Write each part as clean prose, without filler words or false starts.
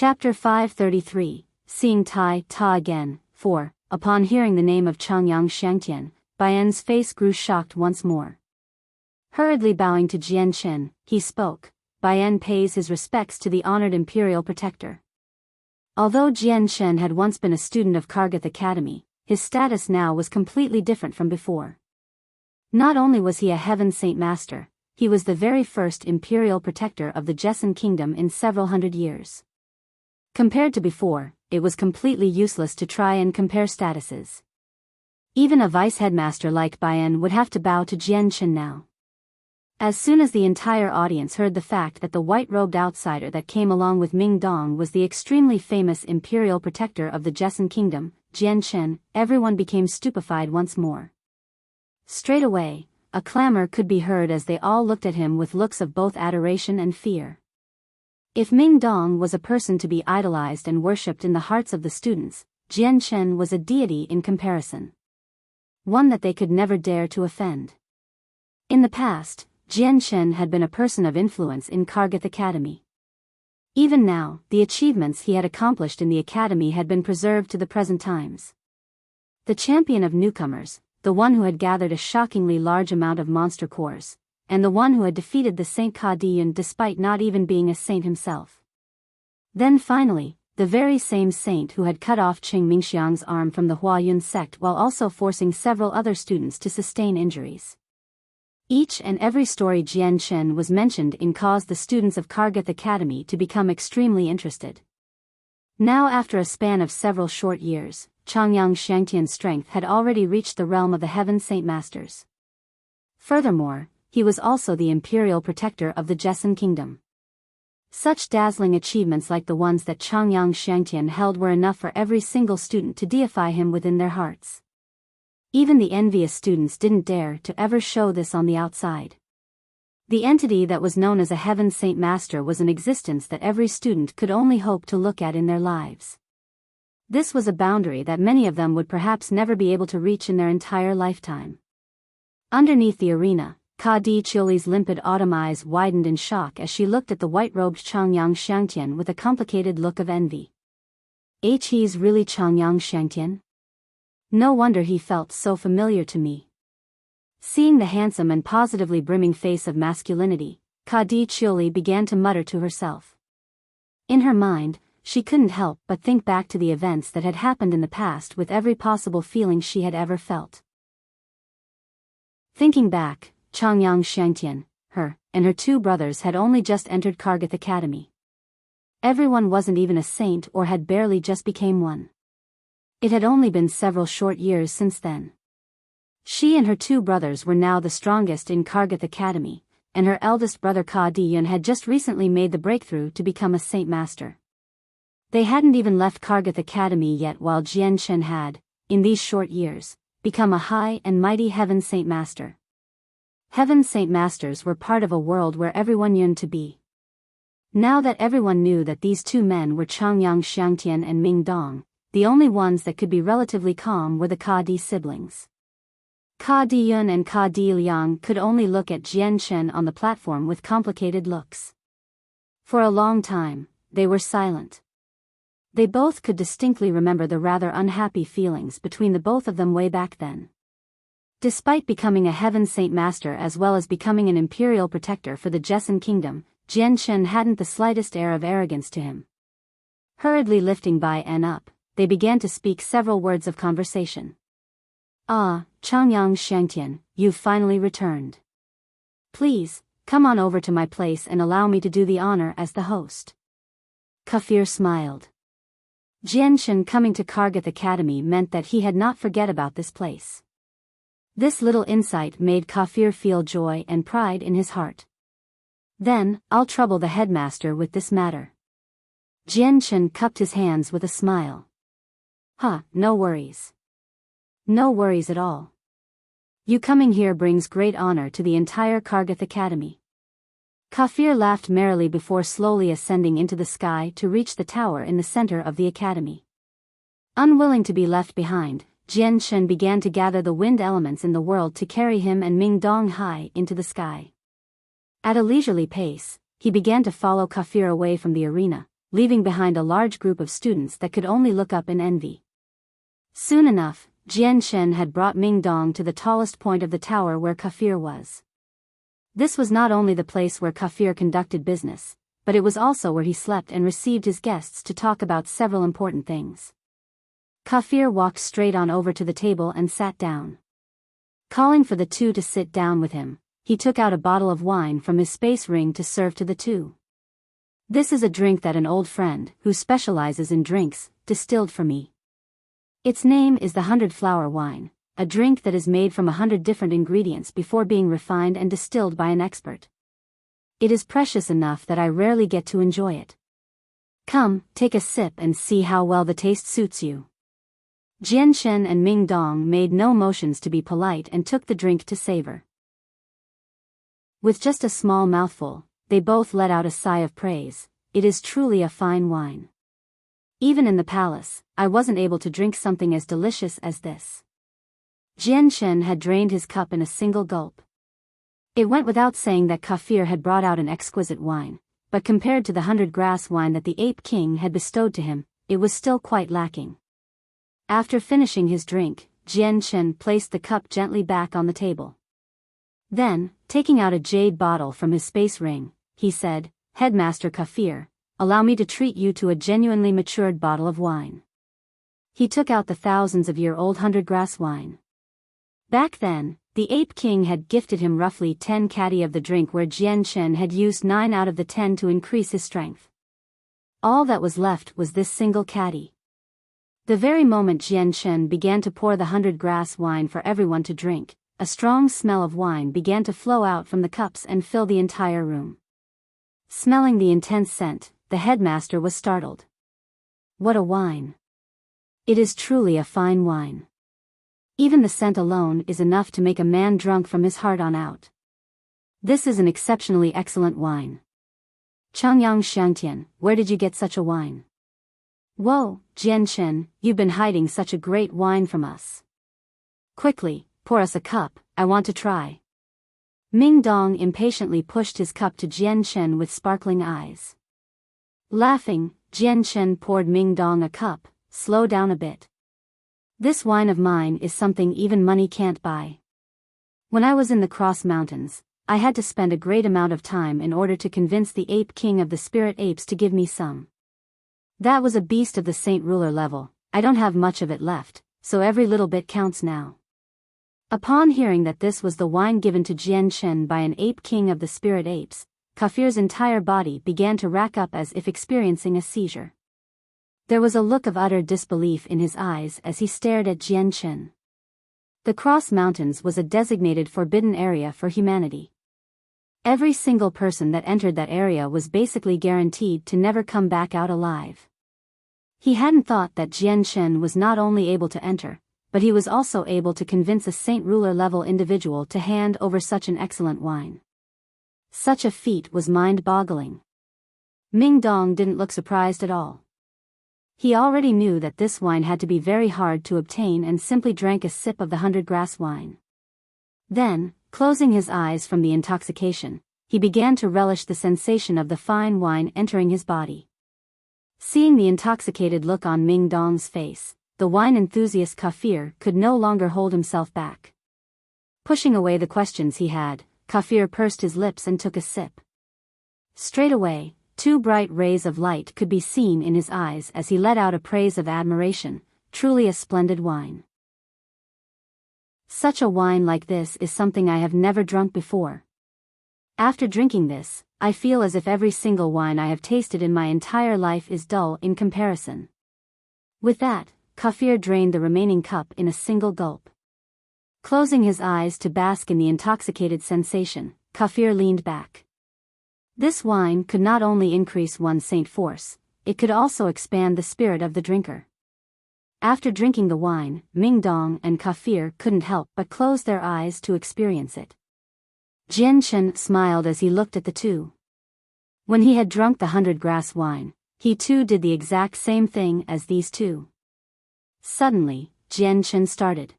Chapter 533, Seeing Tai Ta again. 4. Upon hearing the name of Changyang Shangtian, Bian's face grew shocked once more. Hurriedly bowing to Jian Chen, he spoke, Bian pays his respects to the honored imperial protector. Although Jian Chen had once been a student of Kargath Academy, his status now was completely different from before. Not only was he a heaven saint master, he was the very first imperial protector of the Jessan kingdom in several hundred years. Compared to before, it was completely useless to try and compare statuses. Even a vice headmaster like Bian would have to bow to Jian Chen now. As soon as the entire audience heard the fact that the white-robed outsider that came along with Ming Dong was the extremely famous imperial protector of the Jessan kingdom, Jian Chen, everyone became stupefied once more. Straight away, a clamor could be heard as they all looked at him with looks of both adoration and fear. If Ming Dong was a person to be idolized and worshipped in the hearts of the students, Jian Chen was a deity in comparison. One that they could never dare to offend. In the past, Jian Chen had been a person of influence in Kargath Academy. Even now, the achievements he had accomplished in the academy had been preserved to the present times. The champion of newcomers, the one who had gathered a shockingly large amount of monster cores, and the one who had defeated the Saint Ka Diyun despite not even being a saint himself. Then finally, the very same saint who had cut off Qing Mingxiang's arm from the Huayun sect while also forcing several other students to sustain injuries. Each and every story Jian Chen was mentioned in caused the students of Kargath Academy to become extremely interested. Now after a span of several short years, Changyang Shangtian's strength had already reached the realm of the Heaven Saint Masters. Furthermore, he was also the imperial protector of the Jessan kingdom. Such dazzling achievements like the ones that Changyang Shangtian held were enough for every single student to deify him within their hearts. Even the envious students didn't dare to ever show this on the outside. The entity that was known as a Heaven Saint Master was an existence that every student could only hope to look at in their lives. This was a boundary that many of them would perhaps never be able to reach in their entire lifetime. Underneath the arena, Ka Di Chiuli's limpid autumn eyes widened in shock as she looked at the white-robed Changyang Shangtian with a complicated look of envy. He's really Changyang Shangtian? No wonder he felt so familiar to me. Seeing the handsome and positively brimming face of masculinity, Ka Di Chiuli began to mutter to herself. In her mind, she couldn't help but think back to the events that had happened in the past with every possible feeling she had ever felt. Thinking back, Changyang Shangtian, her, and her two brothers had only just entered Kargath Academy. Everyone wasn't even a saint or had barely just became one. It had only been several short years since then. She and her two brothers were now the strongest in Kargath Academy, and her eldest brother Ka Diyun had just recently made the breakthrough to become a saint master. They hadn't even left Kargath Academy yet while Jian Chen had, in these short years, become a high and mighty Heaven Saint Master. Heaven Saint Masters were part of a world where everyone yearned to be. Now that everyone knew that these two men were Changyang Shangtian and Ming Dong, the only ones that could be relatively calm were the Ka Di siblings. Ka Diyun and Ka Di Liang could only look at Jian Chen on the platform with complicated looks. For a long time, they were silent. They both could distinctly remember the rather unhappy feelings between the both of them way back then. Despite becoming a Heaven Saint Master as well as becoming an imperial protector for the Jessan kingdom, Jian Chen hadn't the slightest air of arrogance to him. Hurriedly lifting Bian up, they began to speak several words of conversation. Ah, Changyang Shangtian, you've finally returned. Please, come on over to my place and allow me to do the honor as the host. Kafir smiled. Jian Chen coming to Kargath Academy meant that he had not forget about this place. This little insight made Kafir feel joy and pride in his heart. Then, I'll trouble the headmaster with this matter. Jian Chen cupped his hands with a smile. No worries. No worries at all. You coming here brings great honor to the entire Kargath Academy. Kafir laughed merrily before slowly ascending into the sky to reach the tower in the center of the academy. Unwilling to be left behind, Jian Chen began to gather the wind elements in the world to carry him and Ming Dong high into the sky. At a leisurely pace, he began to follow Kafir away from the arena, leaving behind a large group of students that could only look up in envy. Soon enough, Jian Shen had brought Ming Dong to the tallest point of the tower where Kafir was. This was not only the place where Kafir conducted business, but it was also where he slept and received his guests to talk about several important things. Kafir walked straight on over to the table and sat down. Calling for the two to sit down with him, he took out a bottle of wine from his space ring to serve to the two. This is a drink that an old friend, who specializes in drinks, distilled for me. Its name is the 100-flower wine, a drink that is made from 100 different ingredients before being refined and distilled by an expert. It is precious enough that I rarely get to enjoy it. Come, take a sip and see how well the taste suits you. Jian Shen and Ming Dong made no motions to be polite and took the drink to savor. With just a small mouthful, they both let out a sigh of praise. It is truly a fine wine. Even in the palace, I wasn't able to drink something as delicious as this. Jian Shen had drained his cup in a single gulp. It went without saying that Kafir had brought out an exquisite wine, but compared to the 100-grass wine that the Ape King had bestowed to him, it was still quite lacking. After finishing his drink, Jian Shen placed the cup gently back on the table. Then, taking out a jade bottle from his space ring, he said, "Headmaster Kafir, allow me to treat you to a genuinely matured bottle of wine." He took out the thousands-of-year-old 100-grass wine. Back then, the Ape King had gifted him roughly 10 caddy of the drink, where Jian Shen had used 9 out of the 10 to increase his strength. All that was left was this single caddy. The very moment Jian Shen began to pour the 100-grass wine for everyone to drink, a strong smell of wine began to flow out from the cups and fill the entire room. Smelling the intense scent, the headmaster was startled. What a wine! It is truly a fine wine. Even the scent alone is enough to make a man drunk from his heart on out. This is an exceptionally excellent wine. Changyang Xiangtian, where did you get such a wine? Whoa, Jian Shen, you've been hiding such a great wine from us. Quickly, pour us a cup, I want to try. Ming Dong impatiently pushed his cup to Jian Shen with sparkling eyes. Laughing, Jian Shen poured Ming Dong a cup. Slow down a bit. This wine of mine is something even money can't buy. When I was in the Cross Mountains, I had to spend a great amount of time in order to convince the Ape King of the Spirit Apes to give me some. That was a beast of the Saint Ruler level. I don't have much of it left, so every little bit counts now. Upon hearing that this was the wine given to Jian Shen by an Ape King of the Spirit Apes, Kafir's entire body began to rack up as if experiencing a seizure. There was a look of utter disbelief in his eyes as he stared at Jian Shen. The Cross Mountains was a designated forbidden area for humanity. Every single person that entered that area was basically guaranteed to never come back out alive. He hadn't thought that Jian Shen was not only able to enter, but he was also able to convince a Saint Ruler level individual to hand over such an excellent wine. Such a feat was mind-boggling. Ming Dong didn't look surprised at all. He already knew that this wine had to be very hard to obtain and simply drank a sip of the 100-grass wine. Then, closing his eyes from the intoxication, he began to relish the sensation of the fine wine entering his body. Seeing the intoxicated look on Ming Dong's face, the wine enthusiast Kafir could no longer hold himself back. Pushing away the questions he had, Kafir pursed his lips and took a sip. Straight away, 2 bright rays of light could be seen in his eyes as he let out a praise of admiration. Truly a splendid wine. Such a wine like this is something I have never drunk before. After drinking this, I feel as if every single wine I have tasted in my entire life is dull in comparison. With that, Kafir drained the remaining cup in a single gulp. Closing his eyes to bask in the intoxicated sensation, Kafir leaned back. This wine could not only increase one's saint force, it could also expand the spirit of the drinker. After drinking the wine, Ming Dong and Kafir couldn't help but close their eyes to experience it. Jian Shen smiled as he looked at the two. When he had drunk the 100-grass wine, he too did the exact same thing as these two. Suddenly, Jian Shen started.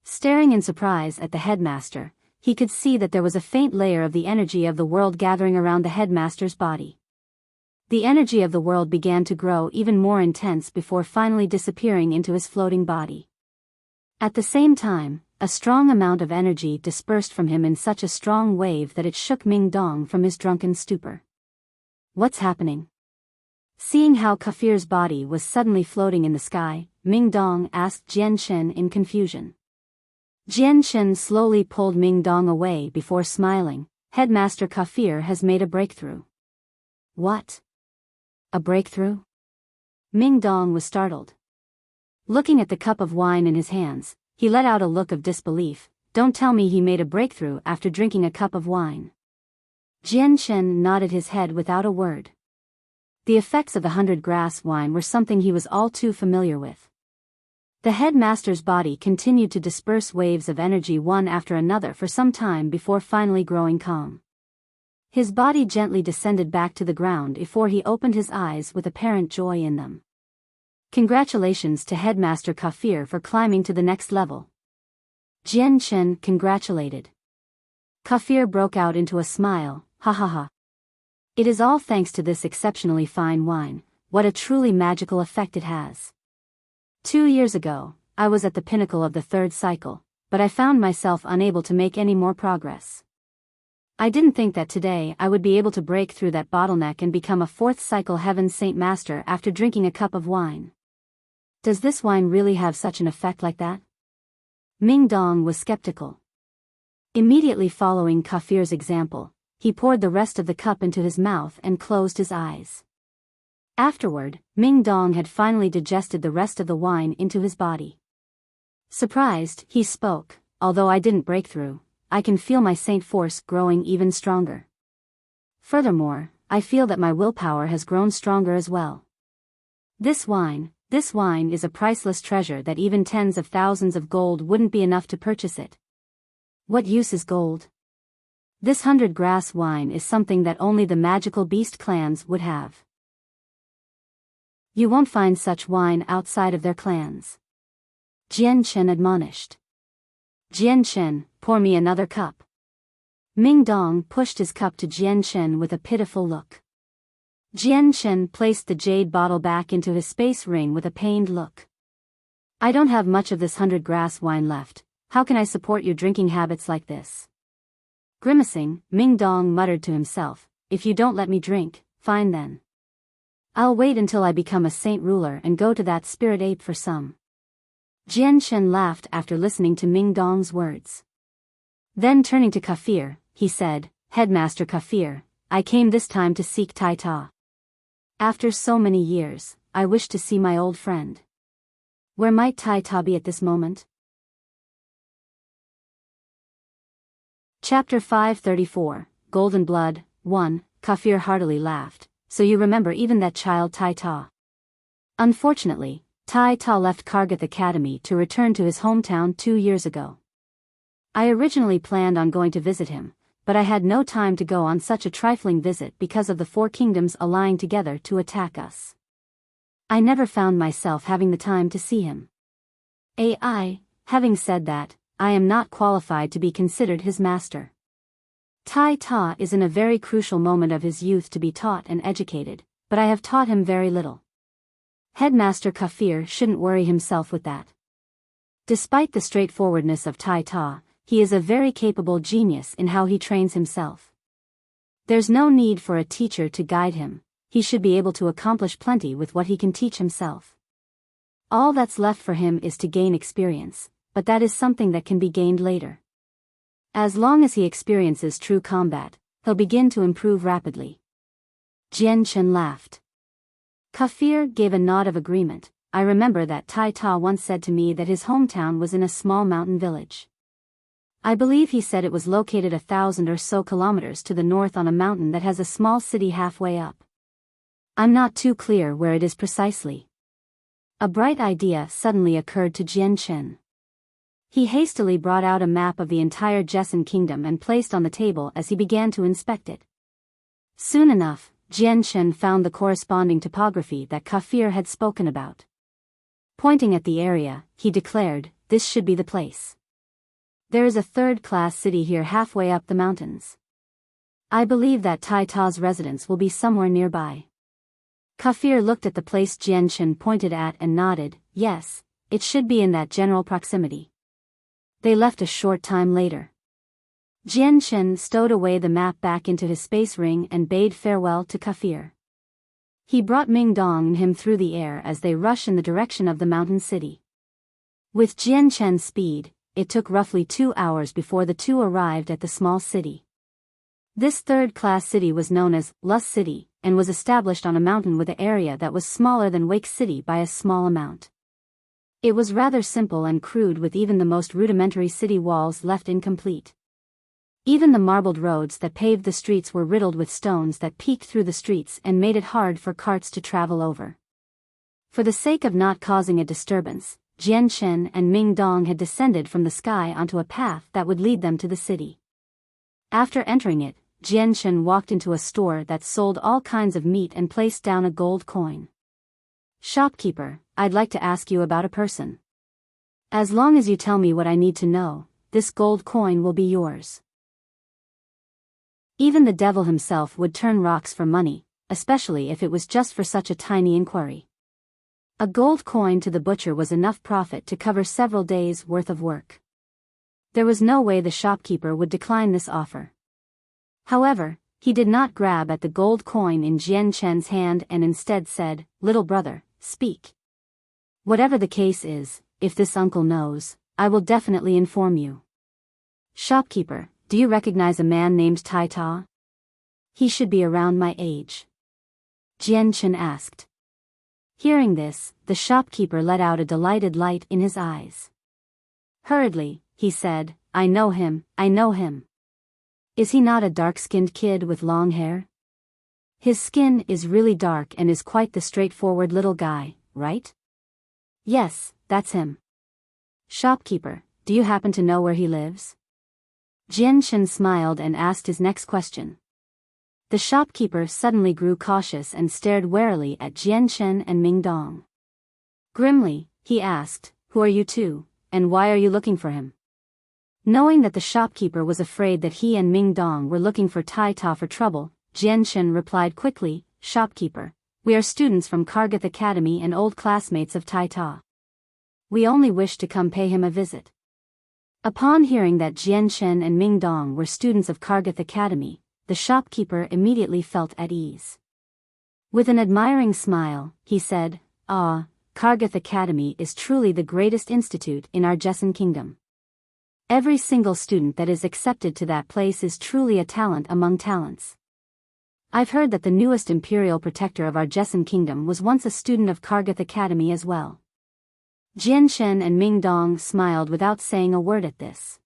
Staring in surprise at the headmaster, he could see that there was a faint layer of the energy of the world gathering around the headmaster's body. The energy of the world began to grow even more intense before finally disappearing into his floating body. At the same time, a strong amount of energy dispersed from him in such a strong wave that it shook Ming Dong from his drunken stupor. What's happening? Seeing how Kafir's body was suddenly floating in the sky, Ming Dong asked Jian Shen in confusion. Jian Shen slowly pulled Ming Dong away before smiling. Headmaster Kafir has made a breakthrough. What? A breakthrough? Ming Dong was startled. Looking at the cup of wine in his hands, he let out a look of disbelief. Don't tell me he made a breakthrough after drinking a cup of wine. Jian Shen nodded his head without a word. The effects of the 100-grass wine were something he was all too familiar with. The headmaster's body continued to disperse waves of energy one after another for some time before finally growing calm. His body gently descended back to the ground before he opened his eyes with apparent joy in them. Congratulations to Headmaster Kafir for climbing to the next level. Jian Shen congratulated. Kafir broke out into a smile, ha ha ha. It is all thanks to this exceptionally fine wine. What a truly magical effect it has. 2 years ago, I was at the pinnacle of the 3rd cycle, but I found myself unable to make any more progress. I didn't think that today I would be able to break through that bottleneck and become a 4th cycle Heaven Saint Master after drinking a cup of wine. Does this wine really have such an effect like that? Ming Dong was skeptical. Immediately following Kafir's example, he poured the rest of the cup into his mouth and closed his eyes. Afterward, Ming Dong had finally digested the rest of the wine into his body. Surprised, he spoke, although I didn't break through, I can feel my saint force growing even stronger. Furthermore, I feel that my willpower has grown stronger as well. This wine is a priceless treasure that even tens of thousands of gold wouldn't be enough to purchase it. What use is gold? This 100-grass wine is something that only the magical beast clans would have. You won't find such wine outside of their clans. Jian Shen admonished. Jian Shen, pour me another cup. Ming Dong pushed his cup to Jian Shen with a pitiful look. Jian Shen placed the jade bottle back into his space ring with a pained look. I don't have much of this 100-grass wine left. How can I support your drinking habits like this? Grimacing, Ming Dong muttered to himself, if you don't let me drink, fine then. I'll wait until I become a saint ruler and go to that spirit ape for some. Jian Shen laughed after listening to Ming Dong's words. Then turning to Kafir, he said, Headmaster Kafir, I came this time to seek Tai Ta. After so many years, I wish to see my old friend. Where might Tai Ta be at this moment? Chapter 534, Golden Blood, 1, Kafir heartily laughed. So you remember even that child Tai Ta. Unfortunately, Tai Ta left Kargath Academy to return to his hometown 2 years ago. I originally planned on going to visit him, but I had no time to go on such a trifling visit because of the 4 kingdoms allying together to attack us. I never found myself having the time to see him. Having said that, I am not qualified to be considered his master. Tai Ta is in a very crucial moment of his youth to be taught and educated, but I have taught him very little. Headmaster Kafir shouldn't worry himself with that. Despite the straightforwardness of Tai Ta, he is a very capable genius in how he trains himself. There's no need for a teacher to guide him, he should be able to accomplish plenty with what he can teach himself. All that's left for him is to gain experience, but that is something that can be gained later. As long as he experiences true combat, he'll begin to improve rapidly. Jian Shen laughed. Kafir gave a nod of agreement. I remember that Tai Ta once said to me that his hometown was in a small mountain village. I believe he said it was located 1,000 or so kilometers to the north on a mountain that has a small city halfway up. I'm not too clear where it is precisely. A bright idea suddenly occurred to Jian Shen. He hastily brought out a map of the entire Jessen kingdom and placed on the table as he began to inspect it. Soon enough, Jian Shen found the corresponding topography that Kafir had spoken about. Pointing at the area, he declared, this should be the place. There is a 3rd-class city here halfway up the mountains. I believe that Tai Ta's residence will be somewhere nearby. Kafir looked at the place Jianchen pointed at and nodded. Yes, it should be in that general proximity. They left a short time later. Jianchen stowed away the map back into his space ring and bade farewell to Kafir. He brought Ming Dong and him through the air as they rushed in the direction of the mountain city. With Jianchen's speed, it took roughly 2 hours before the two arrived at the small city. This third-class city was known as Lus City, and was established on a mountain with an area that was smaller than Wake City by a small amount. It was rather simple and crude, with even the most rudimentary city walls left incomplete. Even the marbled roads that paved the streets were riddled with stones that peeked through the streets and made it hard for carts to travel over. For the sake of not causing a disturbance, Jianchen and Ming Dong had descended from the sky onto a path that would lead them to the city. After entering it, Jianchen walked into a store that sold all kinds of meat and placed down a gold coin. "Shopkeeper, I'd like to ask you about a person. As long as you tell me what I need to know, this gold coin will be yours." Even the devil himself would turn rocks for money, especially if it was just for such a tiny inquiry. A gold coin to the butcher was enough profit to cover several days' worth of work. There was no way the shopkeeper would decline this offer. However, he did not grab at the gold coin in Jianchen's hand and instead said, "Little brother, speak. Whatever the case is, if this uncle knows, I will definitely inform you." "Shopkeeper, do you recognize a man named Tai Ta? He should be around my age," Jianchen asked. Hearing this, the shopkeeper let out a delighted light in his eyes. Hurriedly, he said, I know him. Is he not a dark-skinned kid with long hair? His skin is really dark and is quite the straightforward little guy, right?" "Yes, that's him." "Shopkeeper, do you happen to know where he lives?" Jianchen smiled and asked his next question. The shopkeeper suddenly grew cautious and stared warily at Jianchen and Ming Dong. Grimly, he asked, "Who are you two, and why are you looking for him?" Knowing that the shopkeeper was afraid that he and Ming Dong were looking for Tai Ta for trouble, Jianchen replied quickly, "Shopkeeper, we are students from Kargath Academy and old classmates of Tai Ta. We only wish to come pay him a visit." Upon hearing that Jianchen and Ming Dong were students of Kargath Academy, the shopkeeper immediately felt at ease. With an admiring smile, he said, "Ah, Kargath Academy is truly the greatest institute in our Jessen Kingdom. Every single student that is accepted to that place is truly a talent among talents. I've heard that the newest imperial protector of our Jessen Kingdom was once a student of Kargath Academy as well." Jianchen and Ming Dong smiled without saying a word at this.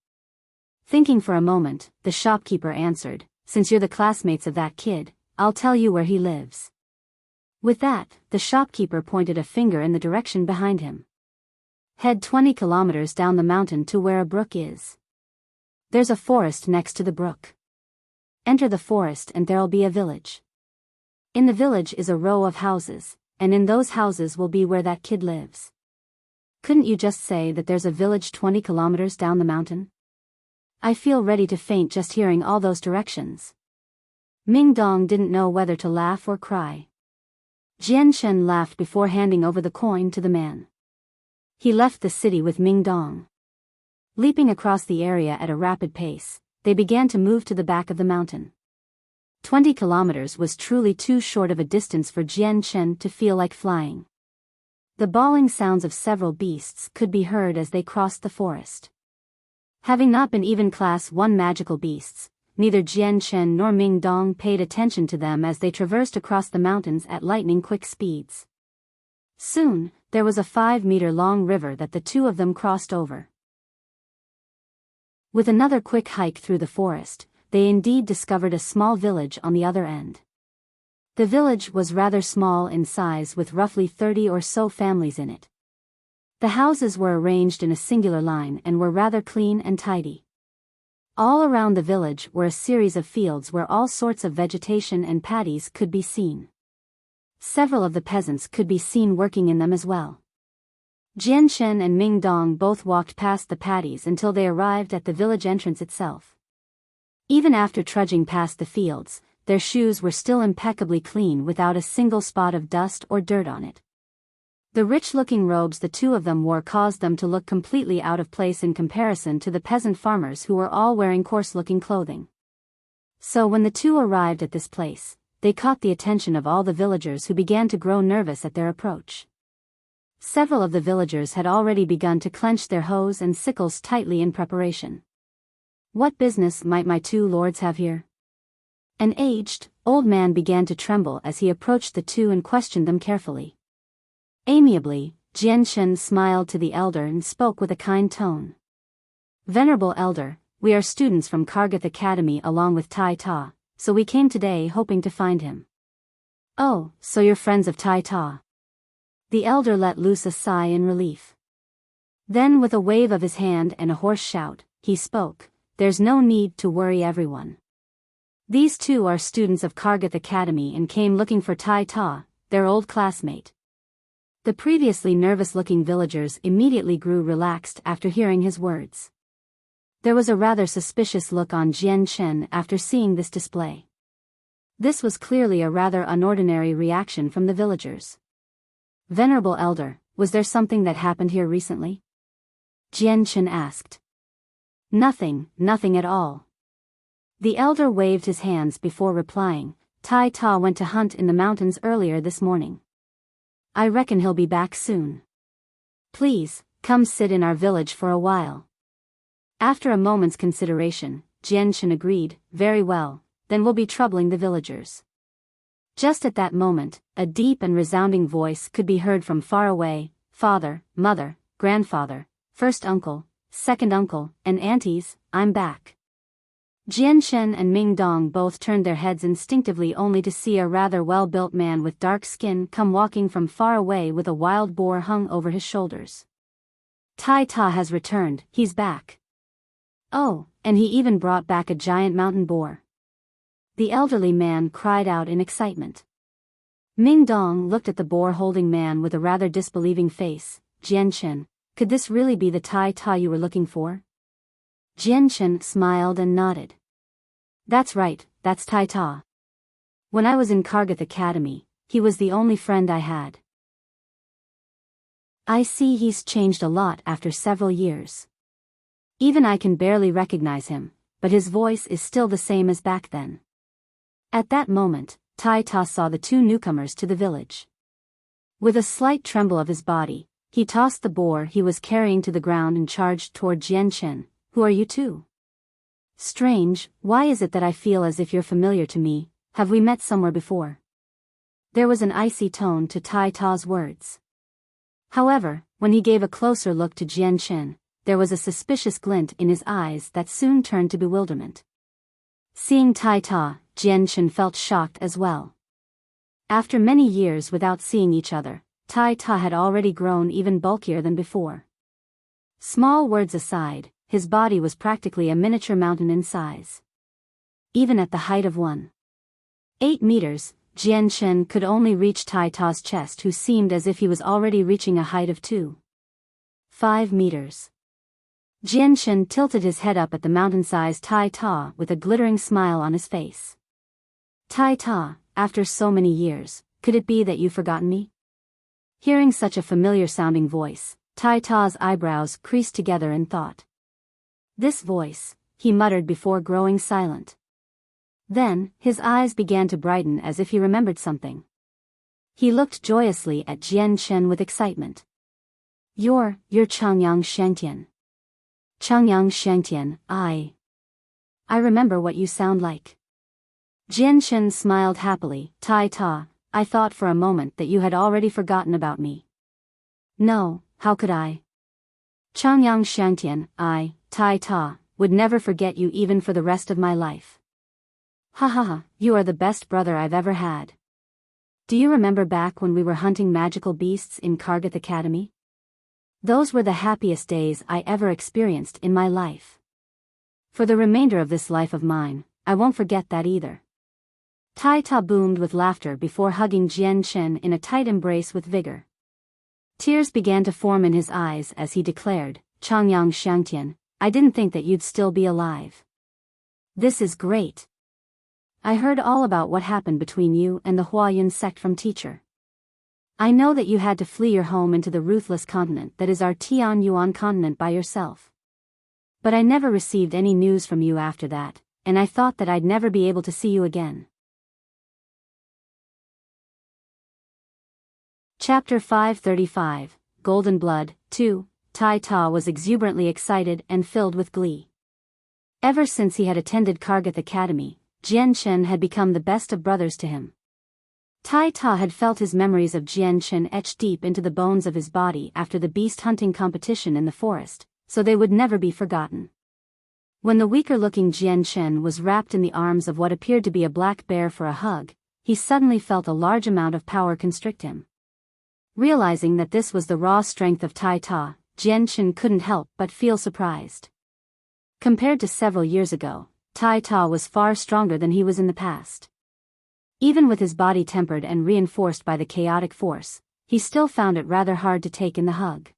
Thinking for a moment, the shopkeeper answered, "Since you're the classmates of that kid, I'll tell you where he lives." With that, the shopkeeper pointed a finger in the direction behind him. "Head 20 kilometers down the mountain to where a brook is. There's a forest next to the brook. Enter the forest and there'll be a village. In the village is a row of houses, and in those houses will be where that kid lives." "Couldn't you just say that there's a village 20 kilometers down the mountain? I feel ready to faint just hearing all those directions." Ming Dong didn't know whether to laugh or cry. Jianchen laughed before handing over the coin to the man. He left the city with Ming Dong. Leaping across the area at a rapid pace, they began to move to the back of the mountain. 20 kilometers was truly too short of a distance for Jianchen to feel like flying. The bawling sounds of several beasts could be heard as they crossed the forest. Having not been even Class 1 magical beasts, neither Jianchen nor Ming Dong paid attention to them as they traversed across the mountains at lightning-quick speeds. Soon, there was a 5-meter-long river that the two of them crossed over. With another quick hike through the forest, they indeed discovered a small village on the other end. The village was rather small in size with roughly 30 or so families in it. The houses were arranged in a singular line and were rather clean and tidy. All around the village were a series of fields where all sorts of vegetation and paddies could be seen. Several of the peasants could be seen working in them as well. Jianchen and Ming Dong both walked past the paddies until they arrived at the village entrance itself. Even after trudging past the fields, their shoes were still impeccably clean without a single spot of dust or dirt on it. The rich-looking robes the two of them wore caused them to look completely out of place in comparison to the peasant farmers who were all wearing coarse-looking clothing. So when the two arrived at this place, they caught the attention of all the villagers, who began to grow nervous at their approach. Several of the villagers had already begun to clench their hoes and sickles tightly in preparation. What business might my two lords have here? An aged, old man began to tremble as he approached the two and questioned them carefully. Amiably, Jian smiled to the elder and spoke with a kind tone. "Venerable elder, we are students from Kargath Academy along with Tai Ta, so we came today hoping to find him." "Oh, so you're friends of Tai Ta?" The elder let loose a sigh in relief. Then with a wave of his hand and a hoarse shout, he spoke, "There's no need to worry everyone. These two are students of Kargath Academy and came looking for Tai Ta, their old classmate." The previously nervous-looking villagers immediately grew relaxed after hearing his words. There was a rather suspicious look on Jian after seeing this display. This was clearly a rather unordinary reaction from the villagers. "Venerable elder, was there something that happened here recently?" Jian asked. Nothing at all." The elder waved his hands before replying, "Tai Ta went to hunt in the mountains earlier this morning. I reckon he'll be back soon. Please, come sit in our village for a while." After a moment's consideration, Jian agreed, "Very well, then we'll be troubling the villagers." Just at that moment, a deep and resounding voice could be heard from far away, "Father, mother, grandfather, first uncle, second uncle, and aunties, I'm back." Jian and Ming Dong both turned their heads instinctively only to see a rather well-built man with dark skin come walking from far away with a wild boar hung over his shoulders. "Tai Ta has returned, he's back. Oh, and he even brought back a giant mountain boar." The elderly man cried out in excitement. Ming Dong looked at the boar-holding man with a rather disbelieving face. "Jian, could this really be the Tai Ta you were looking for?" Jian smiled and nodded. "That's right, that's Tai Ta. When I was in Kargath Academy, he was the only friend I had. I see he's changed a lot after several years. Even I can barely recognize him, but his voice is still the same as back then." At that moment, Tai Ta saw the two newcomers to the village. With a slight tremble of his body, he tossed the boar he was carrying to the ground and charged toward Jian. "Who are you two? Strange, why is it that I feel as if you're familiar to me? Have we met somewhere before?" There was an icy tone to Tai Ta's words. However, when he gave a closer look to Jian, there was a suspicious glint in his eyes that soon turned to bewilderment. Seeing Tai Ta, Jian felt shocked as well. After many years without seeing each other, Tai Ta had already grown even bulkier than before. Small words aside, his body was practically a miniature mountain in size. Even at the height of 1.8 meters, Jian could only reach Tai Ta's chest, who seemed as if he was already reaching a height of 2.5 meters. Jian tilted his head up at the mountain-sized Tai Ta with a glittering smile on his face. "Tai Ta, after so many years, could it be that you've forgotten me?" Hearing such a familiar-sounding voice, Tai Ta's eyebrows creased together in thought. "This voice," he muttered before growing silent. Then, his eyes began to brighten as if he remembered something. He looked joyously at Jian with excitement. You're Changyang Shangtian. Changyang Shangtian, I remember what you sound like." Jian smiled happily. "Tai Ta, I thought for a moment that you had already forgotten about me." "No, how could I? Changyang Shangtian, I, Tai Ta, would never forget you even for the rest of my life." "Ha ha ha, you are the best brother I've ever had. Do you remember back when we were hunting magical beasts in Kargath Academy? Those were the happiest days I ever experienced in my life. For the remainder of this life of mine, I won't forget that either." Tai Ta boomed with laughter before hugging Jian in a tight embrace with vigor. Tears began to form in his eyes as he declared, "Changyang Shangtian, I didn't think that you'd still be alive. This is great. I heard all about what happened between you and the Huayun sect from teacher. I know that you had to flee your home into the ruthless continent that is our Tian Yuan continent by yourself. But I never received any news from you after that, and I thought that I'd never be able to see you again. Chapter 535, Golden Blood, 2. Tai Ta was exuberantly excited and filled with glee. Ever since he had attended Kargath Academy, Jian Chen had become the best of brothers to him. Tai Ta had felt his memories of Jian Chen etched deep into the bones of his body after the beast hunting competition in the forest, so they would never be forgotten. When the weaker-looking Jian Chen was wrapped in the arms of what appeared to be a black bear for a hug, he suddenly felt a large amount of power constrict him. Realizing that this was the raw strength of Tai Ta, Jian Chen couldn't help but feel surprised. Compared to several years ago, Tai Ta was far stronger than he was in the past. Even with his body tempered and reinforced by the chaotic force, he still found it rather hard to take in the hug.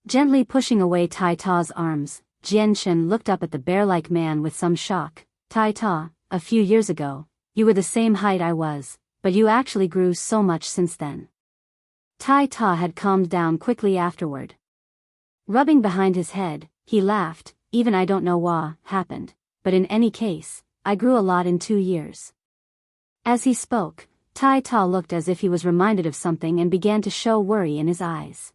Gently pushing away Tai Ta's arms, Jian Chen looked up at the bear-like man with some shock. Tai Ta, a few years ago, you were the same height I was, but you actually grew so much since then. Tai Ta had calmed down quickly afterward. Rubbing behind his head, he laughed. Even I don't know what happened, but in any case, I grew a lot in 2 years. As he spoke, Tai Ta looked as if he was reminded of something and began to show worry in his eyes.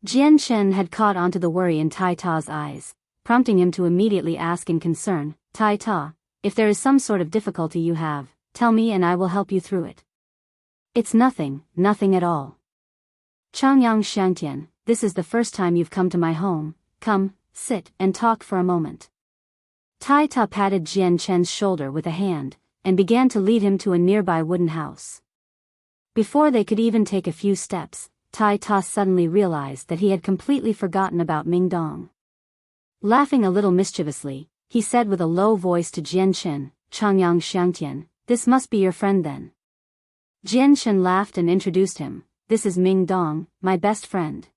Jian Chen had caught onto the worry in Tai Ta's eyes, prompting him to immediately ask in concern, Tai Ta, if there is some sort of difficulty you have, tell me and I will help you through it. It's nothing at all. Changyang Shangtian, this is the first time you've come to my home, come, sit and talk for a moment. Tai Ta patted Jian Chen's shoulder with a hand, and began to lead him to a nearby wooden house. Before they could even take a few steps, Tai Ta suddenly realized that he had completely forgotten about Ming Dong. Laughing a little mischievously, he said with a low voice to Jian Chen, Changyang Shangtian, this must be your friend then. Jian Chen laughed and introduced him, this is Ming Dong, my best friend.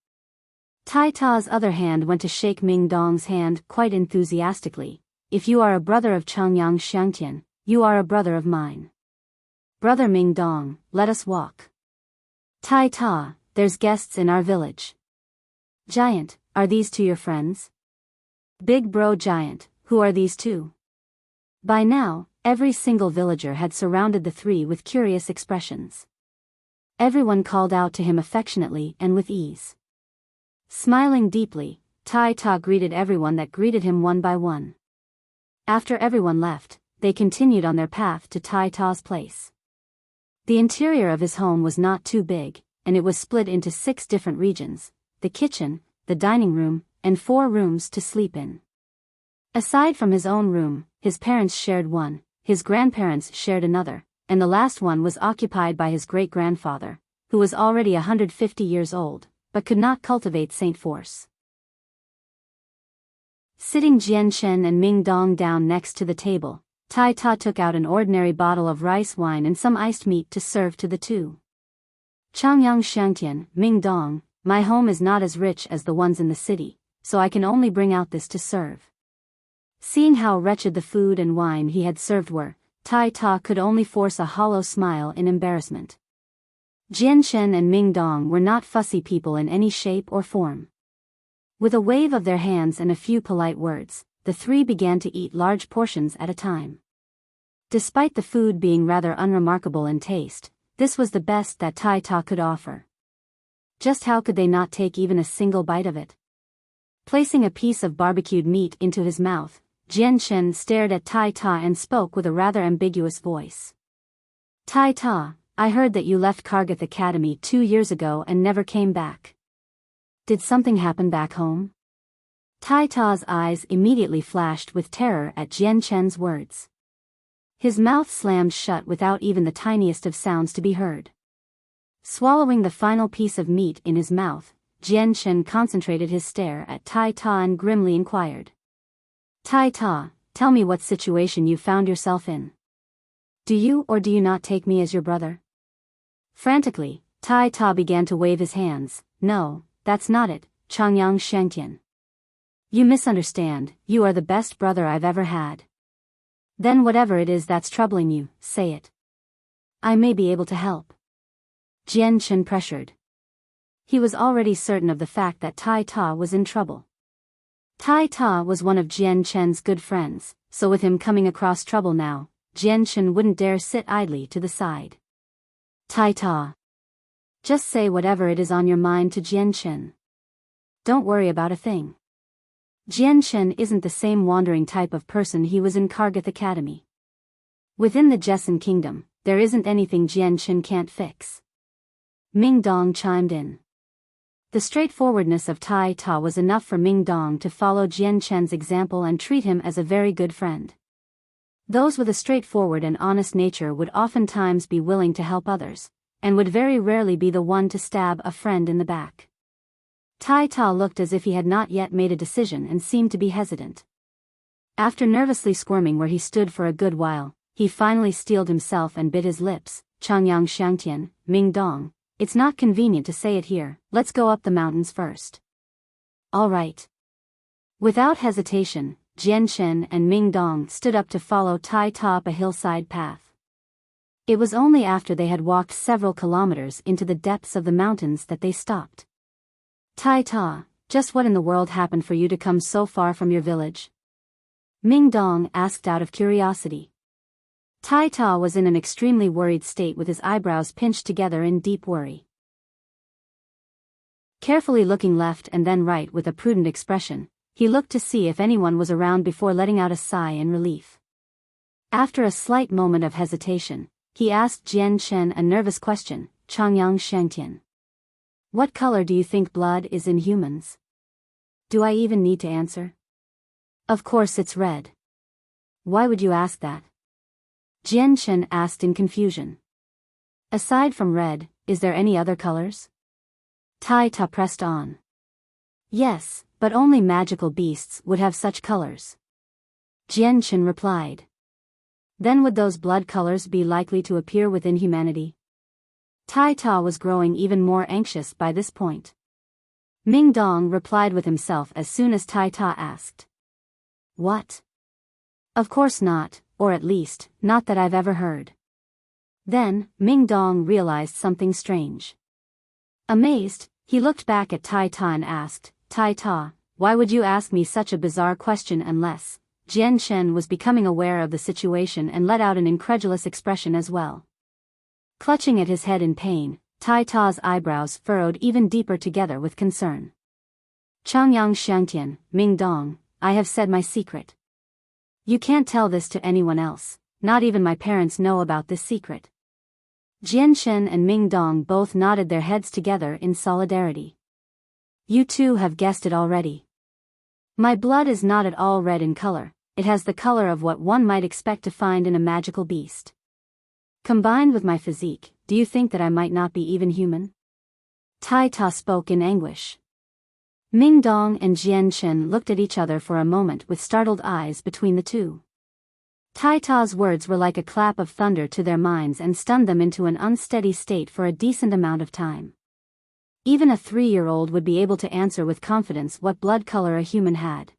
Tai Ta's other hand went to shake Ming Dong's hand quite enthusiastically. If you are a brother of Changyang Shangtian, you are a brother of mine. Brother Ming Dong, let us walk. Tai Ta, there's guests in our village. Giant, are these two your friends? Big bro Giant, who are these two? By now, every single villager had surrounded the three with curious expressions. Everyone called out to him affectionately and with ease. Smiling deeply, Tai Ta greeted everyone that greeted him one by one. After everyone left, they continued on their path to Tai Ta's place. The interior of his home was not too big, and it was split into 6 different regions, the kitchen, the dining room, and 4 rooms to sleep in. Aside from his own room, his parents shared one, his grandparents shared another, and the last one was occupied by his great-grandfather, who was already 150 years old, but could not cultivate Saint Force. Sitting Jian Chen and Ming Dong down next to the table, Tai Ta took out an ordinary bottle of rice wine and some iced meat to serve to the two. Changyang Shangtian, Ming Dong, my home is not as rich as the ones in the city, so I can only bring out this to serve. Seeing how wretched the food and wine he had served were, Tai Ta could only force a hollow smile in embarrassment. Jian Chen and Ming Dong were not fussy people in any shape or form. With a wave of their hands and a few polite words, the three began to eat large portions at a time. Despite the food being rather unremarkable in taste, this was the best that Tai Ta could offer. Just how could they not take even a single bite of it? Placing a piece of barbecued meat into his mouth, Jian Chen stared at Tai Ta and spoke with a rather ambiguous voice. Tai Ta, I heard that you left Kargath Academy 2 years ago and never came back. Did something happen back home? Tai Ta's eyes immediately flashed with terror at Jian Chen's words. His mouth slammed shut without even the tiniest of sounds to be heard. Swallowing the final piece of meat in his mouth, Jian Chen concentrated his stare at Tai Ta and grimly inquired. Tai Ta, tell me what situation you found yourself in. Do you or do you not take me as your brother? Frantically, Tai Ta began to wave his hands. No, that's not it, Changyang Shangtian. You misunderstand, you are the best brother I've ever had. Then whatever it is that's troubling you, say it. I may be able to help. Jian Chen pressured. He was already certain of the fact that Tai Ta was in trouble. Tai Ta was one of Jian Chen's good friends, so with him coming across trouble now, Jian Chen wouldn't dare sit idly to the side. Tai Ta. Just say whatever it is on your mind to Jian Chen. Don't worry about a thing. Jian Chen isn't the same wandering type of person he was in Kargath Academy. Within the Jessen Kingdom, there isn't anything Jian Chen can't fix. Ming Dong chimed in. The straightforwardness of Tai Ta was enough for Ming Dong to follow Jian Chen's example and treat him as a very good friend. Those with a straightforward and honest nature would oftentimes be willing to help others, and would very rarely be the one to stab a friend in the back. Tai Ta looked as if he had not yet made a decision and seemed to be hesitant. After nervously squirming where he stood for a good while, he finally steeled himself and bit his lips. Changyang Shangtian, Ming Dong, it's not convenient to say it here, let's go up the mountains first. All right. Without hesitation, Jian Chen and Ming Dong stood up to follow Tai Ta up a hillside path. It was only after they had walked several kilometers into the depths of the mountains that they stopped. Tai Ta, just what in the world happened for you to come so far from your village? Ming Dong asked out of curiosity. Tai Ta was in an extremely worried state with his eyebrows pinched together in deep worry. Carefully looking left and then right with a prudent expression, he looked to see if anyone was around before letting out a sigh in relief. After a slight moment of hesitation, he asked Jian Chen a nervous question, Changyang Shangtian. What color do you think blood is in humans? Do I even need to answer? Of course it's red. Why would you ask that? Jian Chen asked in confusion. Aside from red, is there any other colors? Tai Ta pressed on. Yes, but only magical beasts would have such colors. Jian Chen replied. Then would those blood colors be likely to appear within humanity? Tai Ta was growing even more anxious by this point. Ming Dong replied with himself as soon as Tai Ta asked. What? Of course not, or at least, not that I've ever heard. Then, Ming Dong realized something strange. Amazed, he looked back at Tai Ta and asked, Tai Ta, why would you ask me such a bizarre question unless... Jian Chen was becoming aware of the situation and let out an incredulous expression as well. Clutching at his head in pain, Tai Ta's eyebrows furrowed even deeper together with concern. Changyang Shangtian, Ming Dong, I have said my secret. You can't tell this to anyone else, not even my parents know about this secret. Jian Chen and Ming Dong both nodded their heads together in solidarity. You two have guessed it already. My blood is not at all red in color, it has the color of what one might expect to find in a magical beast. Combined with my physique, do you think that I might not be even human? Tai Ta spoke in anguish. Ming Dong and Jian Chen looked at each other for a moment with startled eyes between the two. Tai Ta's words were like a clap of thunder to their minds and stunned them into an unsteady state for a decent amount of time. Even a 3-year-old would be able to answer with confidence what blood color a human had.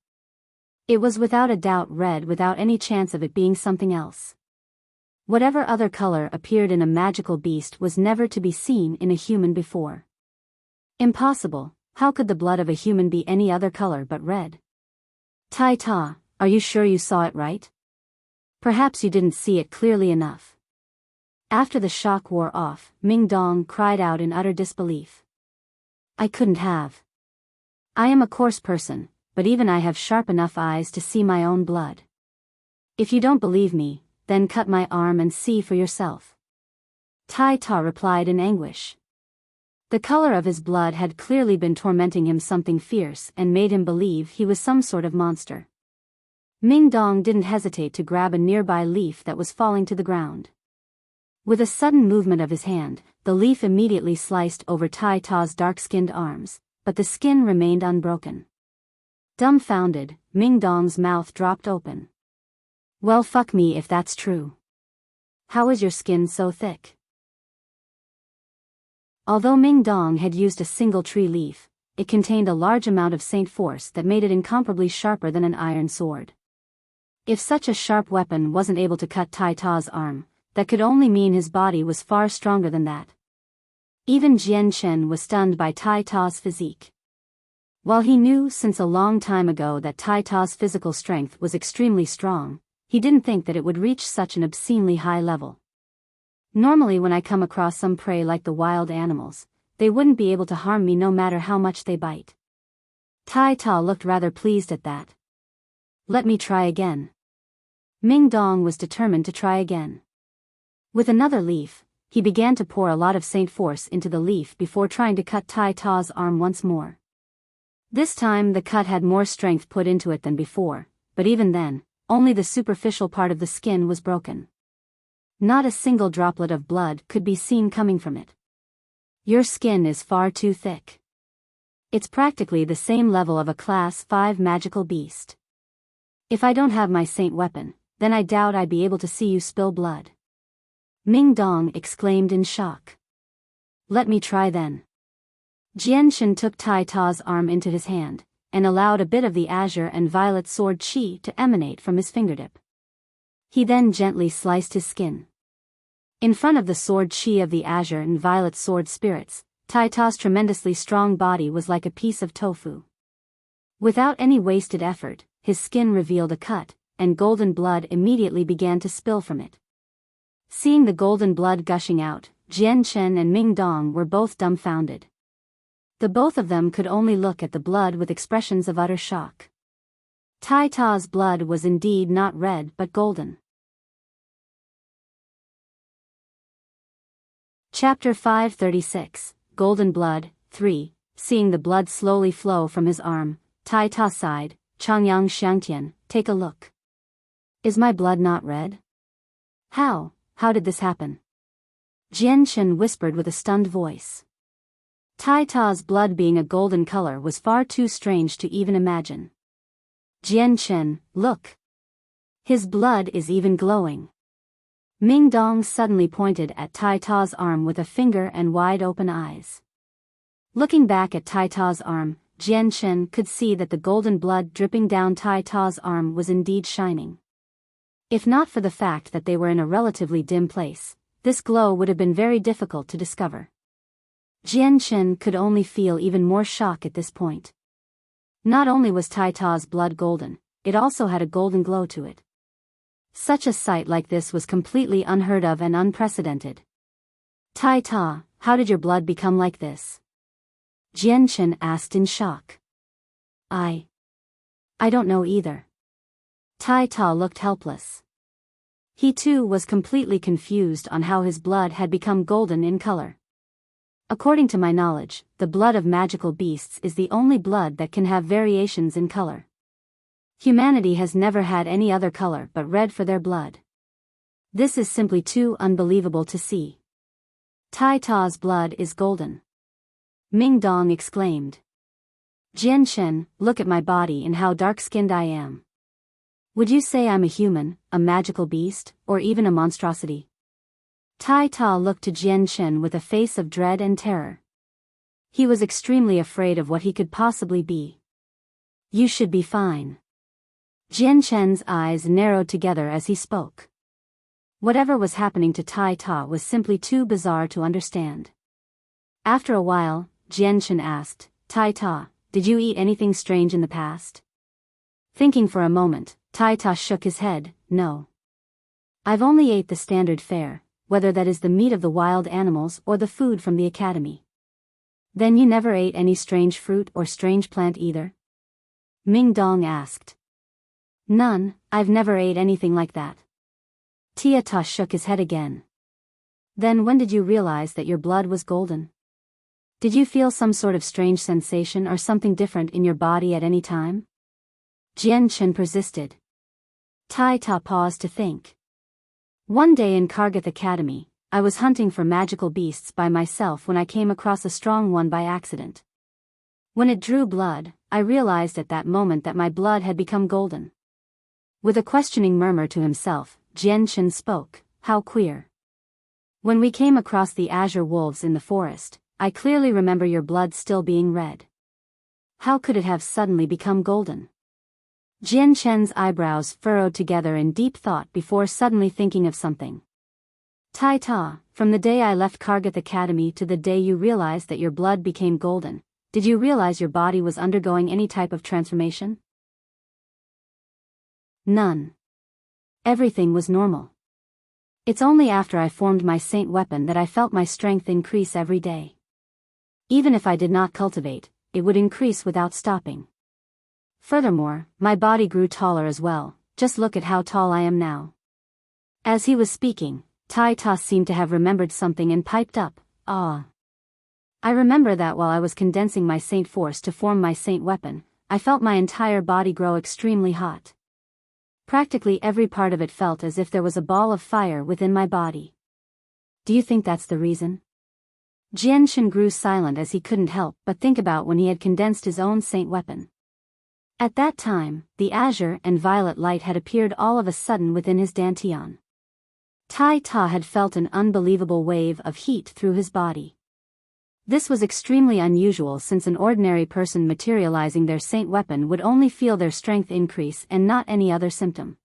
It was without a doubt red without any chance of it being something else. Whatever other color appeared in a magical beast was never to be seen in a human before. Impossible, how could the blood of a human be any other color but red? Tai Ta, are you sure you saw it right? Perhaps you didn't see it clearly enough. After the shock wore off, Ming Dong cried out in utter disbelief. I couldn't have. I am a coarse person, but even I have sharp enough eyes to see my own blood. If you don't believe me, then cut my arm and see for yourself. Tai Ta replied in anguish. The color of his blood had clearly been tormenting him something fierce and made him believe he was some sort of monster. Ming Dong didn't hesitate to grab a nearby leaf that was falling to the ground. With a sudden movement of his hand, the leaf immediately sliced over Tai Ta's dark-skinned arms, but the skin remained unbroken. Dumbfounded, Ming Dong's mouth dropped open. Well, fuck me if that's true. How is your skin so thick? Although Ming Dong had used a single tree leaf, it contained a large amount of Saint force that made it incomparably sharper than an iron sword. If such a sharp weapon wasn't able to cut Tai Ta's arm, that could only mean his body was far stronger than that. Even Jian Chen was stunned by Tai Ta's physique. While he knew since a long time ago that Tai Ta's physical strength was extremely strong, he didn't think that it would reach such an obscenely high level. Normally when I come across some prey like the wild animals, they wouldn't be able to harm me no matter how much they bite. Tai Ta looked rather pleased at that. Let me try again. Ming Dong was determined to try again. With another leaf, he began to pour a lot of Saint force into the leaf before trying to cut Tai Ta's arm once more. This time the cut had more strength put into it than before, but even then, only the superficial part of the skin was broken. Not a single droplet of blood could be seen coming from it. Your skin is far too thick. It's practically the same level of a Class 5 magical beast. If I don't have my Saint weapon, then I doubt I'd be able to see you spill blood. Ming Dong exclaimed in shock. Let me try then. Jian Shen took Tai Ta's arm into his hand, and allowed a bit of the azure and violet sword qi to emanate from his fingertip. He then gently sliced his skin. In front of the sword qi of the azure and violet sword spirits, Tai Ta's tremendously strong body was like a piece of tofu. Without any wasted effort, his skin revealed a cut, and golden blood immediately began to spill from it. Seeing the golden blood gushing out, Jian Chen and Ming Dong were both dumbfounded. The both of them could only look at the blood with expressions of utter shock. Tai Ta's blood was indeed not red but golden. Chapter 536, Golden Blood, 3. Seeing the blood slowly flow from his arm, Tai Ta sighed, Changyang Xiangtian, take a look. Is my blood not red? How did this happen? Jian Chen whispered with a stunned voice. Tai Ta's blood being a golden color was far too strange to even imagine. Jian Chen, look. His blood is even glowing. Ming Dong suddenly pointed at Tai Ta's arm with a finger and wide-open eyes. Looking back at Tai Ta's arm, Jian Chen could see that the golden blood dripping down Tai Ta's arm was indeed shining. If not for the fact that they were in a relatively dim place, this glow would have been very difficult to discover. Jian Chen could only feel even more shock at this point. Not only was Tai Ta's blood golden, it also had a golden glow to it. Such a sight like this was completely unheard of and unprecedented. Tai Ta, how did your blood become like this? Jian Chen asked in shock. I don't know either. Tai Ta looked helpless. He too was completely confused on how his blood had become golden in color. According to my knowledge, the blood of magical beasts is the only blood that can have variations in color. Humanity has never had any other color but red for their blood. This is simply too unbelievable to see. Tai Ta's blood is golden. Ming Dong exclaimed. Jian Chen, look at my body and how dark-skinned I am. Would you say I'm a human, a magical beast, or even a monstrosity? Tai Ta looked to Jian Chen with a face of dread and terror. He was extremely afraid of what he could possibly be. You should be fine. Jian Chen's eyes narrowed together as he spoke. Whatever was happening to Tai Ta was simply too bizarre to understand. After a while, Jian Chen asked, Tai Ta, did you eat anything strange in the past? Thinking for a moment, Tai Ta shook his head, no. I've only ate the standard fare, whether that is the meat of the wild animals or the food from the academy. Then you never ate any strange fruit or strange plant either? Ming Dong asked. None, I've never ate anything like that. Tia Ta shook his head again. Then when did you realize that your blood was golden? Did you feel some sort of strange sensation or something different in your body at any time? Jian Chen persisted. Tai Ta paused to think. One day in Kargath Academy, I was hunting for magical beasts by myself when I came across a strong one by accident. When it drew blood, I realized at that moment that my blood had become golden. With a questioning murmur to himself, Jian Chen spoke, how queer. When we came across the azure wolves in the forest, I clearly remember your blood still being red. How could it have suddenly become golden? Jian Chen's eyebrows furrowed together in deep thought before suddenly thinking of something. Tai Ta, from the day I left Kargath Academy to the day you realized that your blood became golden, did you realize your body was undergoing any type of transformation? None. Everything was normal. It's only after I formed my saint weapon that I felt my strength increase every day. Even if I did not cultivate, it would increase without stopping. Furthermore, my body grew taller as well, just look at how tall I am now. As he was speaking, Tai Ta seemed to have remembered something and piped up, "Ah. I remember that while I was condensing my saint force to form my saint weapon, I felt my entire body grow extremely hot. Practically every part of it felt as if there was a ball of fire within my body. Do you think that's the reason?" Jian Shen grew silent as he couldn't help but think about when he had condensed his own saint weapon. At that time, the azure and violet light had appeared all of a sudden within his dantian. Tai Ta had felt an unbelievable wave of heat through his body. This was extremely unusual since an ordinary person materializing their saint weapon would only feel their strength increase and not any other symptom.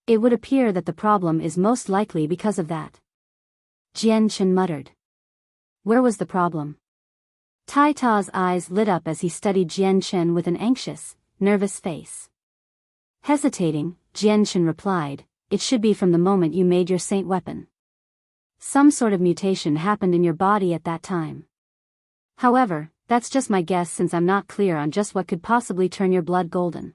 It would appear that the problem is most likely because of that. Jian Chen muttered. Where was the problem? Tai Ta's eyes lit up as he studied Jian Chen with an anxious, nervous face. Hesitating, Jian Chen replied, "It should be from the moment you made your saint weapon. Some sort of mutation happened in your body at that time. However, that's just my guess since I'm not clear on just what could possibly turn your blood golden."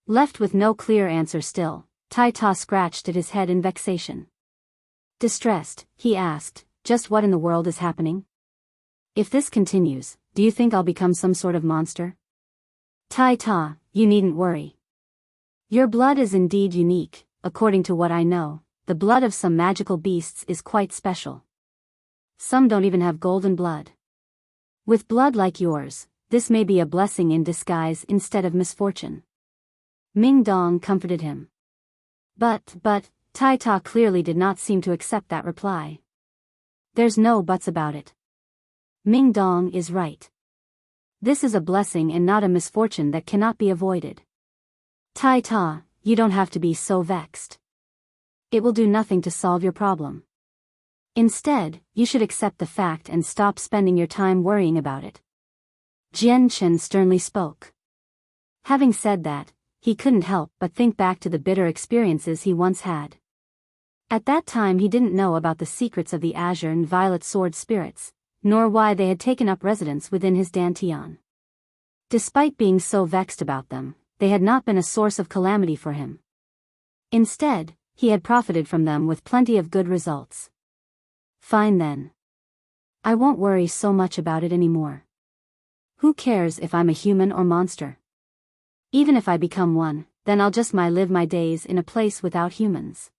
Left with no clear answer still, Tai Ta scratched at his head in vexation. Distressed, he asked, "Just what in the world is happening? If this continues, do you think I'll become some sort of monster?" Tai Ta, you needn't worry. Your blood is indeed unique. According to what I know, the blood of some magical beasts is quite special. Some don't even have golden blood. With blood like yours, this may be a blessing in disguise instead of misfortune. Ming Dong comforted him. But, Tai Ta clearly did not seem to accept that reply. There's no buts about it. Ming Dong is right. This is a blessing and not a misfortune that cannot be avoided. Tai Ta, you don't have to be so vexed. It will do nothing to solve your problem. Instead, you should accept the fact and stop spending your time worrying about it. Jian Chen sternly spoke. Having said that, he couldn't help but think back to the bitter experiences he once had. At that time he didn't know about the secrets of the azure and violet sword spirits, nor why they had taken up residence within his dantian. Despite being so vexed about them, they had not been a source of calamity for him. Instead, he had profited from them with plenty of good results. Fine then. I won't worry so much about it anymore. Who cares if I'm a human or monster? Even if I become one, then I'll just live my days in a place without humans.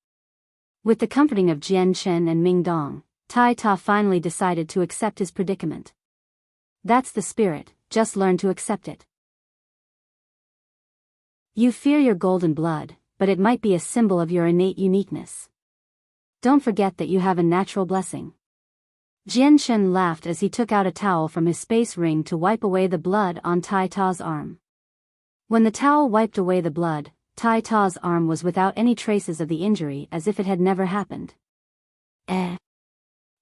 With the comforting of Jian Chen and Ming Dong, Tai Ta finally decided to accept his predicament. That's the spirit, just learn to accept it. You fear your golden blood, but it might be a symbol of your innate uniqueness. Don't forget that you have a natural blessing. Jian Chen laughed as he took out a towel from his space ring to wipe away the blood on Tai Ta's arm. When the towel wiped away the blood, Tai Ta's arm was without any traces of the injury as if it had never happened.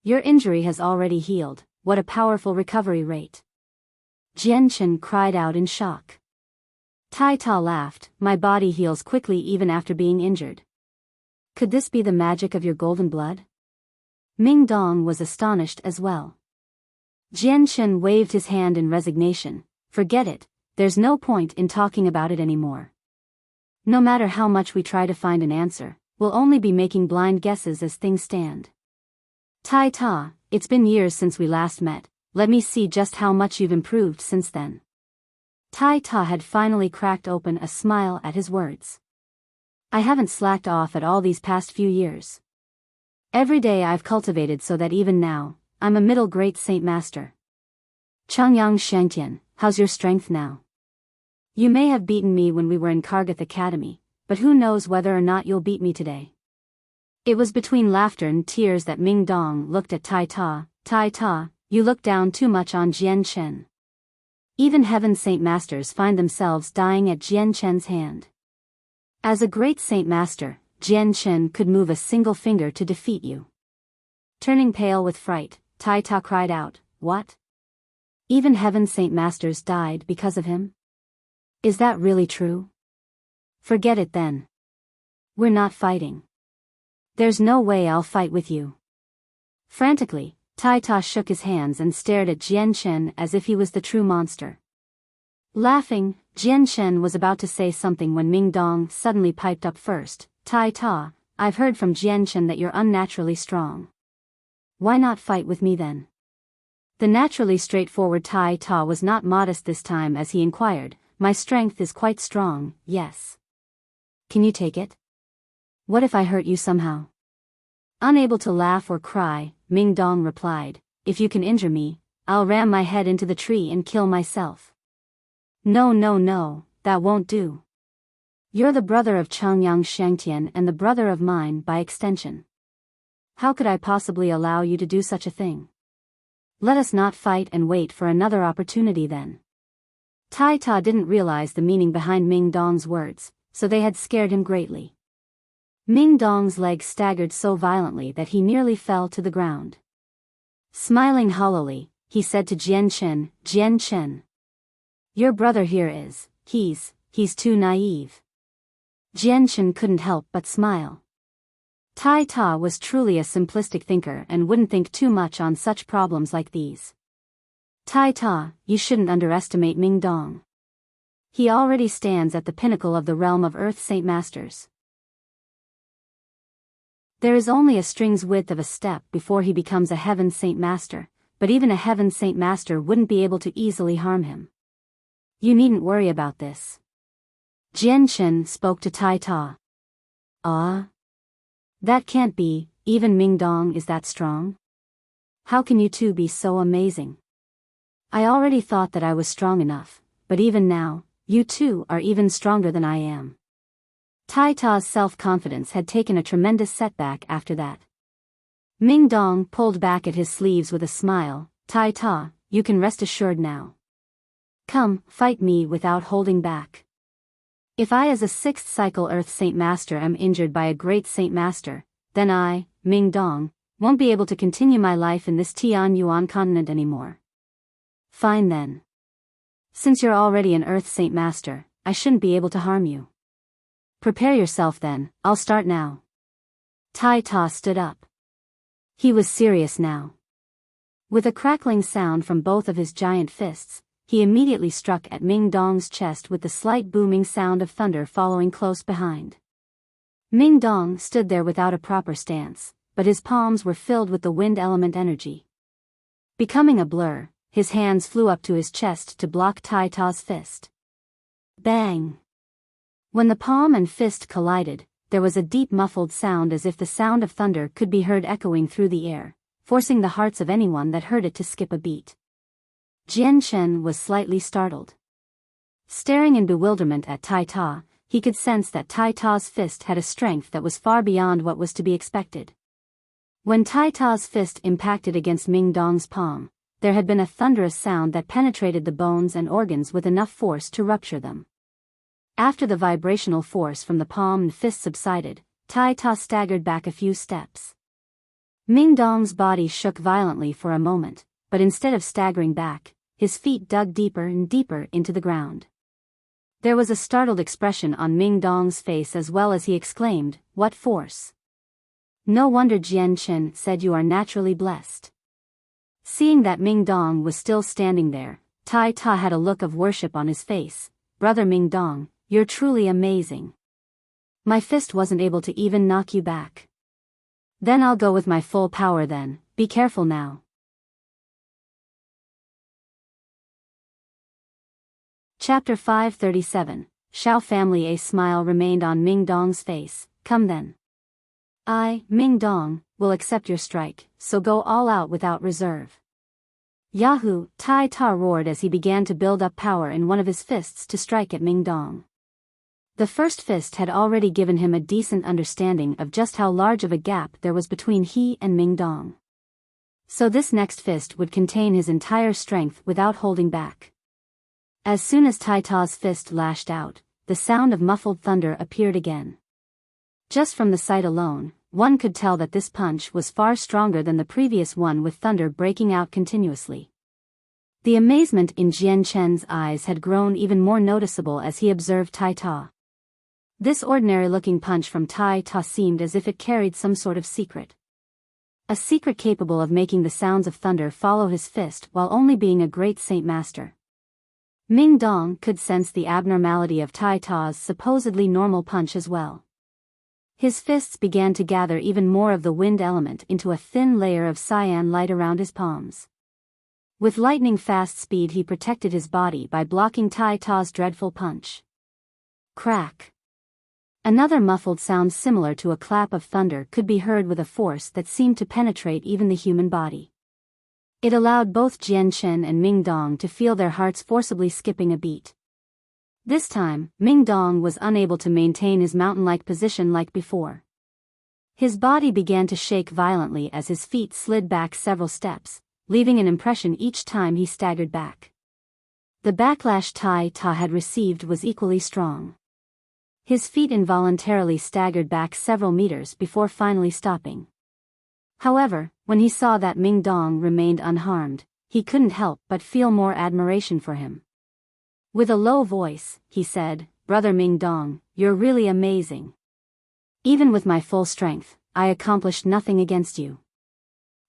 Your injury has already healed, what a powerful recovery rate. Jian Chen cried out in shock. Tai Ta laughed, my body heals quickly even after being injured. Could this be the magic of your golden blood? Ming Dong was astonished as well. Jian Chen waved his hand in resignation, forget it, there's no point in talking about it anymore. No matter how much we try to find an answer, we'll only be making blind guesses as things stand. Tai Ta, it's been years since we last met, let me see just how much you've improved since then. Tai Ta had finally cracked open a smile at his words. I haven't slacked off at all these past few years. Every day I've cultivated so that even now, I'm a middle great saint master. Changyang Shangtian, how's your strength now? You may have beaten me when we were in Kargath Academy, but who knows whether or not you'll beat me today. It was between laughter and tears that Ming Dong looked at Tai Ta, you look down too much on Jian Chen. Even heaven Saint Masters find themselves dying at Jian Chen's hand. As a great Saint Master, Jian Chen could move a single finger to defeat you. Turning pale with fright, Tai Ta cried out, "What? Even heaven Saint Masters died because of him? Is that really true? Forget it then. We're not fighting. There's no way I'll fight with you." Frantically, Tai Ta shook his hands and stared at Jian Chen as if he was the true monster. Laughing, Jian Chen was about to say something when Ming Dong suddenly piped up first. "Tai Ta, I've heard from Jian Chen that you're unnaturally strong. Why not fight with me then?" The naturally straightforward Tai Ta was not modest this time as he inquired, "My strength is quite strong, yes. Can you take it? What if I hurt you somehow?" Unable to laugh or cry, Ming Dong replied, "If you can injure me, I'll ram my head into the tree and kill myself." "No, no, no, that won't do. You're the brother of Changyang Shangtian and the brother of mine by extension. How could I possibly allow you to do such a thing? Let us not fight and wait for another opportunity then." Tai Ta didn't realize the meaning behind Ming Dong's words, so they had scared him greatly. Ming Dong's legs staggered so violently that he nearly fell to the ground. Smiling hollowly, he said to Jian Chen, "Jian Chen, your brother here he's too naive." Jian Chen couldn't help but smile. Tai Ta was truly a simplistic thinker and wouldn't think too much on such problems like these. "Tai Ta, you shouldn't underestimate Ming Dong. He already stands at the pinnacle of the realm of Earth Saint Masters. There is only a string's width of a step before he becomes a Heaven Saint Master, but even a Heaven Saint Master wouldn't be able to easily harm him. You needn't worry about this." Jian Chen spoke to Tai Ta. "Ah? That can't be, even Ming Dong is that strong? How can you two be so amazing? I already thought that I was strong enough, but even now, you two are even stronger than I am." Tai Ta's self-confidence had taken a tremendous setback after that. Ming Dong pulled back at his sleeves with a smile. "Tai Ta, you can rest assured now. Come, fight me without holding back. If I as a 6th cycle Earth Saint Master am injured by a great Saint Master, then I, Ming Dong, won't be able to continue my life in this Tian Yuan continent anymore. Fine then. Since you're already an Earth Saint Master, I shouldn't be able to harm you. Prepare yourself then, I'll start now." Tai Ta stood up. He was serious now. With a crackling sound from both of his giant fists, he immediately struck at Ming Dong's chest with the slight booming sound of thunder following close behind. Ming Dong stood there without a proper stance, but his palms were filled with the wind element energy. Becoming a blur, his hands flew up to his chest to block Tai Ta's fist. Bang! When the palm and fist collided, there was a deep muffled sound as if the sound of thunder could be heard echoing through the air, forcing the hearts of anyone that heard it to skip a beat. Jian Chen was slightly startled. Staring in bewilderment at Tai Ta, he could sense that Tai Ta's fist had a strength that was far beyond what was to be expected. When Tai Ta's fist impacted against Ming Dong's palm, there had been a thunderous sound that penetrated the bones and organs with enough force to rupture them. After the vibrational force from the palm and fist subsided, Tai Ta staggered back a few steps. Ming Dong's body shook violently for a moment, but instead of staggering back, his feet dug deeper and deeper into the ground. There was a startled expression on Ming Dong's face as well as he exclaimed, "What force? No wonder Jian Chen said you are naturally blessed." Seeing that Ming Dong was still standing there, Tai Ta had a look of worship on his face. "Brother Ming Dong, you're truly amazing. My fist wasn't able to even knock you back. Then I'll go with my full power then, be careful now." Chapter 537, Shao Family. A smile remained on Ming Dong's face. "Come then. I, Ming Dong, will accept your strike, so go all out without reserve." "Yahoo!" Tai Ta roared as he began to build up power in one of his fists to strike at Ming Dong. The first fist had already given him a decent understanding of just how large of a gap there was between he and Ming Dong. So this next fist would contain his entire strength without holding back. As soon as Tai Ta's fist lashed out, the sound of muffled thunder appeared again. Just from the sight alone, one could tell that this punch was far stronger than the previous one, with thunder breaking out continuously. The amazement in Jian Chen's eyes had grown even more noticeable as he observed Tai Ta. This ordinary-looking punch from Tai Ta seemed as if it carried some sort of secret. A secret capable of making the sounds of thunder follow his fist while only being a great saint master. Ming Dong could sense the abnormality of Tai Ta's supposedly normal punch as well. His fists began to gather even more of the wind element into a thin layer of cyan light around his palms. With lightning-fast speed he protected his body by blocking Tai Ta's dreadful punch. Crack. Another muffled sound similar to a clap of thunder could be heard with a force that seemed to penetrate even the human body. It allowed both Jian Chen and Ming Dong to feel their hearts forcibly skipping a beat. This time, Ming Dong was unable to maintain his mountain-like position like before. His body began to shake violently as his feet slid back several steps, leaving an impression each time he staggered back. The backlash Tai Ta had received was equally strong. His feet involuntarily staggered back several meters before finally stopping. However, when he saw that Ming Dong remained unharmed, he couldn't help but feel more admiration for him. With a low voice, he said, "Brother Ming Dong, you're really amazing. Even with my full strength, I accomplished nothing against you."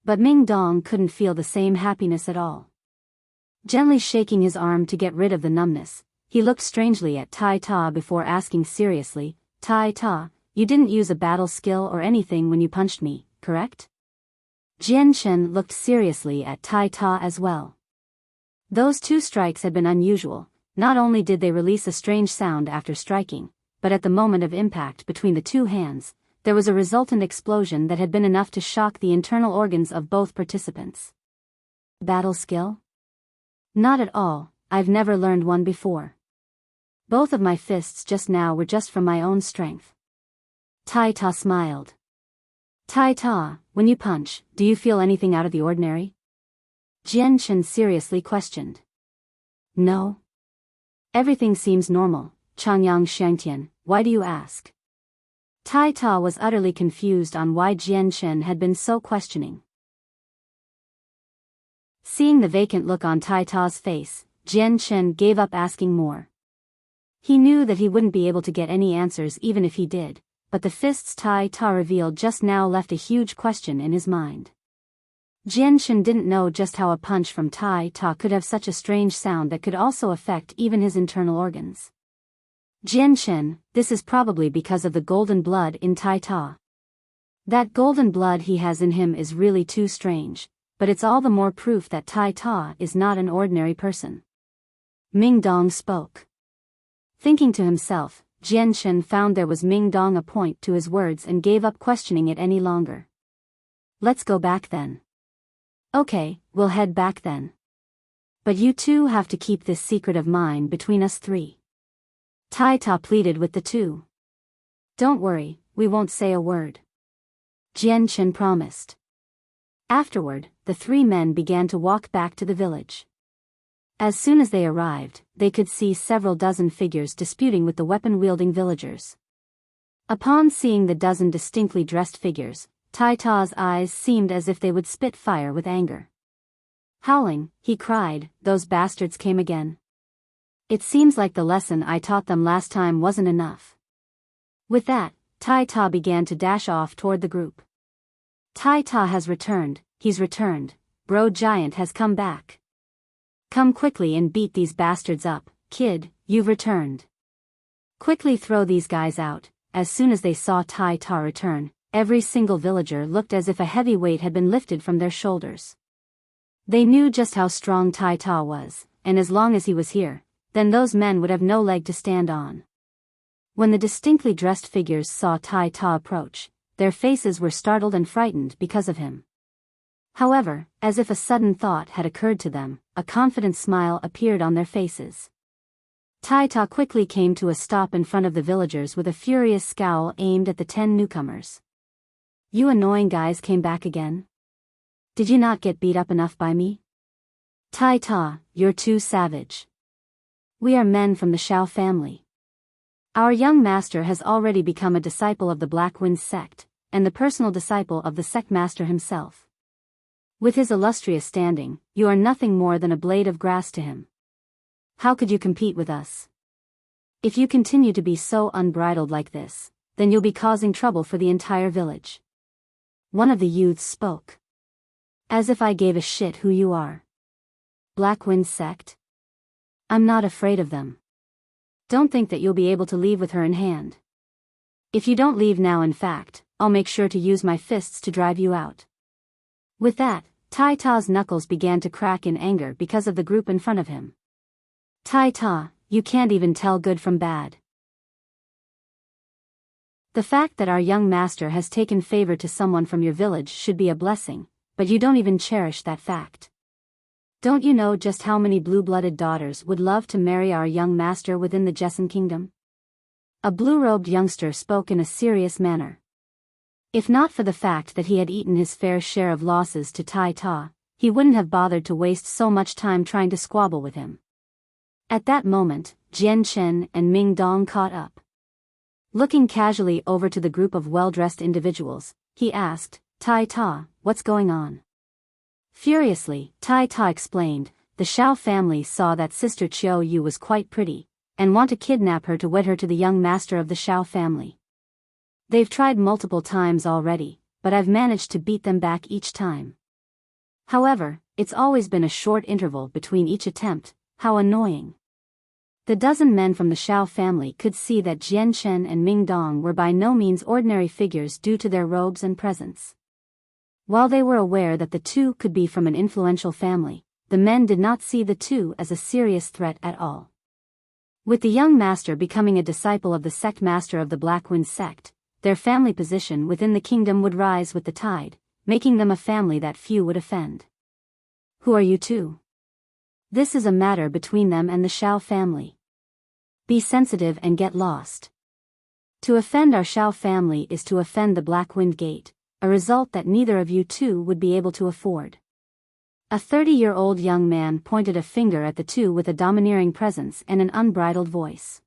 But Ming Dong couldn't feel the same happiness at all. Gently shaking his arm to get rid of the numbness, he looked strangely at Tai Ta before asking seriously, "Tai Ta, you didn't use a battle skill or anything when you punched me, correct?" Jian Chen looked seriously at Tai Ta as well. Those two strikes had been unusual. Not only did they release a strange sound after striking, but at the moment of impact between the two hands, there was a resultant explosion that had been enough to shock the internal organs of both participants. Battle skill? Not at all, I've never learned one before. Both of my fists just now were just from my own strength. Tai Ta smiled. Tai Ta, when you punch, do you feel anything out of the ordinary? Jian Chen seriously questioned. No. Everything seems normal, Changyang Shangtian, why do you ask? Tai Ta was utterly confused on why Jian Chen had been so questioning. Seeing the vacant look on Tai Ta's face, Jian Chen gave up asking more. He knew that he wouldn't be able to get any answers even if he did, but the fists Tai Ta revealed just now left a huge question in his mind. Jian Chen didn't know just how a punch from Tai Ta could have such a strange sound that could also affect even his internal organs. Jian Chen, this is probably because of the golden blood in Tai Ta. That golden blood he has in him is really too strange, but it's all the more proof that Tai Ta is not an ordinary person. Ming Dong spoke. Thinking to himself, Jian Chen found there was Ming Dong a point to his words and gave up questioning it any longer. Let's go back then. Okay, we'll head back then. But you two have to keep this secret of mine between us three. Tai Ta pleaded with the two. Don't worry, we won't say a word. Jian Chen promised. Afterward, the three men began to walk back to the village. As soon as they arrived, they could see several dozen figures disputing with the weapon-wielding villagers. Upon seeing the dozen distinctly dressed figures, Tai Ta's eyes seemed as if they would spit fire with anger. Howling, he cried, "Those bastards came again. It seems like the lesson I taught them last time wasn't enough." With that, Tai Ta began to dash off toward the group. Tai Ta has returned, he's returned, Bro Giant has come back. Come quickly and beat these bastards up, kid, you've returned. Quickly throw these guys out. As soon as they saw Tai Ta return, every single villager looked as if a heavy weight had been lifted from their shoulders. They knew just how strong Tai Ta was, and as long as he was here, then those men would have no leg to stand on. When the distinctly dressed figures saw Tai Ta approach, their faces were startled and frightened because of him. However, as if a sudden thought had occurred to them, a confident smile appeared on their faces. Tai Ta quickly came to a stop in front of the villagers with a furious scowl aimed at the 10 newcomers. You annoying guys came back again? Did you not get beat up enough by me? Tai Ta, you're too savage. We are men from the Shao family. Our young master has already become a disciple of the Black Wind sect, and the personal disciple of the sect master himself. With his illustrious standing, you are nothing more than a blade of grass to him. How could you compete with us? If you continue to be so unbridled like this, then you'll be causing trouble for the entire village. One of the youths spoke. As if I gave a shit who you are. Black Wind sect? I'm not afraid of them. Don't think that you'll be able to leave with her in hand. If you don't leave now, in fact, I'll make sure to use my fists to drive you out. With that, Tai Ta's knuckles began to crack in anger because of the group in front of him. Tai Ta, you can't even tell good from bad. The fact that our young master has taken favor to someone from your village should be a blessing, but you don't even cherish that fact. Don't you know just how many blue-blooded daughters would love to marry our young master within the Jessen kingdom? A blue-robed youngster spoke in a serious manner. If not for the fact that he had eaten his fair share of losses to Tai Ta, he wouldn't have bothered to waste so much time trying to squabble with him. At that moment, Jian Chen and Ming Dong caught up. Looking casually over to the group of well-dressed individuals, he asked, Tai Ta, what's going on? Furiously, Tai Ta explained, the Shao family saw that Sister Qiu Yu was quite pretty, and want to kidnap her to wed her to the young master of the Shao family. They've tried multiple times already, but I've managed to beat them back each time. However, it's always been a short interval between each attempt. How annoying. The dozen men from the Shao family could see that Jian Chen and Ming Dong were by no means ordinary figures due to their robes and presence. While they were aware that the two could be from an influential family, the men did not see the two as a serious threat at all. With the young master becoming a disciple of the sect master of the Black Wind sect, their family position within the kingdom would rise with the tide, making them a family that few would offend. Who are you two? This is a matter between them and the Shao family. Be sensitive and get lost. To offend our Shao family is to offend the Black Wind Gate, a result that neither of you two would be able to afford. A 30-year-old young man pointed a finger at the two with a domineering presence and an unbridled voice.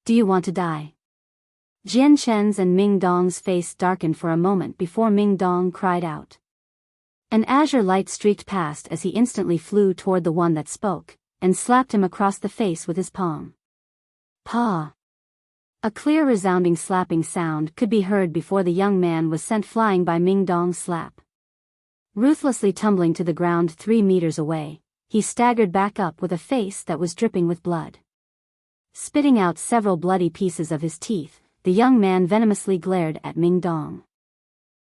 Do you want to die? Jian Chen's and Ming Dong's face darkened for a moment before Ming Dong cried out. An azure light streaked past as he instantly flew toward the one that spoke, and slapped him across the face with his palm. Pa! A clear resounding slapping sound could be heard before the young man was sent flying by Ming Dong's slap. Ruthlessly tumbling to the ground 3 meters away, he staggered back up with a face that was dripping with blood. Spitting out several bloody pieces of his teeth, the young man venomously glared at Ming Dong.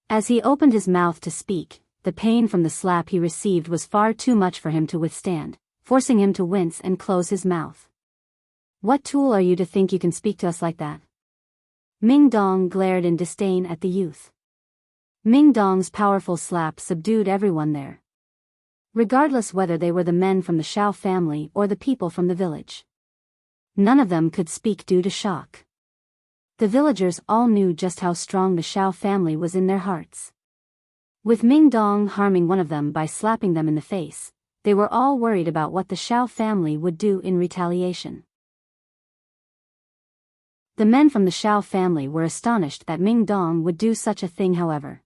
As he opened his mouth to speak, the pain from the slap he received was far too much for him to withstand, forcing him to wince and close his mouth. What tool are you to think you can speak to us like that? Ming Dong glared in disdain at the youth. Ming Dong's powerful slap subdued everyone there. Regardless whether they were the men from the Shao family or the people from the village. None of them could speak due to shock. The villagers all knew just how strong the Shao family was in their hearts. With Ming Dong harming one of them by slapping them in the face, they were all worried about what the Shao family would do in retaliation. The men from the Shao family were astonished that Ming Dong would do such a thing. However.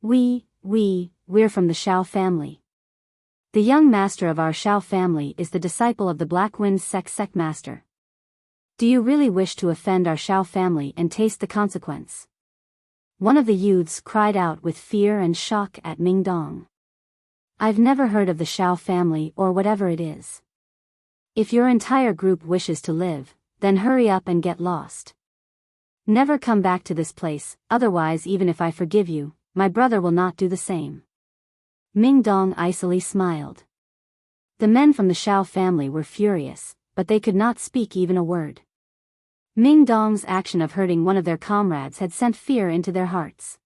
We're from the Shao family. The young master of our Shao family is the disciple of the Black Wind sect master. Do you really wish to offend our Shao family and taste the consequence? One of the youths cried out with fear and shock at Ming Dong. I've never heard of the Shao family or whatever it is. If your entire group wishes to live, then hurry up and get lost. Never come back to this place, otherwise even if I forgive you, my brother will not do the same. Ming Dong icily smiled. The men from the Shao family were furious, but they could not speak even a word. Ming Dong's action of hurting one of their comrades had sent fear into their hearts.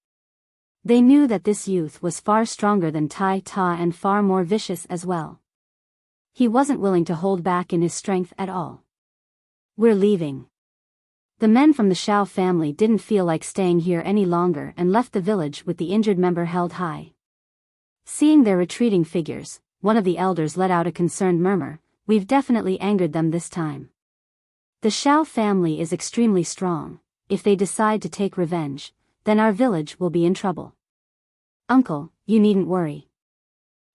They knew that this youth was far stronger than Tai Ta and far more vicious as well. He wasn't willing to hold back in his strength at all. We're leaving. The men from the Shao family didn't feel like staying here any longer and left the village with the injured member held high. Seeing their retreating figures, one of the elders let out a concerned murmur, we've definitely angered them this time. The Xiao family is extremely strong. If they decide to take revenge, then our village will be in trouble. Uncle, you needn't worry.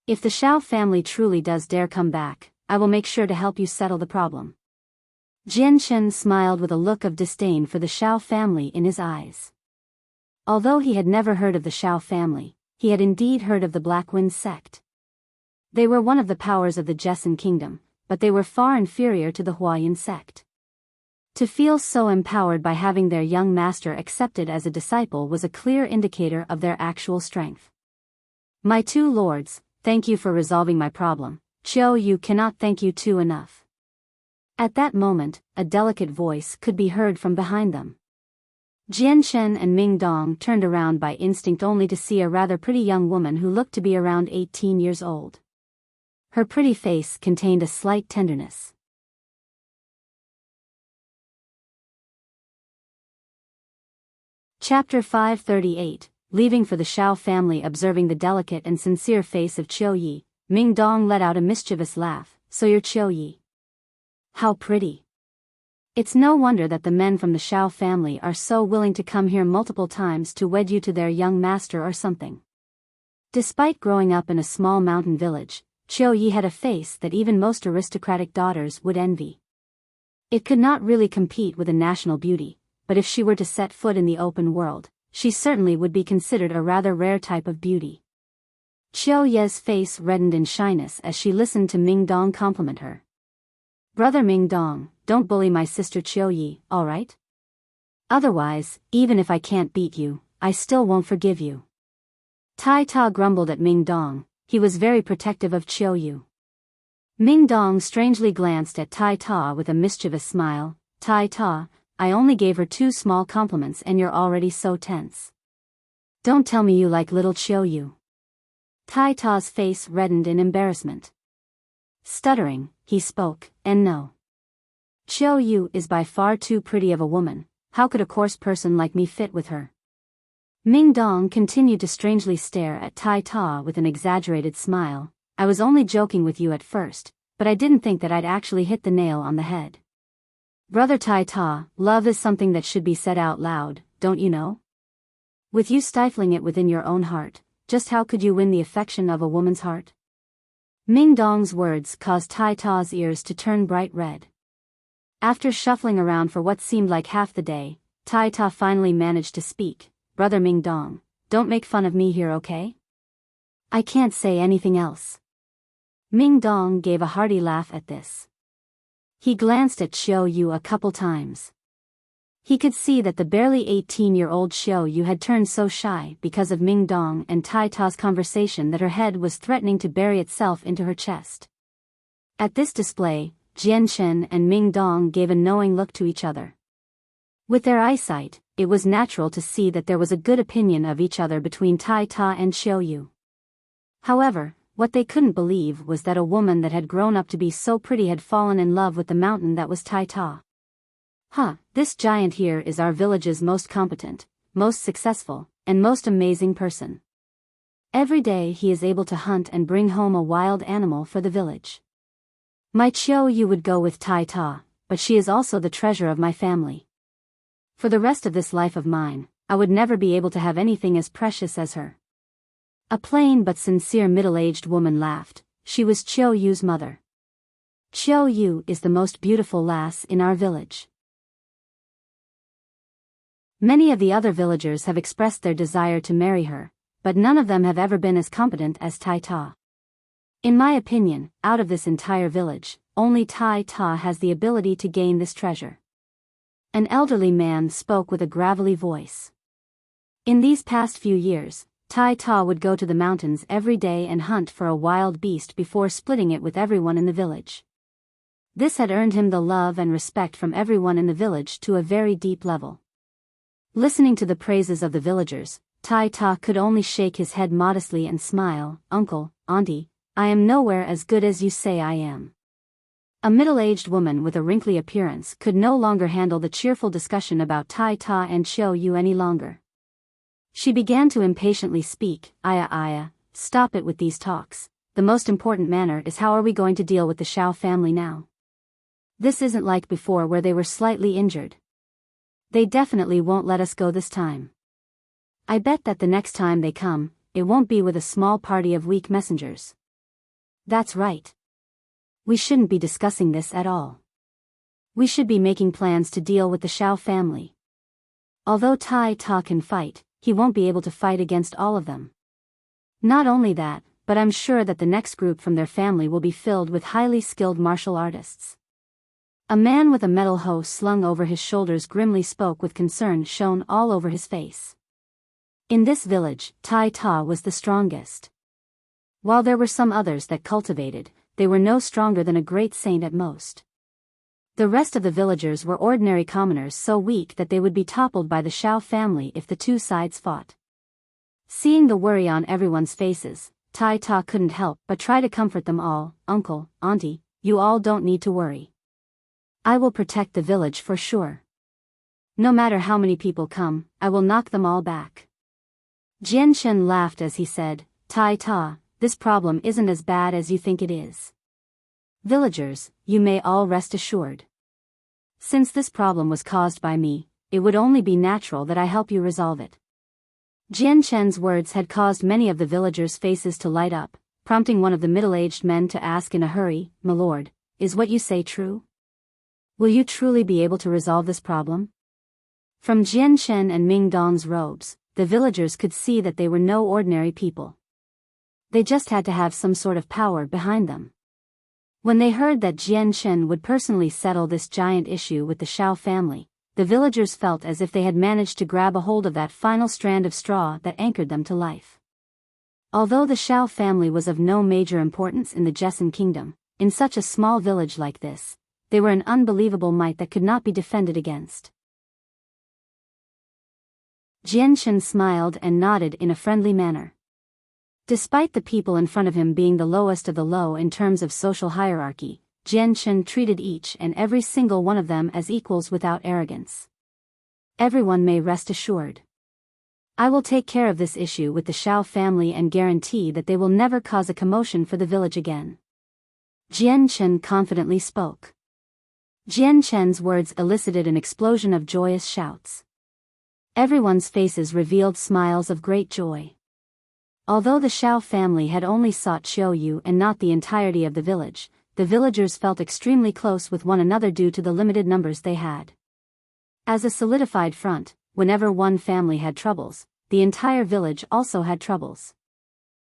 If the Xiao family truly does dare come back, I will make sure to help you settle the problem. Jianchen smiled with a look of disdain for the Xiao family in his eyes. Although he had never heard of the Xiao family, he had indeed heard of the Black Wind sect. They were one of the powers of the Jessen kingdom, but they were far inferior to the Huayan sect. To feel so empowered by having their young master accepted as a disciple was a clear indicator of their actual strength. My two lords, thank you for resolving my problem. Qiu Yu cannot thank you two enough. At that moment, a delicate voice could be heard from behind them. Jianchen and Ming Dong turned around by instinct only to see a rather pretty young woman who looked to be around 18 years old. Her pretty face contained a slight tenderness. Chapter 538, Leaving for the Xiao family. Observing the delicate and sincere face of Qiu Yi, Ming Dong let out a mischievous laugh. So you're Qiu Yi. How pretty. It's no wonder that the men from the Xiao family are so willing to come here multiple times to wed you to their young master or something. Despite growing up in a small mountain village, Qiu Yi had a face that even most aristocratic daughters would envy. It could not really compete with a national beauty, but if she were to set foot in the open world, she certainly would be considered a rather rare type of beauty. Qiu Ye's face reddened in shyness as she listened to Ming Dong compliment her. Brother Ming Dong, don't bully my sister Qiu Yi, alright? Otherwise, even if I can't beat you, I still won't forgive you. Tai Ta grumbled at Ming Dong. He was very protective of Qiu Yu. Ming Dong strangely glanced at Tai Ta with a mischievous smile. Tai Ta, I only gave her 2 small compliments and you're already so tense. Don't tell me you like little Qiu Yu. Tai Ta's face reddened in embarrassment. Stuttering, he spoke, and no. Qiu Yu is by far too pretty of a woman. How could a coarse person like me fit with her? Ming Dong continued to strangely stare at Tai Ta with an exaggerated smile. I was only joking with you at first, but I didn't think that I'd actually hit the nail on the head. Brother Tai Ta, love is something that should be said out loud, don't you know? With you stifling it within your own heart, just how could you win the affection of a woman's heart? Ming Dong's words caused Tai Ta's ears to turn bright red. After shuffling around for what seemed like half the day, Tai Ta finally managed to speak. Brother Ming Dong, don't make fun of me here, okay? I can't say anything else. Ming Dong gave a hearty laugh at this. He glanced at Qiu Yu a couple times. He could see that the barely 18-year-old Qiu Yu had turned so shy because of Ming Dong and Tai Ta's conversation that her head was threatening to bury itself into her chest. At this display, Jianchen and Ming Dong gave a knowing look to each other. With their eyesight, it was natural to see that there was a good opinion of each other between Tai Ta and Qiu Yu. However, what they couldn't believe was that a woman that had grown up to be so pretty had fallen in love with the mountain that was Tai Ta. This giant here is our village's most competent, most successful, and most amazing person. Every day he is able to hunt and bring home a wild animal for the village. My Qiu Yu would go with Tai Ta, but she is also the treasure of my family. For the rest of this life of mine, I would never be able to have anything as precious as her. A plain but sincere middle-aged woman laughed. She was Qiu Yu's mother. Qiu Yu is the most beautiful lass in our village. Many of the other villagers have expressed their desire to marry her, but none of them have ever been as competent as Tai Ta. In my opinion, out of this entire village, only Tai Ta has the ability to gain this treasure. An elderly man spoke with a gravelly voice. In these past few years, Tai Ta would go to the mountains every day and hunt for a wild beast before splitting it with everyone in the village. This had earned him the love and respect from everyone in the village to a very deep level. Listening to the praises of the villagers, Tai Ta could only shake his head modestly and smile. Uncle, Auntie, I am nowhere as good as you say I am. A middle-aged woman with a wrinkly appearance could no longer handle the cheerful discussion about Tai Ta and Qiu Yu any longer. She began to impatiently speak. Aya, stop it with these talks. the most important matter is how are we going to deal with the Xiao family now? This isn't like before where they were slightly injured. They definitely won't let us go this time. I bet that the next time they come, it won't be with a small party of weak messengers. That's right. We shouldn't be discussing this at all. We should be making plans to deal with the Xiao family. Although Tai Ta can fight, he won't be able to fight against all of them. Not only that, but I'm sure that the next group from their family will be filled with highly skilled martial artists. A man with a metal hoe slung over his shoulders grimly spoke with concern shown all over his face. In this village, Tai Ta was the strongest. While there were some others that cultivated, they were no stronger than a great saint at most. The rest of the villagers were ordinary commoners so weak that they would be toppled by the Xiao family if the two sides fought. Seeing the worry on everyone's faces, Tai Ta couldn't help but try to comfort them all. Uncle, Auntie, you all don't need to worry. I will protect the village for sure. No matter how many people come, I will knock them all back. Jian Shen laughed as he said, Tai Ta, this problem isn't as bad as you think it is. Villagers, you may all rest assured. Since this problem was caused by me, it would only be natural that I help you resolve it. Jian Shen's words had caused many of the villagers' faces to light up, prompting one of the middle-aged men to ask in a hurry, My lord, is what you say true? Will you truly be able to resolve this problem? From Jian Shen and Ming Dong's robes, the villagers could see that they were no ordinary people. They just had to have some sort of power behind them. When they heard that Jian Shen would personally settle this giant issue with the Xiao family, the villagers felt as if they had managed to grab a hold of that final strand of straw that anchored them to life. Although the Xiao family was of no major importance in the Jessen kingdom, in such a small village like this, they were an unbelievable might that could not be defended against. Jian Shen smiled and nodded in a friendly manner. Despite the people in front of him being the lowest of the low in terms of social hierarchy, Jian Shen treated each and every single one of them as equals without arrogance. Everyone may rest assured. I will take care of this issue with the Xiao family and guarantee that they will never cause a commotion for the village again. Jian Shen confidently spoke. Jian Shen's words elicited an explosion of joyous shouts. Everyone's faces revealed smiles of great joy. Although the Xiao family had only sought Xiaoyu and not the entirety of the village, the villagers felt extremely close with one another due to the limited numbers they had. As a solidified front, whenever one family had troubles, the entire village also had troubles.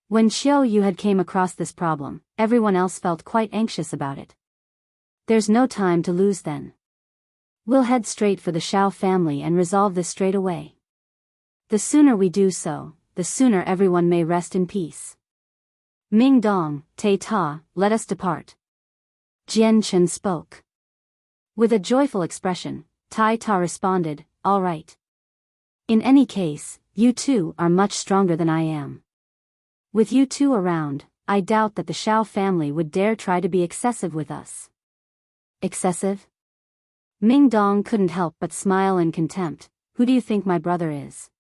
When Xiaoyu had came across this problem, everyone else felt quite anxious about it. There's no time to lose then. We'll head straight for the Xiao family and resolve this straight away. The sooner we do so, the sooner everyone may rest in peace. Ming Dong, Tai Ta, let us depart. Jian Shen spoke. With a joyful expression, Tai Ta responded, all right. In any case, you two are much stronger than I am. With you two around, I doubt that the Xiao family would dare try to be excessive with us. Excessive? Ming Dong couldn't help but smile in contempt. Who do you think my brother is?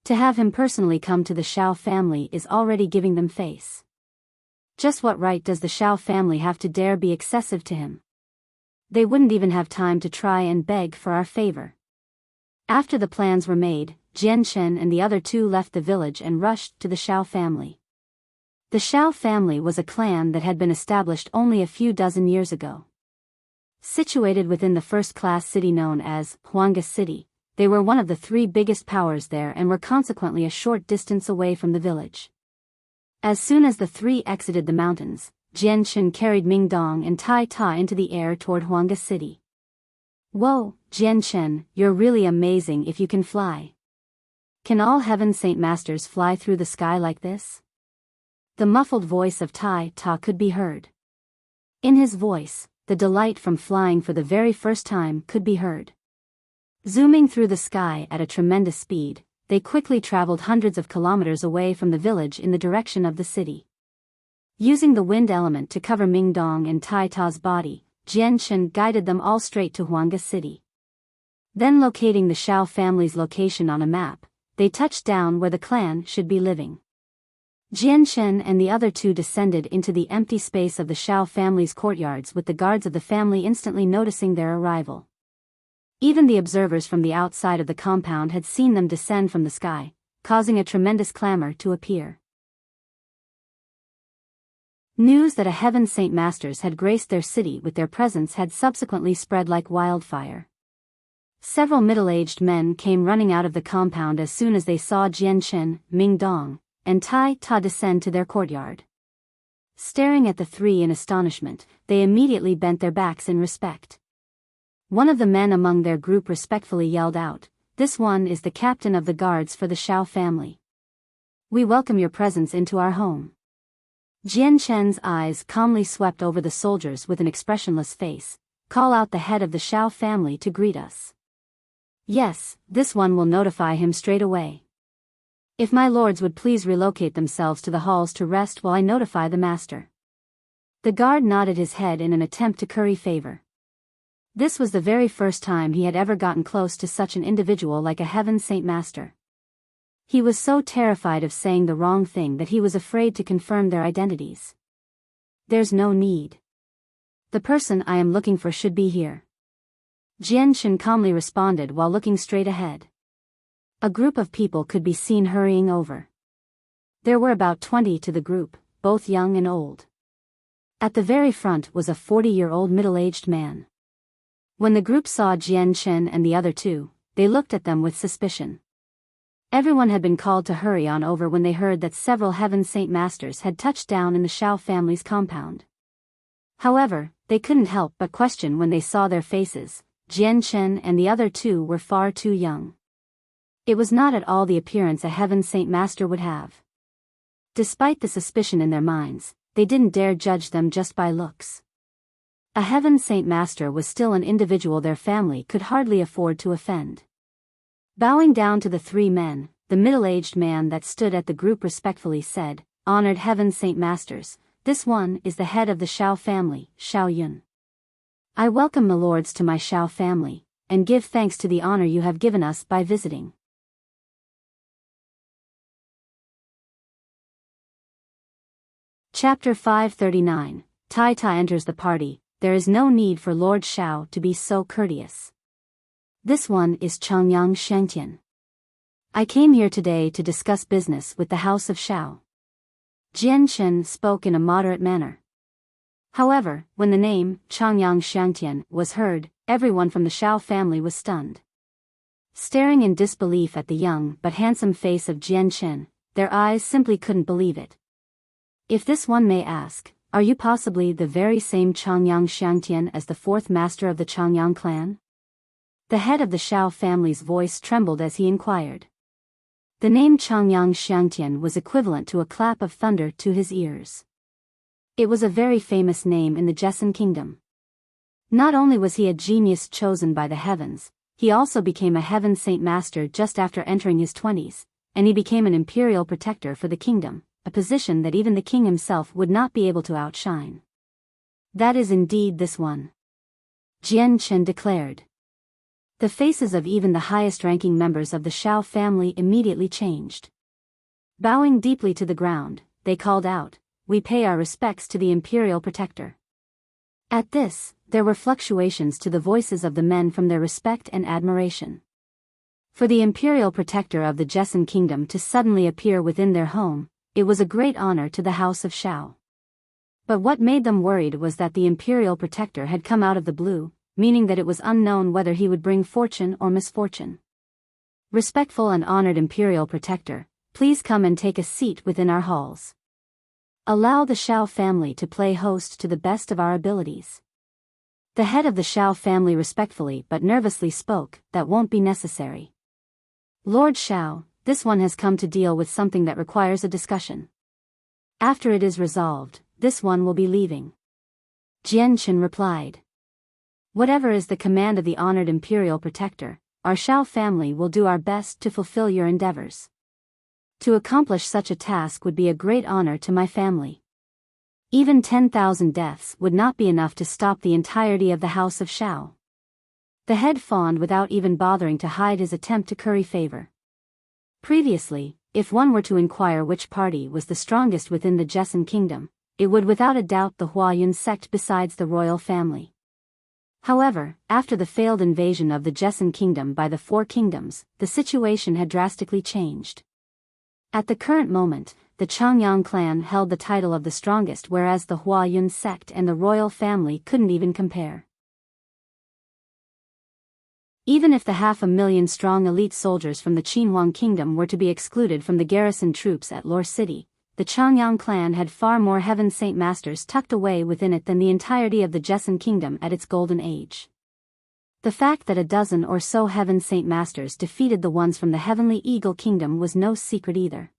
To have him personally come to the Xiao family is already giving them face. Just what right does the Xiao family have to dare be excessive to him? They wouldn't even have time to try and beg for our favor. After the plans were made, Jian Shen and the other two left the village and rushed to the Xiao family. The Xiao family was a clan that had been established only a few dozen years ago. Situated within the first-class city known as Huanga City, they were one of the three biggest powers there and were consequently a short distance away from the village. As soon as the three exited the mountains, Jian Shen carried Ming Dong and Tai Ta into the air toward Huanga City. Whoa, Jian Shen, you're really amazing if you can fly. Can all Heaven Saint Masters fly through the sky like this? The muffled voice of Tai Ta could be heard. In his voice, the delight from flying for the very first time could be heard. Zooming through the sky at a tremendous speed, they quickly traveled hundreds of kilometers away from the village in the direction of the city. Using the wind element to cover Ming Dong and Tai Ta's body, Jian Shen guided them all straight to Huanga City. Then locating the Xiao family's location on a map, they touched down where the clan should be living. Jianchen and the other two descended into the empty space of the Shao family's courtyards, with the guards of the family instantly noticing their arrival. Even the observers from the outside of the compound had seen them descend from the sky, causing a tremendous clamor to appear. News that a Heaven Saint Masters had graced their city with their presence had subsequently spread like wildfire. Several middle-aged men came running out of the compound as soon as they saw Jianchen, Mingdong, and Tai Ta descend to their courtyard. Staring at the three in astonishment, they immediately bent their backs in respect. One of the men among their group respectfully yelled out, "This one is the captain of the guards for the Shao family. We welcome your presence into our home." Jianchen's eyes calmly swept over the soldiers with an expressionless face. "Call out the head of the Shao family to greet us." "Yes, this one will notify him straight away. If my lords would please relocate themselves to the halls to rest while I notify the master." The guard nodded his head in an attempt to curry favor. This was the very first time he had ever gotten close to such an individual like a Heaven Saint Master. He was so terrified of saying the wrong thing that he was afraid to confirm their identities. "There's no need. The person I am looking for should be here," Jianchen calmly responded while looking straight ahead. A group of people could be seen hurrying over. There were about 20 to the group, both young and old. At the very front was a 40-year-old middle-aged man. When the group saw Jianchen and the other two, they looked at them with suspicion. Everyone had been called to hurry on over when they heard that several Heaven Saint Masters had touched down in the Shao family's compound. However, they couldn't help but question when they saw their faces. Jianchen and the other two were far too young. It was not at all the appearance a Heaven Saint Master would have. Despite the suspicion in their minds, they didn't dare judge them just by looks. A Heaven Saint Master was still an individual their family could hardly afford to offend. Bowing down to the three men, the middle-aged man that stood at the group respectfully said, "Honored Heaven Saint Masters, this one is the head of the Shao family, Shao Yun. I welcome my lords to my Shao family, and give thanks to the honor you have given us by visiting." Chapter 539, Tai Ta enters the party. There is no need for Lord Shao to be so courteous. This one is Changyang Shangtian. I came here today to discuss business with the House of Shao. Jianchen spoke in a moderate manner. However, when the name, Changyang Shangtian, was heard, everyone from the Shao family was stunned. Staring in disbelief at the young but handsome face of Jianchen, their eyes simply couldn't believe it. "If this one may ask, are you possibly the very same Changyang Shangtian as the fourth master of the Changyang clan?" The head of the Shao family's voice trembled as he inquired. The name Changyang Shangtian was equivalent to a clap of thunder to his ears. It was a very famous name in the Jessan kingdom. Not only was he a genius chosen by the heavens, he also became a Heaven Saint Master just after entering his 20s, and he became an imperial protector for the kingdom, a position that even the king himself would not be able to outshine. "That is indeed this one," Jianchen declared. The faces of even the highest-ranking members of the Shao family immediately changed. Bowing deeply to the ground, they called out, "We pay our respects to the imperial protector." At this, there were fluctuations to the voices of the men from their respect and admiration. For the imperial protector of the Jessan kingdom to suddenly appear within their home, it was a great honor to the House of Shao. But what made them worried was that the imperial protector had come out of the blue, meaning that it was unknown whether he would bring fortune or misfortune. "Respectful and honored imperial protector, please come and take a seat within our halls. Allow the Shao family to play host to the best of our abilities." The head of the Shao family respectfully but nervously spoke, "That won't be necessary. Lord Shao, this one has come to deal with something that requires a discussion. After it is resolved, this one will be leaving." Jianchen replied. "Whatever is the command of the honored imperial protector, our Shao family will do our best to fulfill your endeavors. To accomplish such a task would be a great honor to my family. Even 10,000 deaths would not be enough to stop the entirety of the House of Shao." The head fawned without even bothering to hide his attempt to curry favor. Previously, if one were to inquire which party was the strongest within the Jesson kingdom, it would without a doubt the Huayun sect besides the royal family. However, after the failed invasion of the Jesson kingdom by the Four Kingdoms, the situation had drastically changed. At the current moment, the Changyang clan held the title of the strongest, whereas the Huayun sect and the royal family couldn't even compare. Even if the 500,000-strong elite soldiers from the Qinhuang kingdom were to be excluded from the garrison troops at Lore City, the Changyang clan had far more Heaven Saint Masters tucked away within it than the entirety of the Jesson kingdom at its golden age. The fact that a dozen or so Heaven Saint Masters defeated the ones from the Heavenly Eagle kingdom was no secret either.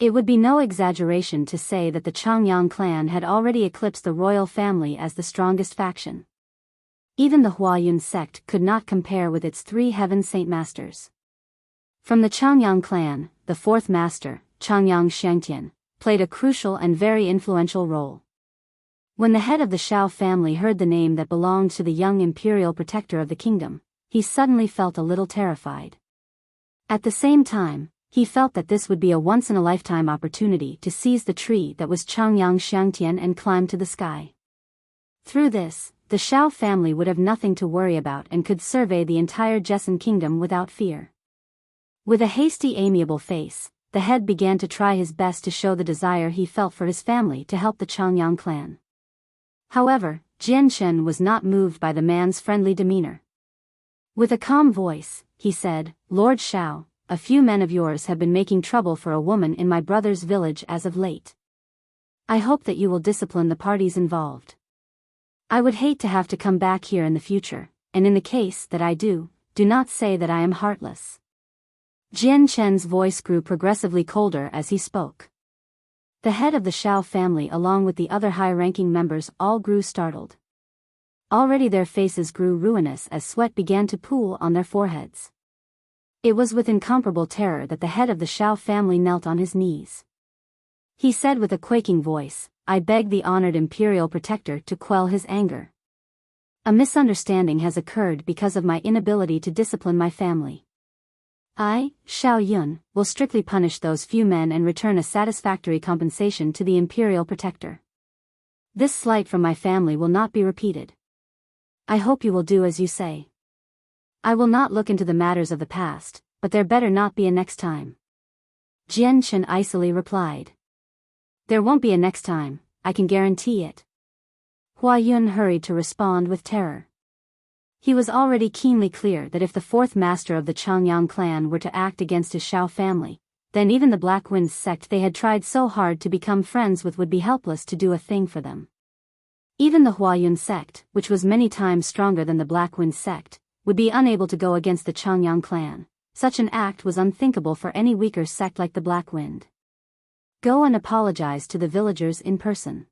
It would be no exaggeration to say that the Changyang clan had already eclipsed the royal family as the strongest faction. Even the Huayun sect could not compare with its 3 Heaven Saint Masters. From the Changyang clan, the 4th master, Changyang Shangtian, played a crucial and very influential role. When the head of the Shao family heard the name that belonged to the young imperial protector of the kingdom, he suddenly felt a little terrified. At the same time, he felt that this would be a once-in-a-lifetime opportunity to seize the tree that was Changyang Shangtian and climb to the sky. Through this, the Shao family would have nothing to worry about and could survey the entire Jesson kingdom without fear. With a hasty, amiable face, the head began to try his best to show the desire he felt for his family to help the Changyang clan. However, Jian Chen was not moved by the man's friendly demeanor. With a calm voice, he said, "Lord Shao, a few men of yours have been making trouble for a woman in my brother's village as of late. I hope that you will discipline the parties involved. I would hate to have to come back here in the future, and in the case that I do not say that I am heartless." Jian Chen's voice grew progressively colder as he spoke. The head of the Shao family along with the other high-ranking members all grew startled. Already their faces grew ruinous as sweat began to pool on their foreheads. It was with incomparable terror that the head of the Shao family knelt on his knees. He said with a quaking voice, "I beg the honored imperial protector to quell his anger. A misunderstanding has occurred because of my inability to discipline my family. I, Shao Yun, will strictly punish those few men and return a satisfactory compensation to the imperial protector. This slight from my family will not be repeated. I hope you will do as you say. I will not look into the matters of the past, but there better not be a next time." Jian Chen icily replied. "There won't be a next time, I can guarantee it." Huayun hurried to respond with terror. He was already keenly clear that if the 4th master of the Changyang clan were to act against his Shao family, then even the Black Wind sect they had tried so hard to become friends with would be helpless to do a thing for them. Even the Huayun sect, which was many times stronger than the Black Wind sect, would be unable to go against the Changyang clan. Such an act was unthinkable for any weaker sect like the Black Wind. "Go and apologize to the villagers in person."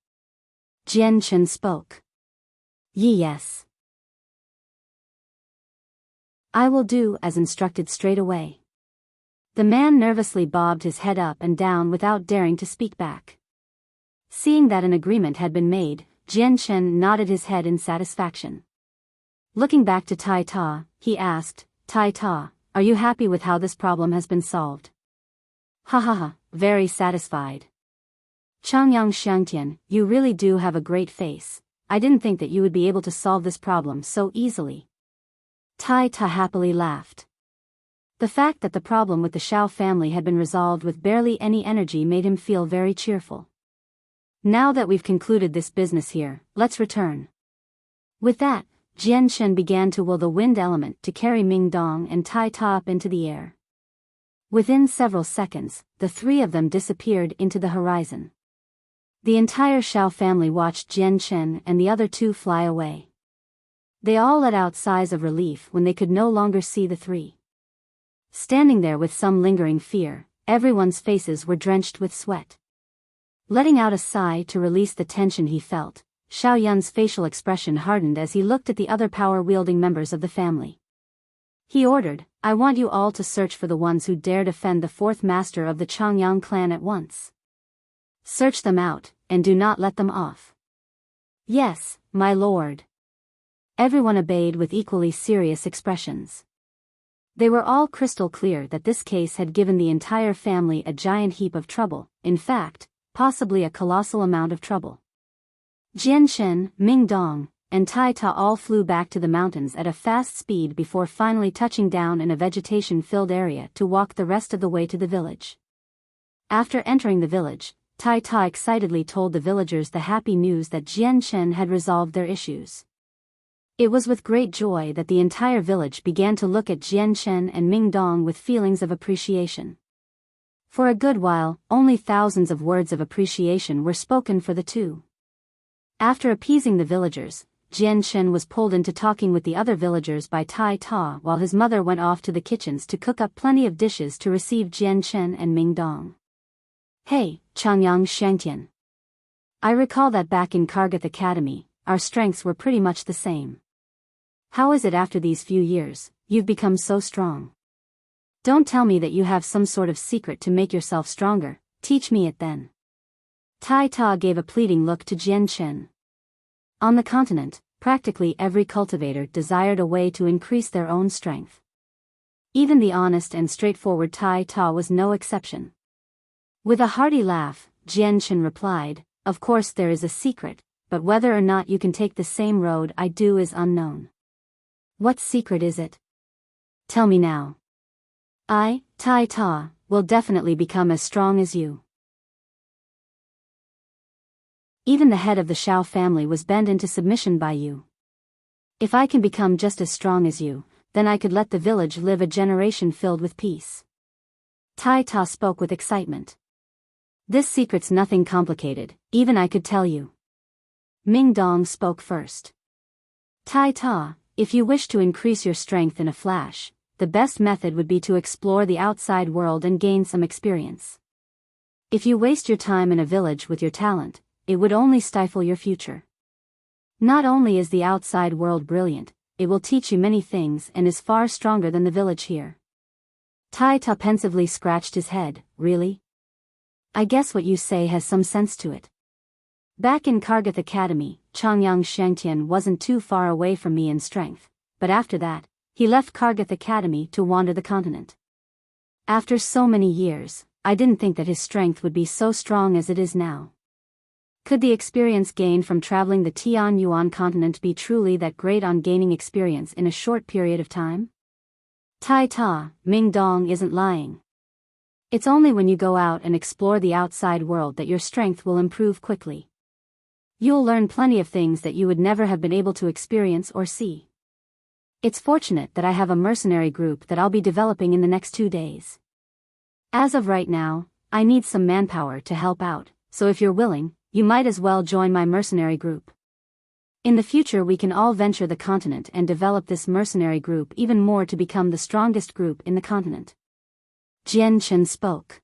Jian Chen spoke. "Yes. I will do as instructed straight away." The man nervously bobbed his head up and down without daring to speak back. Seeing that an agreement had been made, Jian Chen nodded his head in satisfaction. Looking back to Tai Ta, he asked, "Tai Ta, are you happy with how this problem has been solved?" "Ha ha ha, very satisfied. Changyang Shangtian, you really do have a great face. I didn't think that you would be able to solve this problem so easily." Tai Ta happily laughed. The fact that the problem with the Shao family had been resolved with barely any energy made him feel very cheerful. "Now that we've concluded this business here, let's return." With that, Jian Chen began to will the wind element to carry Ming Dong and Tai Ta up into the air. Within several seconds, the 3 of them disappeared into the horizon. The entire Shao family watched Jian Chen and the other 2 fly away. They all let out sighs of relief when they could no longer see the 3. Standing there with some lingering fear, everyone's faces were drenched with sweat. Letting out a sigh to release the tension he felt, Shao Yun's facial expression hardened as he looked at the other power-wielding members of the family. He ordered, "I want you all to search for the ones who dare defend the 4th master of the Changyang clan at once. Search them out, and do not let them off." "Yes, my lord." Everyone obeyed with equally serious expressions. They were all crystal clear that this case had given the entire family a giant heap of trouble, in fact, possibly a colossal amount of trouble. Jianshen, Mingdong, and Tai Ta all flew back to the mountains at a fast speed before finally touching down in a vegetation-filled area to walk the rest of the way to the village. After entering the village, Tai Ta excitedly told the villagers the happy news that Jianshen had resolved their issues. It was with great joy that the entire village began to look at Jianshen and Mingdong with feelings of appreciation. For a good while, only thousands of words of appreciation were spoken for the two. After appeasing the villagers, Jianshen was pulled into talking with the other villagers by Tai Ta while his mother went off to the kitchens to cook up plenty of dishes to receive Jianshen and Mingdong. Hey, Changyang Shangtian. I recall that back in Kargath Academy, our strengths were pretty much the same. How is it after these few years, you've become so strong? Don't tell me that you have some sort of secret to make yourself stronger, teach me it then. Tai Ta gave a pleading look to Jianshen. On the continent, practically every cultivator desired a way to increase their own strength. Even the honest and straightforward Tai Ta was no exception. With a hearty laugh, Jianshen replied, "Of course there is a secret, but whether or not you can take the same road I do is unknown." What secret is it? Tell me now. I, Tai Ta, will definitely become as strong as you. Even the head of the Shao family was bent into submission by you. If I can become just as strong as you, then I could let the village live a generation filled with peace. Tai Ta spoke with excitement. This secret's nothing complicated, even I could tell you. Mingdong spoke first. Tai Ta, if you wish to increase your strength in a flash, the best method would be to explore the outside world and gain some experience. If you waste your time in a village with your talent, it would only stifle your future. Not only is the outside world brilliant, it will teach you many things and is far stronger than the village here. Tai Ta pensively scratched his head. Really? I guess what you say has some sense to it. Back in Kargath Academy, Changyang Shangtian wasn't too far away from me in strength, but after that, he left Kargath Academy to wander the continent. After so many years, I didn't think that his strength would be so strong as it is now. Could the experience gained from traveling the Tianyuan continent be truly that great on gaining experience in a short period of time? Tai Ta, Mingdong isn't lying. It's only when you go out and explore the outside world that your strength will improve quickly. You'll learn plenty of things that you would never have been able to experience or see. It's fortunate that I have a mercenary group that I'll be developing in the next 2 days. As of right now, I need some manpower to help out, so if you're willing, you might as well join my mercenary group. In the future we can all venture the continent and develop this mercenary group even more to become the strongest group in the continent. Jianshen spoke.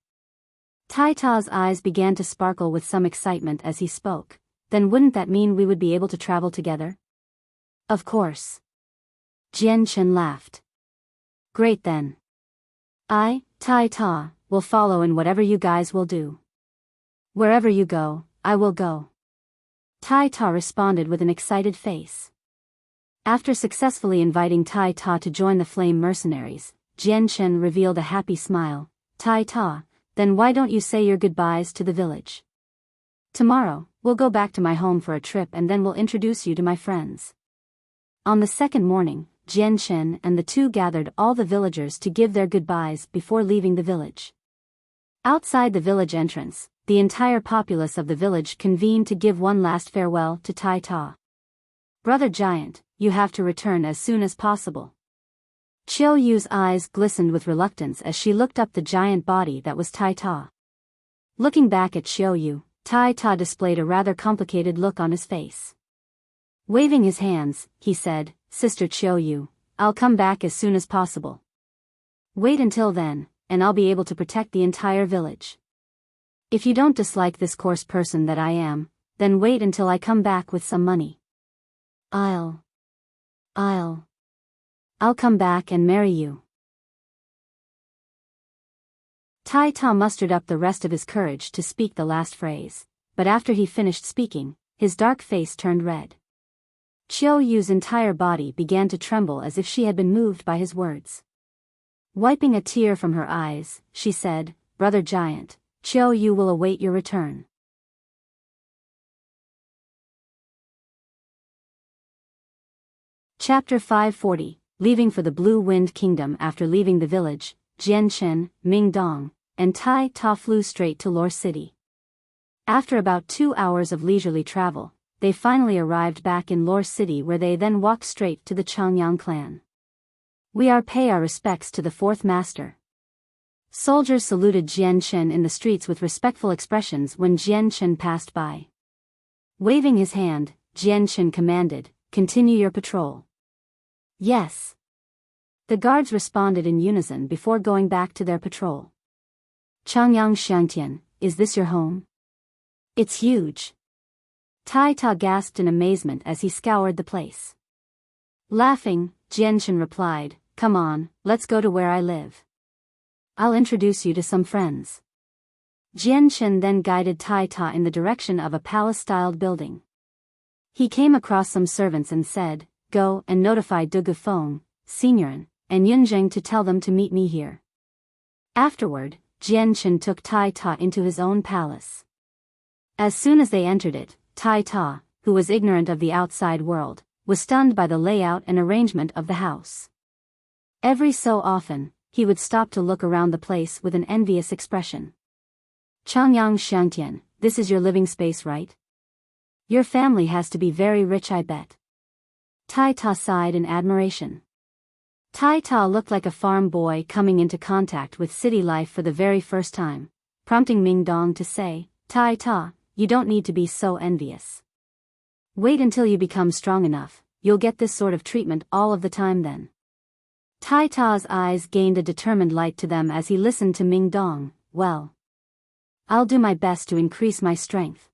Tai Ta's eyes began to sparkle with some excitement as he spoke. Then wouldn't that mean we would be able to travel together? Of course. Jianshen laughed. Great then. I, Tai Ta, will follow in whatever you guys will do. Wherever you go, I will go. Tai Ta responded with an excited face. After successfully inviting Tai Ta to join the Flame Mercenaries, Jianshen revealed a happy smile. Tai Ta, then why don't you say your goodbyes to the village? Tomorrow, we'll go back to my home for a trip and then we'll introduce you to my friends. On the second morning, Jianshen and the two gathered all the villagers to give their goodbyes before leaving the village. Outside the village entrance, the entire populace of the village convened to give one last farewell to Tai Ta. Brother Giant, you have to return as soon as possible. Chiao Yu's eyes glistened with reluctance as she looked up the giant body that was Tai Ta. Looking back at Chiao Yu, Tai Ta displayed a rather complicated look on his face. Waving his hands, he said, Sister Chiao Yu, I'll come back as soon as possible. Wait until then, and I'll be able to protect the entire village. If you don't dislike this coarse person that I am, then wait until I come back with some money. I'll come back and marry you. Tai Ta mustered up the rest of his courage to speak the last phrase, but after he finished speaking, his dark face turned red. Chiao Yu's entire body began to tremble as if she had been moved by his words. Wiping a tear from her eyes, she said, "Brother Giant, Chiao Yu will await your return." Chapter 540, Leaving for the Blue Wind Kingdom. After leaving the village, Jian Chen, Ming Dong, and Tai Ta flew straight to Lore City. After about 2 hours of leisurely travel, they finally arrived back in Lore City, where they then walked straight to the Changyang clan. "We are pay our respects to the fourth master." Soldiers saluted Jian Chen in the streets with respectful expressions when Jian Chen passed by. Waving his hand, Jian Chen commanded, "Continue your patrol." "Yes." The guards responded in unison before going back to their patrol. "Changyang Xiangtian, is this your home?" "It's huge." Tai Ta gasped in amazement as he scoured the place. Laughing, Jian Chen replied, "Come on, let's go to where I live. I'll introduce you to some friends." Jian Chen then guided Tai Ta in the direction of a palace-styled building. He came across some servants and said, "Go and notify De Gufeng, Signorin, and Yunzheng to tell them to meet me here." Afterward, Jian Chen took Tai Ta into his own palace. As soon as they entered it, Tai Ta, who was ignorant of the outside world, was stunned by the layout and arrangement of the house. Every so often, he would stop to look around the place with an envious expression. "Changyang Xiangtian, this is your living space, right? Your family has to be very rich, I bet." Tai Ta sighed in admiration. Tai Ta looked like a farm boy coming into contact with city life for the very first time, prompting Ming Dong to say, "Tai Ta, you don't need to be so envious. Wait until you become strong enough, you'll get this sort of treatment all of the time then." Tai Ta's eyes gained a determined light to them as he listened to Ming Dong. "Well, I'll do my best to increase my strength."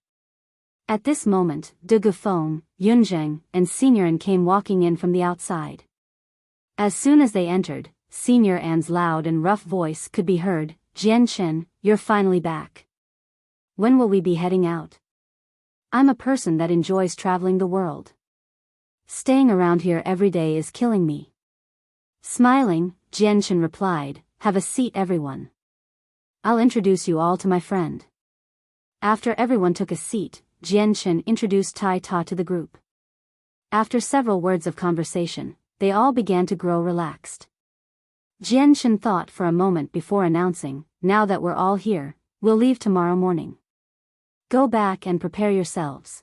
At this moment, De Gufeng, Yunzheng, and Signorin came walking in from the outside. As soon as they entered, Senior Anne's loud and rough voice could be heard, "Jian Chen, you're finally back. When will we be heading out? I'm a person that enjoys traveling the world. Staying around here every day is killing me." Smiling, Jian Chen replied, "Have a seat, everyone. I'll introduce you all to my friend." After everyone took a seat, Jian Chen introduced Tai Ta to the group. After several words of conversation, they all began to grow relaxed. Jian Chen thought for a moment before announcing, "Now that we're all here, we'll leave tomorrow morning. Go back and prepare yourselves.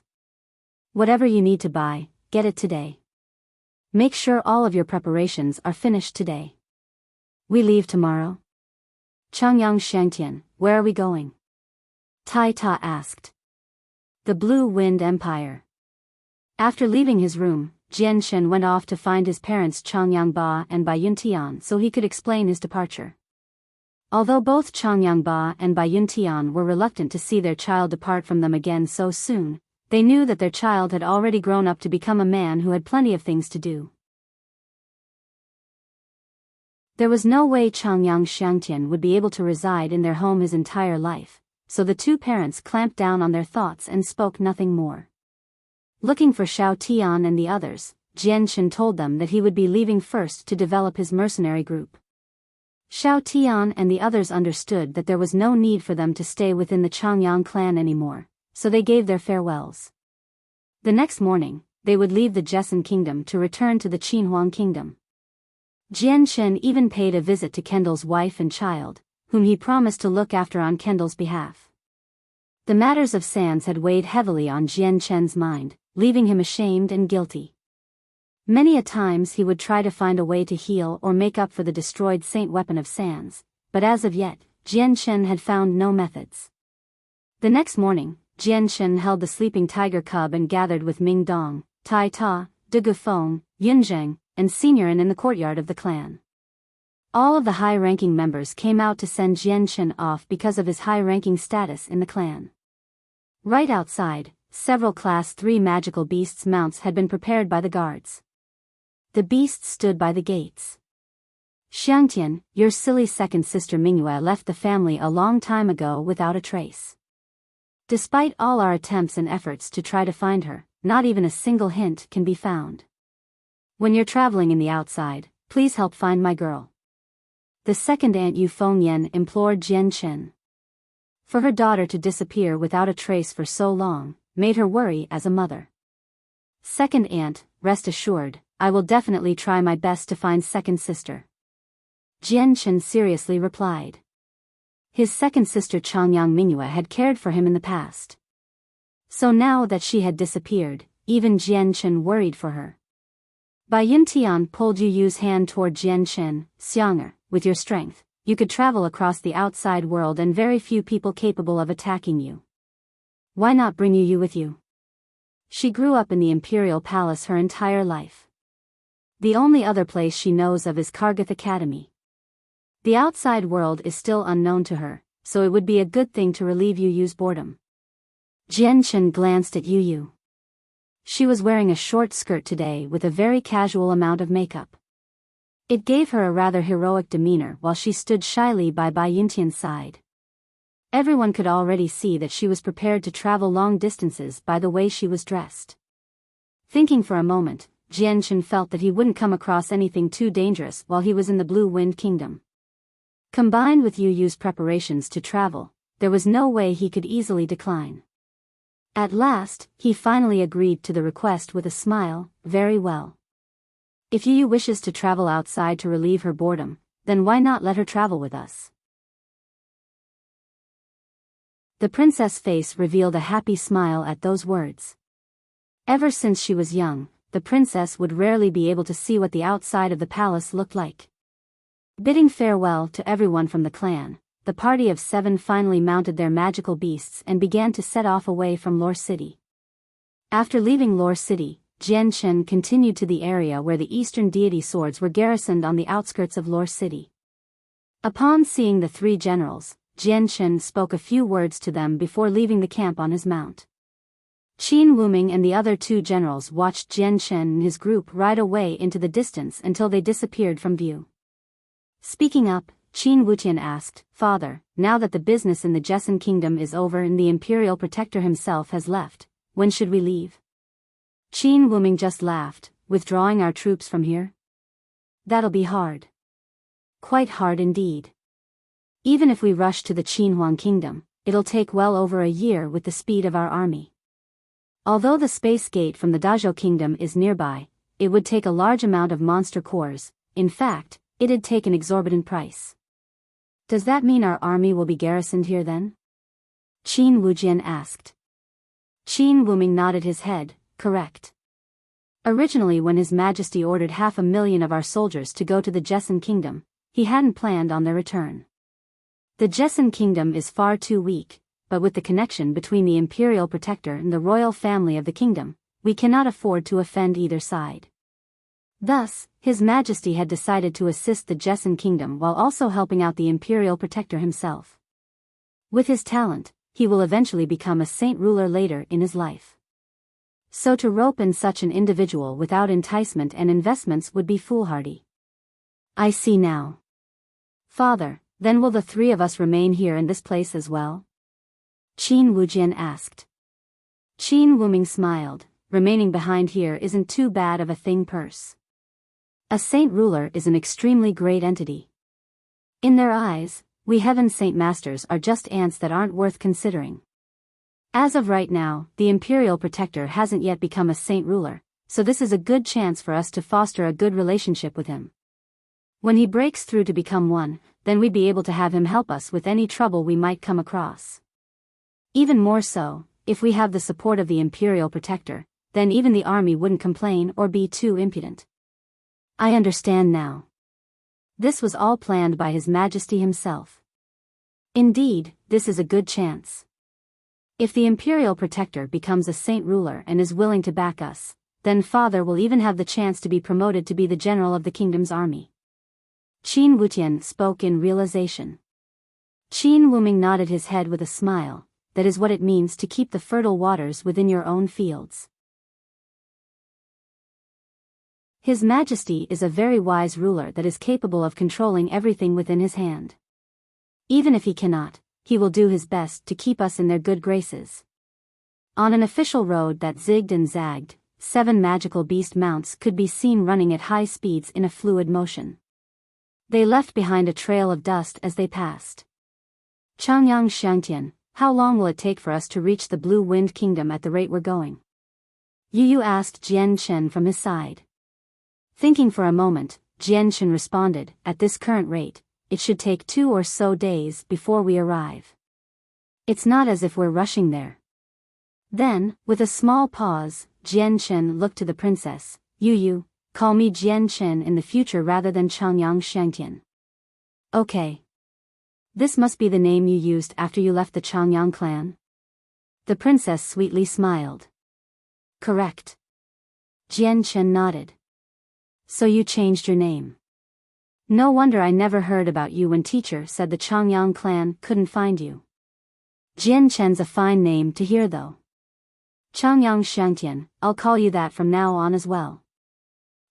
Whatever you need to buy, get it today. Make sure all of your preparations are finished today. We leave tomorrow." "Changyang Xiangtian, where are we going?" Tai Ta asked. "The Blue Wind Empire." After leaving his room, Jian Chen went off to find his parents Changyang Ba and Bai Yuntian so he could explain his departure. Although both Changyang Ba and Bai Yuntian were reluctant to see their child depart from them again so soon, they knew that their child had already grown up to become a man who had plenty of things to do. There was no way Changyang Xiangtian would be able to reside in their home his entire life, so the two parents clamped down on their thoughts and spoke nothing more. Looking for Xiao Tian and the others, Jian Chen told them that he would be leaving first to develop his mercenary group. Xiao Tian and the others understood that there was no need for them to stay within the Changyang clan anymore, so they gave their farewells. The next morning, they would leave the Jessen kingdom to return to the Qinhuang kingdom. Jian Chen even paid a visit to Kendall's wife and child, whom he promised to look after on Kendall's behalf. The matters of Sands had weighed heavily on Jian Chen's mind, leaving him ashamed and guilty. Many a times he would try to find a way to heal or make up for the destroyed saint weapon of Sands, but as of yet, Jian Chen had found no methods. The next morning, Jian Chen held the sleeping tiger cub and gathered with Ming Dong, Tai Ta, De Gufeng, Yunzheng, and Signorin in the courtyard of the clan. All of the high-ranking members came out to send Jian Chen off because of his high-ranking status in the clan. Right outside, several Class 3 magical beasts' mounts had been prepared by the guards. The beasts stood by the gates. "Xiangtian, your silly second sister Mingyue left the family a long time ago without a trace. Despite all our attempts and efforts to try to find her, not even a single hint can be found. When you're traveling in the outside, please help find my girl." The second aunt Yu Fengyan implored Jian Chen. For her daughter to disappear without a trace for so long, made her worry as a mother. Second aunt, rest assured, I will definitely try my best to find second sister. Jian Chen seriously replied. His second sister Changyang Mingyue had cared for him in the past. So now that she had disappeared, even Jian Chen worried for her. Bai Yuntian pulled Yu Yu's hand toward Jian Chen. Xianger, with your strength, you could travel across the outside world and very few people capable of attacking you. Why not bring Yu Yu with you? She grew up in the imperial palace her entire life. The only other place she knows of is Kargath Academy. The outside world is still unknown to her, so it would be a good thing to relieve Yu Yu's boredom. Jian Chen glanced at Yu Yu. She was wearing a short skirt today with a very casual amount of makeup. It gave her a rather heroic demeanor while she stood shyly by Bai Yuntian's side. Everyone could already see that she was prepared to travel long distances by the way she was dressed. Thinking for a moment, Jian Chen felt that he wouldn't come across anything too dangerous while he was in the Blue Wind Kingdom. Combined with Yu Yu's preparations to travel, there was no way he could easily decline. At last, he finally agreed to the request with a smile. Very well. If Yu Yu wishes to travel outside to relieve her boredom, then why not let her travel with us? The princess' face revealed a happy smile at those words. Ever since she was young, the princess would rarely be able to see what the outside of the palace looked like. Bidding farewell to everyone from the clan, the party of 7 finally mounted their magical beasts and began to set off away from Lore City. After leaving Lore City, Jian Chen continued to the area where the Eastern deity swords were garrisoned on the outskirts of Lore City. Upon seeing the 3 generals, Jian Chen spoke a few words to them before leaving the camp on his mount. Qin Wuming and the other 2 generals watched Jian Chen and his group ride away into the distance until they disappeared from view. Speaking up, Qin Wutian asked, Father, now that the business in the Jessan Kingdom is over and the Imperial Protector himself has left, when should we leave? Qin Wuming just laughed, withdrawing our troops from here? That'll be hard. Quite hard indeed. Even if we rush to the Qinhuang Kingdom, it'll take well over a year with the speed of our army. Although the space gate from the Dazhou Kingdom is nearby, it would take a large amount of monster cores. In fact, it'd take an exorbitant price. Does that mean our army will be garrisoned here then? Qin Wujian asked. Qin Wuming nodded his head. Correct. Originally, when His Majesty ordered 500,000 of our soldiers to go to the Jessan Kingdom, he hadn't planned on their return. The Jessan Kingdom is far too weak, but with the connection between the Imperial Protector and the royal family of the kingdom, we cannot afford to offend either side. Thus, His Majesty had decided to assist the Jessan Kingdom while also helping out the Imperial Protector himself. With his talent, he will eventually become a saint ruler later in his life. So to rope in such an individual without enticement and investments would be foolhardy. I see now. Father, then will the 3 of us remain here in this place as well? Qin Wujian asked. Qin Wuming smiled. Remaining behind here isn't too bad of a thing, purse. A saint ruler is an extremely great entity. In their eyes, we Heaven Saint Masters are just ants that aren't worth considering. As of right now, the Imperial Protector hasn't yet become a saint ruler, so this is a good chance for us to foster a good relationship with him. When he breaks through to become one, then we'd be able to have him help us with any trouble we might come across. Even more so, if we have the support of the Imperial Protector, then even the army wouldn't complain or be too impudent. I understand now. This was all planned by His Majesty himself. Indeed, this is a good chance. If the Imperial Protector becomes a saint ruler and is willing to back us, then Father will even have the chance to be promoted to be the general of the kingdom's army. Qin Wutian spoke in realization. Qin Wuming nodded his head with a smile. That is what it means to keep the fertile waters within your own fields. His Majesty is a very wise ruler that is capable of controlling everything within his hand. Even if he cannot, he will do his best to keep us in their good graces. On an official road that zigged and zagged, 7 magical beast mounts could be seen running at high speeds in a fluid motion. They left behind a trail of dust as they passed. Changyang Shangtian, how long will it take for us to reach the Blue Wind Kingdom at the rate we're going? Yu Yu asked Jian Chen from his side. Thinking for a moment, Jian Chen responded, at this current rate, it should take 2 or so days before we arrive. It's not as if we're rushing there. Then, with a small pause, Jian Chen looked to the princess. Yu Yu, call me Jian Chen in the future rather than Changyang Shangtian. Okay. This must be the name you used after you left the Changyang clan? The princess sweetly smiled. Correct. Jian Chen nodded. So you changed your name. No wonder I never heard about you when teacher said the Changyang clan couldn't find you. Jian Chen's a fine name to hear though. Changyang Shangtian, I'll call you that from now on as well.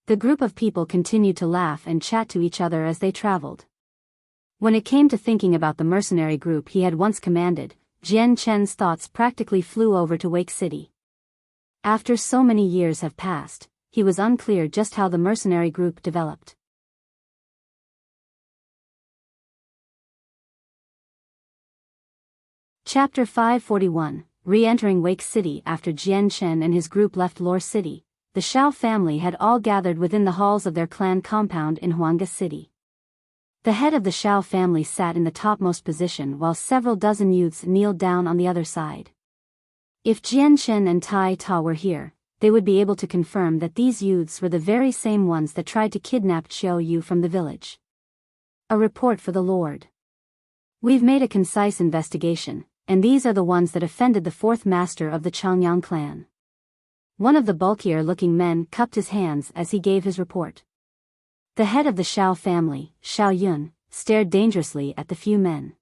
The group of people continued to laugh and chat to each other as they traveled. When it came to thinking about the mercenary group he had once commanded, Jian Chen's thoughts practically flew over to Wake City. After so many years have passed, he was unclear just how the mercenary group developed. Chapter 541, Re-entering Wake City. After Jian Chen and his group left Lore City, the Shao family had all gathered within the halls of their clan compound in Huanga City. The head of the Shao family sat in the topmost position while several dozen youths kneeled down on the other side. If Jian Chen and Tai Ta were here, they would be able to confirm that these youths were the very same ones that tried to kidnap Qiao Yu from the village. A report for the Lord. We've made a concise investigation, and these are the ones that offended the fourth master of the Changyang clan. One of the bulkier-looking men cupped his hands as he gave his report. The head of the Shao family, Shao Yun, stared dangerously at the few men.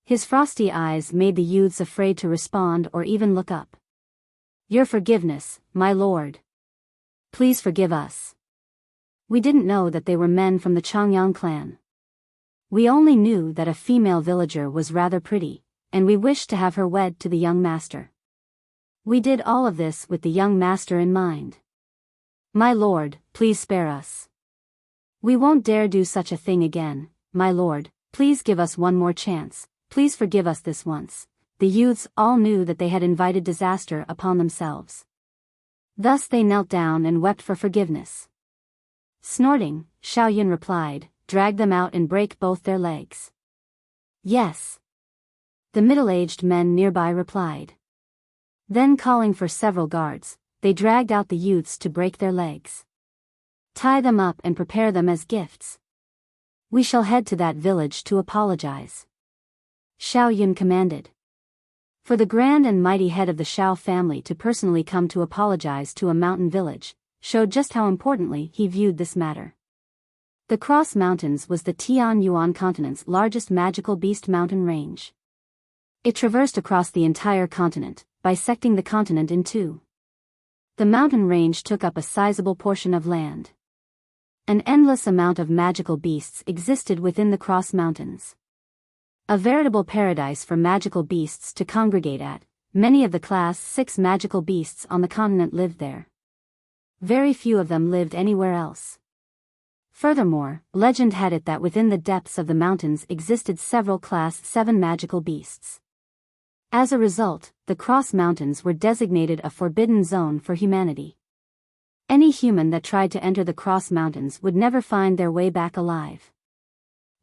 His frosty eyes made the youths afraid to respond or even look up. Your forgiveness, my lord. Please forgive us. We didn't know that they were men from the Changyang clan. We only knew that a female villager was rather pretty, and we wished to have her wed to the young master. We did all of this with the young master in mind. My lord, please spare us. We won't dare do such a thing again, my lord, please give us one more chance, please forgive us this once. The youths all knew that they had invited disaster upon themselves. Thus they knelt down and wept for forgiveness. Snorting, Shao Yun replied, drag them out and break both their legs. Yes. The middle-aged men nearby replied. Then calling for several guards, they dragged out the youths to break their legs. Tie them up and prepare them as gifts. We shall head to that village to apologize. Shao Yun commanded. For the grand and mighty head of the Shao family to personally come to apologize to a mountain village, showed just how importantly he viewed this matter. The Cross Mountains was the Tian Yuan continent's largest magical beast mountain range. It traversed across the entire continent, bisecting the continent in two. The mountain range took up a sizable portion of land. An endless amount of magical beasts existed within the Cross Mountains. A veritable paradise for magical beasts to congregate at. Many of the Class 6 magical beasts on the continent lived there. Very few of them lived anywhere else. Furthermore, legend had it that within the depths of the mountains existed several Class 7 magical beasts. As a result, the Cross Mountains were designated a forbidden zone for humanity. Any human that tried to enter the Cross Mountains would never find their way back alive.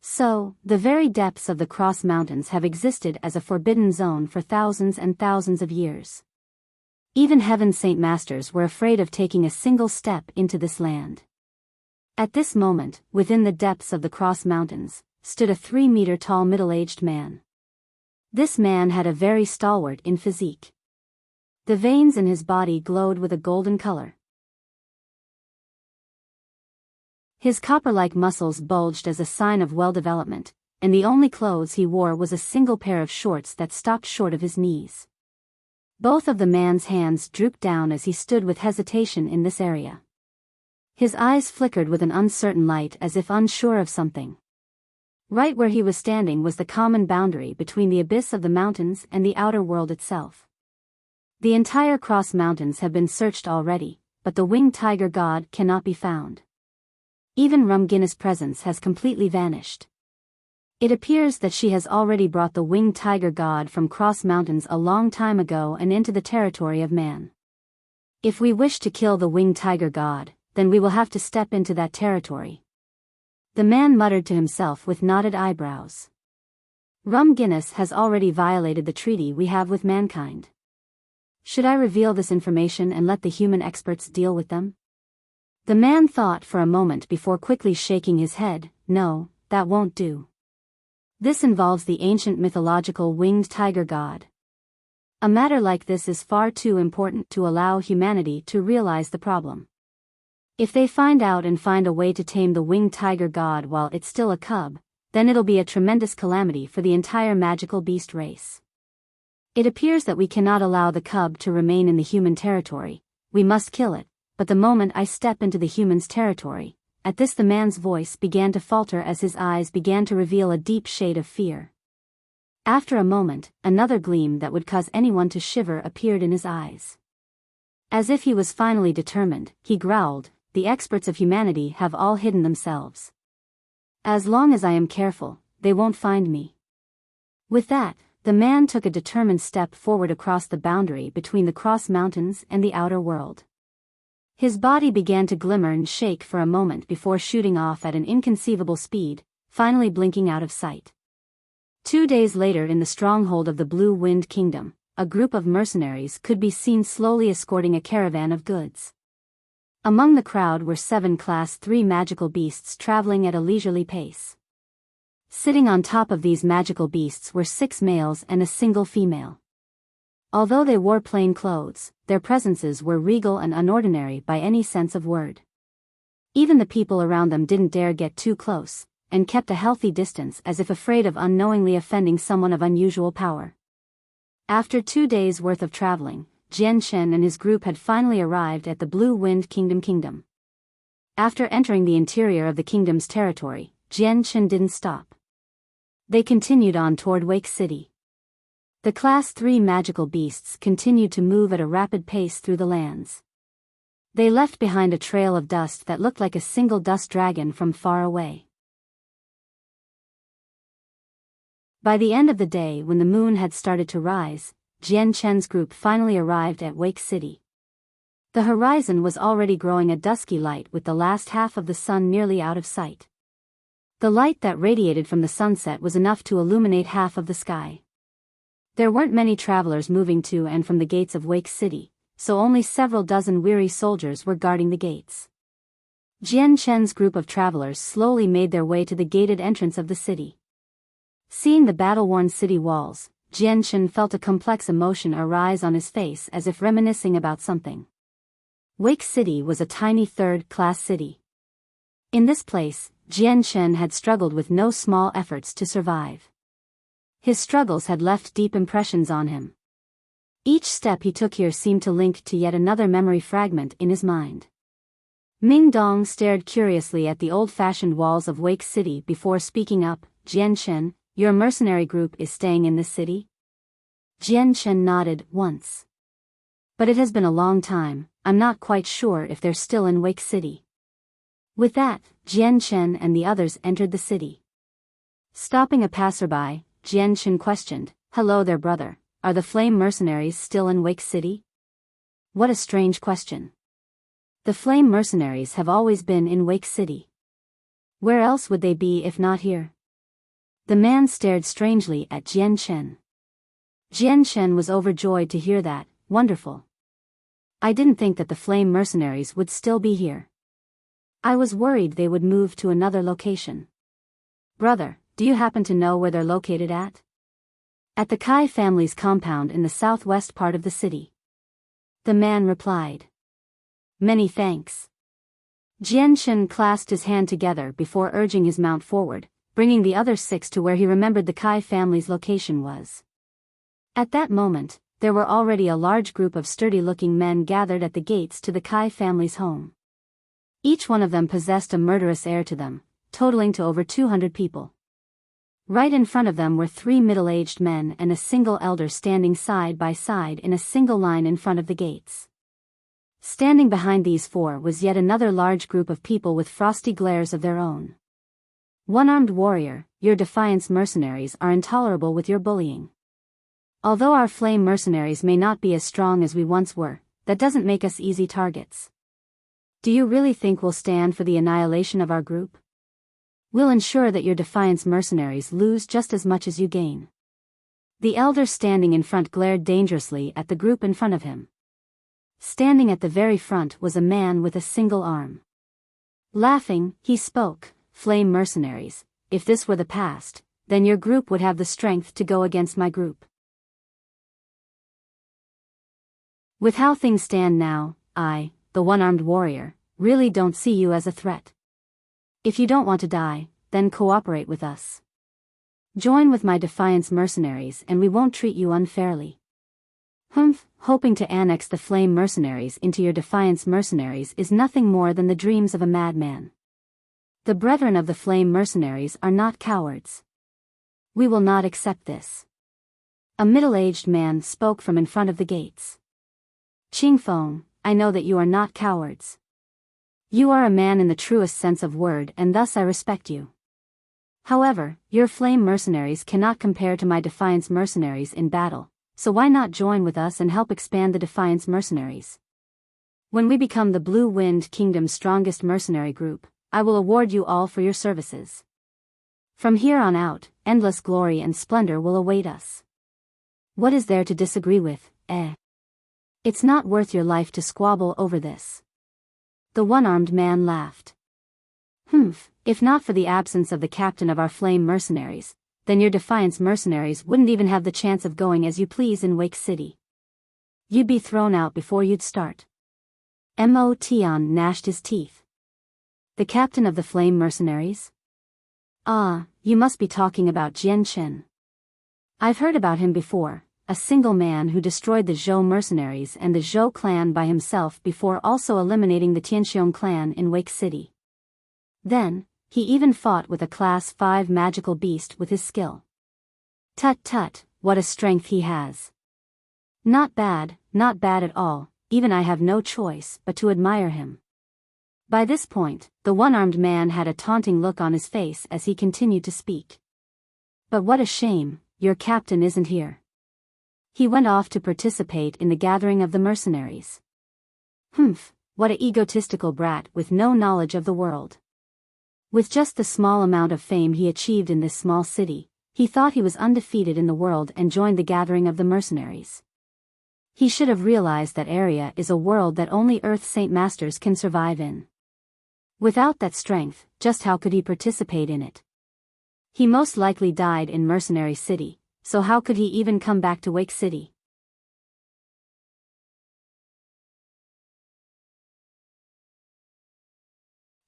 So, the very depths of the Cross Mountains have existed as a forbidden zone for thousands and thousands of years. Even Heaven's Saint Masters were afraid of taking a single step into this land. At this moment, within the depths of the Cross Mountains, stood a 3-meter-tall middle-aged man. This man had a very stalwart in physique. The veins in his body glowed with a golden color. His copper-like muscles bulged as a sign of well-development, and the only clothes he wore was a single pair of shorts that stopped short of his knees. Both of the man's hands drooped down as he stood with hesitation in this area. His eyes flickered with an uncertain light as if unsure of something. Right where he was standing was the common boundary between the abyss of the mountains and the outer world itself. The entire Cross Mountains have been searched already, but the winged tiger god cannot be found. Even Rumgina's presence has completely vanished. It appears that she has already brought the winged tiger god from Cross Mountains a long time ago and into the territory of man. If we wish to kill the winged tiger god, then we will have to step into that territory. The man muttered to himself with knotted eyebrows. Guinness has already violated the treaty we have with mankind. Should I reveal this information and let the human experts deal with them? The man thought for a moment before quickly shaking his head. No, that won't do. This involves the ancient mythological winged tiger god. A matter like this is far too important to allow humanity to realize the problem. If they find out and find a way to tame the winged tiger god while it's still a cub, then it'll be a tremendous calamity for the entire magical beast race. It appears that we cannot allow the cub to remain in the human territory. We must kill it, but the moment I step into the human's territory, at this the man's voice began to falter as his eyes began to reveal a deep shade of fear. After a moment, another gleam that would cause anyone to shiver appeared in his eyes. As if he was finally determined, he growled, "The experts of humanity have all hidden themselves. As long as I am careful, they won't find me." With that, the man took a determined step forward across the boundary between the Cross Mountains and the outer world. His body began to glimmer and shake for a moment before shooting off at an inconceivable speed, finally blinking out of sight. 2 days later, in the stronghold of the Blue Wind Kingdom, a group of mercenaries could be seen slowly escorting a caravan of goods. Among the crowd were 7 Class 3 magical beasts traveling at a leisurely pace. Sitting on top of these magical beasts were 6 males and a single female. Although they wore plain clothes, their presences were regal and unordinary by any sense of word. Even the people around them didn't dare get too close, and kept a healthy distance as if afraid of unknowingly offending someone of unusual power. After 2 days' worth of traveling, Jian Shen and his group had finally arrived at the Blue Wind Kingdom. After entering the interior of the kingdom's territory, Jian Shen didn't stop. They continued on toward Wake City. The Class 3 magical beasts continued to move at a rapid pace through the lands. They left behind a trail of dust that looked like a single dust dragon from far away. By the end of the day, when the moon had started to rise, Jian Chen's group finally arrived at Wake City. The horizon was already growing a dusky light with the last half of the sun nearly out of sight. The light that radiated from the sunset was enough to illuminate half of the sky. There weren't many travelers moving to and from the gates of Wake City, so only several dozen weary soldiers were guarding the gates. Jian Chen's group of travelers slowly made their way to the gated entrance of the city. Seeing the battle-worn city walls, Jian Chen felt a complex emotion arise on his face as if reminiscing about something. Wake City was a tiny third-class city. In this place, Jian Chen had struggled with no small efforts to survive. His struggles had left deep impressions on him. Each step he took here seemed to link to yet another memory fragment in his mind. Ming Dong stared curiously at the old-fashioned walls of Wake City before speaking up. "Jian Chen, your mercenary group is staying in this city?" Jian Chen nodded once. "But it has been a long time, I'm not quite sure if they're still in Wake City." With that, Jian Chen and the others entered the city. Stopping a passerby, Jian Chen questioned, "Hello there, brother, are the flame mercenaries still in Wake City?" What a strange question. The flame mercenaries have always been in Wake City. Where else would they be if not here? The man stared strangely at Jian Chen. Jian Chen was overjoyed to hear that. "Wonderful. I didn't think that the flame mercenaries would still be here. I was worried they would move to another location." "Brother, do you happen to know where they're located at?" "At the Kai family's compound in the southwest part of the city." The man replied. "Many thanks." Jian Chen clasped his hand together before urging his mount forward, bringing the other 6 to where he remembered the Kai family's location was. At that moment, there were already a large group of sturdy-looking men gathered at the gates to the Kai family's home. Each one of them possessed a murderous air to them, totaling to over 200 people. Right in front of them were 3 middle-aged men and a single elder standing side by side in a single line in front of the gates. Standing behind these four was yet another large group of people with frosty glares of their own. One-armed warrior, your Defiance mercenaries are intolerable with your bullying. Although our flame mercenaries may not be as strong as we once were, that doesn't make us easy targets. Do you really think we'll stand for the annihilation of our group? We'll ensure that your Defiance mercenaries lose just as much as you gain. The elder standing in front glared dangerously at the group in front of him. Standing at the very front was a man with a single arm. Laughing, he spoke, "Flame mercenaries, if this were the past, then your group would have the strength to go against my group. With how things stand now, I, the one-armed warrior, really don't see you as a threat. If you don't want to die, then cooperate with us. Join with my Defiance mercenaries and we won't treat you unfairly." Hoping to annex the Flame mercenaries into your Defiance mercenaries is nothing more than the dreams of a madman. The brethren of the Flame mercenaries are not cowards. We will not accept this. A middle-aged man spoke from in front of the gates. "Qingfeng, I know that you are not cowards. You are a man in the truest sense of word and thus I respect you. However, your Flame mercenaries cannot compare to my Defiance mercenaries in battle. So why not join with us and help expand the Defiance mercenaries? When we become the Blue Wind Kingdom's strongest mercenary group, I will award you all for your services. From here on out, endless glory and splendor will await us. What is there to disagree with, eh? It's not worth your life to squabble over this." The one-armed man laughed. If not for the absence of the captain of our Flame mercenaries, then your Defiance mercenaries wouldn't even have the chance of going as you please in Wake City. You'd be thrown out before you'd start. Mo Tian gnashed his teeth. The captain of the Flame mercenaries? Ah, you must be talking about Jian Chen. I've heard about him before, a single man who destroyed the Zhou mercenaries and the Zhou clan by himself before also eliminating the Tianxiong clan in Wake City. Then, he even fought with a Class 5 magical beast with his skill. Tut tut, what a strength he has. Not bad at all, even I have no choice but to admire him. By this point, the one-armed man had a taunting look on his face as he continued to speak. But what a shame, your captain isn't here. He went off to participate in the gathering of the mercenaries. What a egotistical brat with no knowledge of the world. With just the small amount of fame he achieved in this small city, he thought he was undefeated in the world and joined the gathering of the mercenaries. He should have realized that area is a world that only Earth Saint Masters can survive in. Without that strength, just how could he participate in it? He most likely died in Mercenary City, so how could he even come back to Wake City?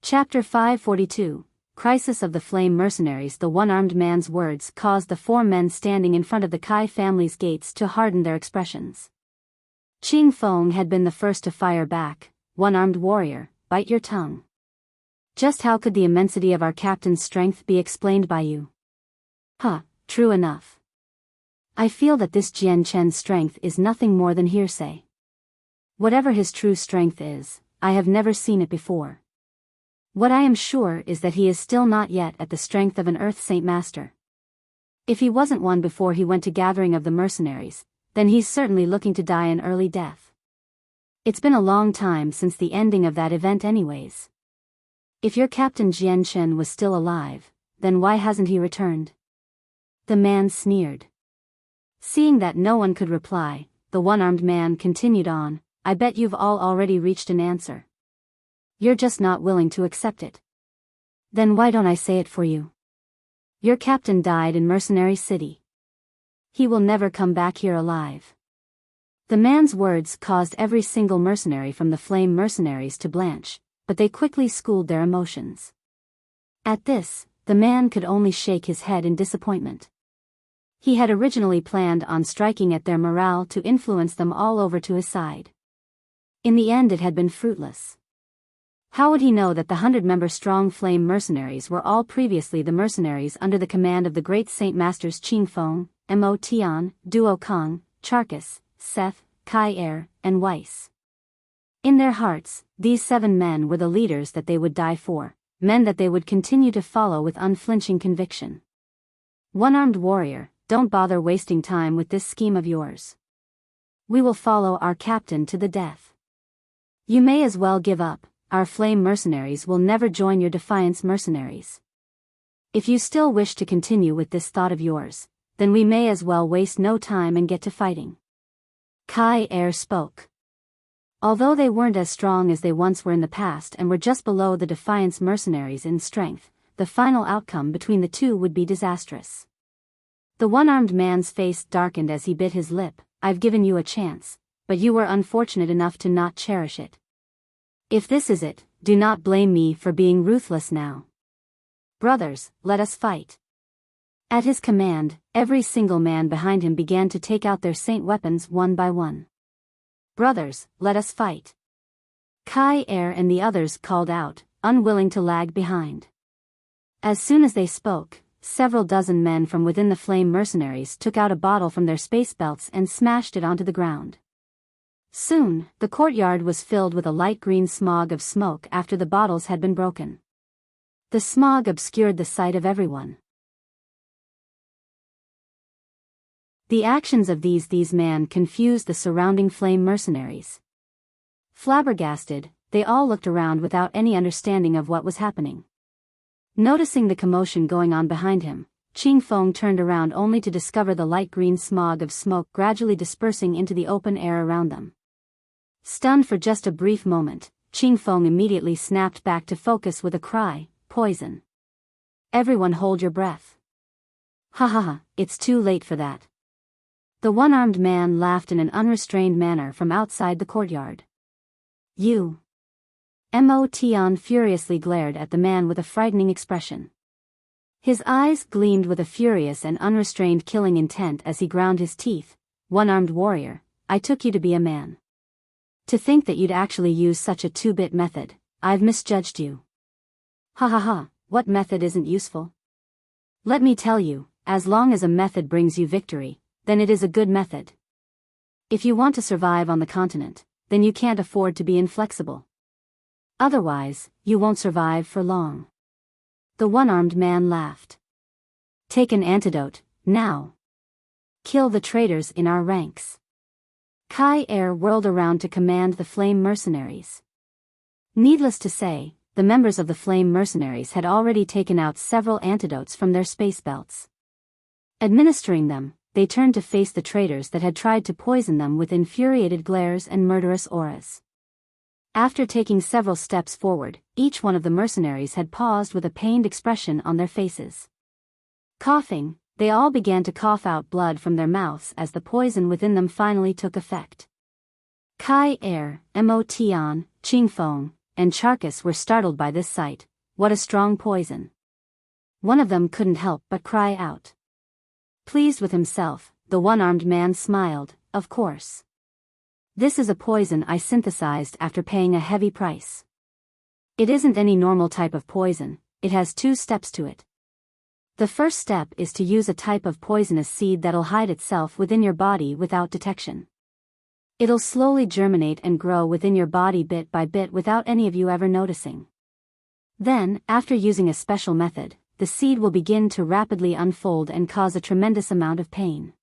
Chapter 542, Crisis of the Flame Mercenaries. The one-armed man's words caused the four men standing in front of the Kai family's gates to harden their expressions. Qing Feng had been the first to fire back. "One-armed warrior, bite your tongue. Just how could the immensity of our captain's strength be explained by you?" True enough. I feel that this Jian Chen's strength is nothing more than hearsay. Whatever his true strength is, I have never seen it before. What I am sure is that he is still not yet at the strength of an Earth Saint Master. If he wasn't one before he went to gathering of the mercenaries, then he's certainly looking to die an early death. It's been a long time since the ending of that event anyways. If your Captain Jian Chen was still alive, then why hasn't he returned? The man sneered. Seeing that no one could reply, the one-armed man continued on, "I bet you've all already reached an answer. You're just not willing to accept it. Then why don't I say it for you? Your captain died in Mercenary City. He will never come back here alive." The man's words caused every single mercenary from the Flame mercenaries to blanch, but they quickly schooled their emotions. At this, the man could only shake his head in disappointment. He had originally planned on striking at their morale to influence them all over to his side. In the end it had been fruitless. How would he know that the 100-member strong Flame mercenaries were all previously the mercenaries under the command of the great Saint Masters Qing Feng, Mo Tian, Duo Kong, Charkis, Seth, Kai Er, and Weiss? In their hearts, these 7 men were the leaders that they would die for, men that they would continue to follow with unflinching conviction. One-armed warrior, don't bother wasting time with this scheme of yours. We will follow our captain to the death. You may as well give up, our flame mercenaries will never join your defiance mercenaries. If you still wish to continue with this thought of yours, then we may as well waste no time and get to fighting. Kai Er spoke. Although they weren't as strong as they once were in the past and were just below the defiance mercenaries in strength, the final outcome between the two would be disastrous. The one-armed man's face darkened as he bit his lip. I've given you a chance, but you were unfortunate enough to not cherish it. If this is it, do not blame me for being ruthless now. Brothers, let us fight. At his command, every single man behind him began to take out their saint weapons one by one. Brothers, let us fight. Kai Er and the others called out, unwilling to lag behind. As soon as they spoke, several dozen men from within the flame mercenaries took out a bottle from their space belts and smashed it onto the ground. Soon, the courtyard was filled with a light green smog of smoke after the bottles had been broken. The smog obscured the sight of everyone. The actions of these men confused the surrounding flame mercenaries. Flabbergasted, they all looked around without any understanding of what was happening. Noticing the commotion going on behind him, Qing Feng turned around only to discover the light green smog of smoke gradually dispersing into the open air around them. Stunned for just a brief moment, Qing Feng immediately snapped back to focus with a cry, poison. Everyone hold your breath. Ha ha ha, it's too late for that. The one-armed man laughed in an unrestrained manner from outside the courtyard. You. Mo Tian furiously glared at the man with a frightening expression. His eyes gleamed with a furious and unrestrained killing intent as he ground his teeth. One-armed warrior, I took you to be a man. To think that you'd actually use such a 2-bit method, I've misjudged you. Ha ha ha, what method isn't useful? Let me tell you, as long as a method brings you victory, then it is a good method. If you want to survive on the continent, then you can't afford to be inflexible. Otherwise, you won't survive for long. The one-armed man laughed. Take an antidote, now. Kill the traitors in our ranks. Kai Er whirled around to command the flame mercenaries. Needless to say, the members of the flame mercenaries had already taken out several antidotes from their space belts. Administering them, they turned to face the traitors that had tried to poison them with infuriated glares and murderous auras. After taking several steps forward, each one of the mercenaries had paused with a pained expression on their faces. Coughing, they all began to cough out blood from their mouths as the poison within them finally took effect. Kai Er, Mo Tian, Qing Feng, and Charkis were startled by this sight. What a strong poison. One of them couldn't help but cry out. Pleased with himself, the one-armed man smiled, of course. This is a poison I synthesized after paying a heavy price. It isn't any normal type of poison, it has 2 steps to it. The first step is to use a type of poisonous seed that'll hide itself within your body without detection. It'll slowly germinate and grow within your body bit by bit without any of you ever noticing. Then, after using a special method, the seed will begin to rapidly unfold and cause a tremendous amount of pain.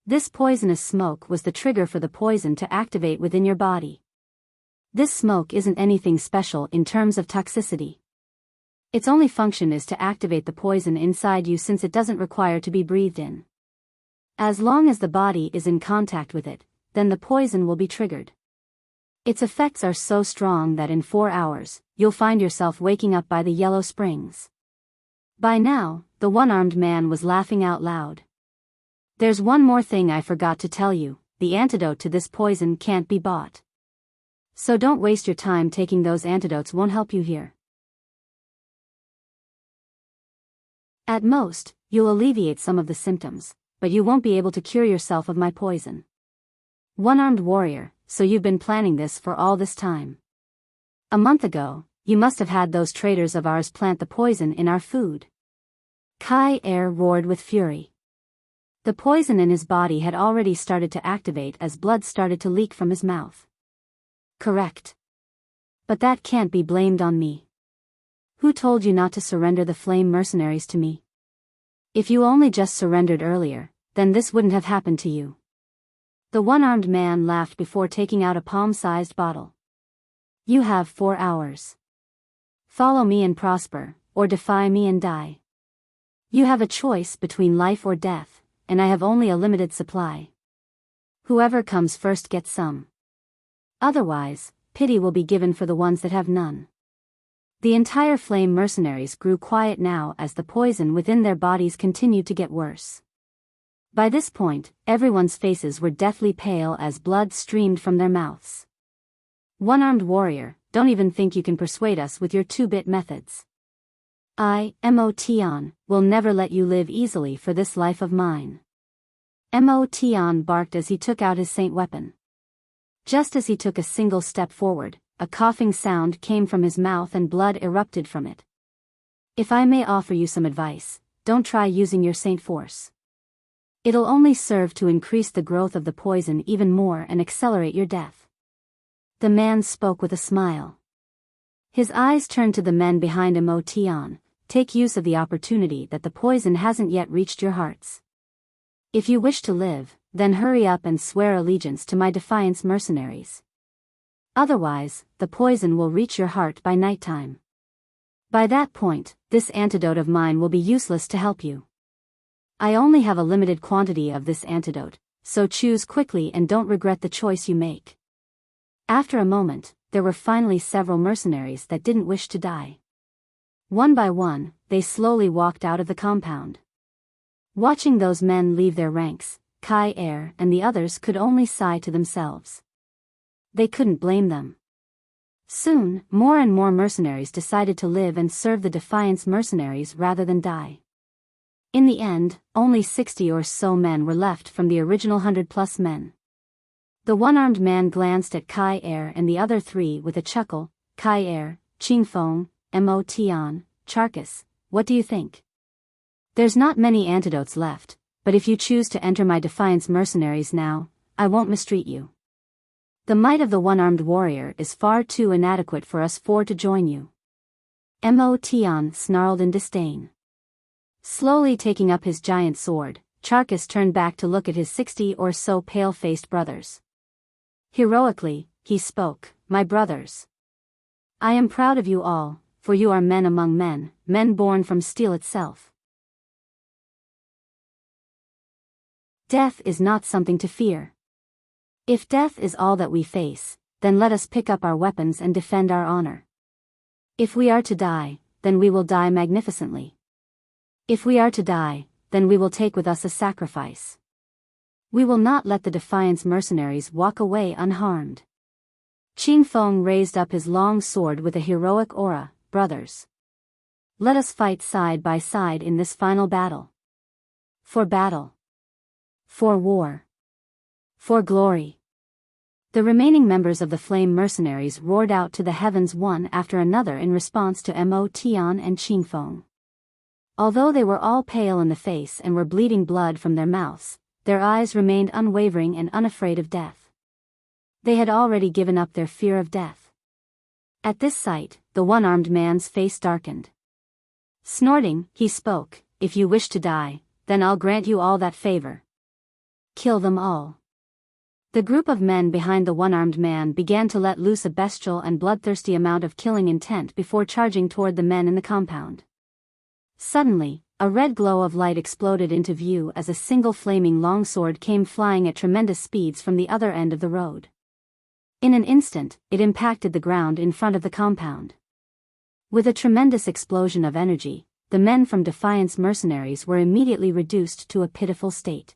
This poisonous smoke was the trigger for the poison to activate within your body. This smoke isn't anything special in terms of toxicity. Its only function is to activate the poison inside you since it doesn't require to be breathed in. As long as the body is in contact with it, then the poison will be triggered. Its effects are so strong that in 4 hours, you'll find yourself waking up by the yellow springs. By now, the one-armed man was laughing out loud. There's one more thing I forgot to tell you, the antidote to this poison can't be bought. So don't waste your time taking those antidotes, won't help you here. At most, you'll alleviate some of the symptoms, but you won't be able to cure yourself of my poison. One-armed warrior, so you've been planning this for all this time. A month ago, you must have had those traitors of ours plant the poison in our food. Kai Er roared with fury. The poison in his body had already started to activate as blood started to leak from his mouth. Correct. But that can't be blamed on me. Who told you not to surrender the flame mercenaries to me? If you only just surrendered earlier, then this wouldn't have happened to you. The one-armed man laughed before taking out a palm-sized bottle. You have 4 hours. Follow me and prosper, or defy me and die. You have a choice between life or death, and I have only a limited supply. Whoever comes first gets some. Otherwise, pity will be given for the ones that have none. The entire flame mercenaries grew quiet now as the poison within their bodies continued to get worse. By this point, everyone's faces were deathly pale as blood streamed from their mouths. One-armed warrior, don't even think you can persuade us with your two-bit methods. I, Motion, will never let you live easily for this life of mine. Motion barked as he took out his saint weapon. Just as he took a single step forward, a coughing sound came from his mouth and blood erupted from it. If I may offer you some advice, don't try using your saint force. It'll only serve to increase the growth of the poison even more and accelerate your death. The man spoke with a smile. His eyes turned to the men behind Motion. Take use of the opportunity that the poison hasn't yet reached your hearts. If you wish to live, then hurry up and swear allegiance to my defiance mercenaries. Otherwise, the poison will reach your heart by nighttime. By that point, this antidote of mine will be useless to help you. I only have a limited quantity of this antidote, so choose quickly and don't regret the choice you make. After a moment, there were finally several mercenaries that didn't wish to die. One by one, they slowly walked out of the compound. Watching those men leave their ranks, Kai Er and the others could only sigh to themselves. They couldn't blame them. Soon, more and more mercenaries decided to live and serve the Defiance mercenaries rather than die. In the end, only 60 or so men were left from the original 100+ men. The one-armed man glanced at Kai Er and the other three with a chuckle. Kai Er, Qingfeng, Motion, Charcus, what do you think? There's not many antidotes left, but if you choose to enter my Defiance mercenaries now, I won't mistreat you. The might of the one-armed warrior is far too inadequate for us four to join you. Motion snarled in disdain. Slowly taking up his giant sword, Charcus turned back to look at his 60 or so pale-faced brothers. Heroically, he spoke, my brothers. I am proud of you all, for you are men among men, men born from steel itself. Death is not something to fear. If death is all that we face, then let us pick up our weapons and defend our honor. If we are to die, then we will die magnificently. If we are to die, then we will take with us a sacrifice. We will not let the Defiance mercenaries walk away unharmed. Qingfeng raised up his long sword with a heroic aura. Brothers, let us fight side by side in this final battle. For battle. For war. For glory. The remaining members of the Flame mercenaries roared out to the heavens one after another in response to Motion and Qingfeng. Although they were all pale in the face and were bleeding blood from their mouths, their eyes remained unwavering and unafraid of death. They had already given up their fear of death. At this sight, the one-armed man's face darkened. Snorting, he spoke, if you wish to die, then I'll grant you all that favor. Kill them all. The group of men behind the one-armed man began to let loose a bestial and bloodthirsty amount of killing intent before charging toward the men in the compound. Suddenly, a red glow of light exploded into view as a single flaming longsword came flying at tremendous speeds from the other end of the road. In an instant, it impacted the ground in front of the compound. With a tremendous explosion of energy, the men from Defiance mercenaries were immediately reduced to a pitiful state.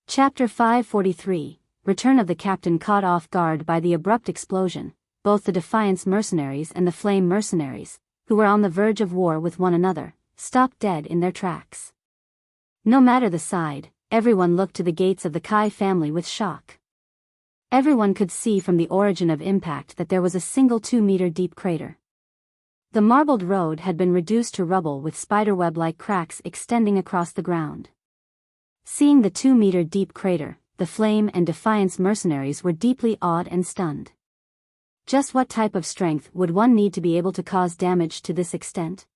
Chapter 543, Return of the Captain. Caught off guard by the abrupt explosion, both the Defiance mercenaries and the Flame mercenaries, who were on the verge of war with one another, stopped dead in their tracks. No matter the side, everyone looked to the gates of the Kai family with shock. Everyone could see from the origin of impact that there was a single 2-meter deep crater. The marbled road had been reduced to rubble with spiderweb-like cracks extending across the ground. Seeing the 2-meter-deep crater, the Flame and Defiance mercenaries were deeply awed and stunned. Just what type of strength would one need to be able to cause damage to this extent?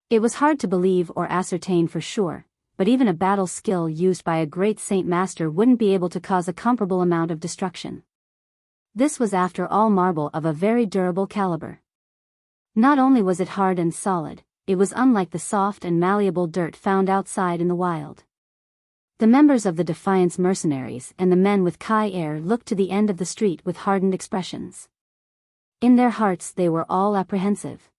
It was hard to believe or ascertain for sure, but even a battle skill used by a great Saint Master wouldn't be able to cause a comparable amount of destruction. This was after all marble of a very durable caliber. Not only was it hard and solid, it was unlike the soft and malleable dirt found outside in the wild. The members of the Defiance mercenaries and the men with Kai air looked to the end of the street with hardened expressions. In their hearts they were all apprehensive.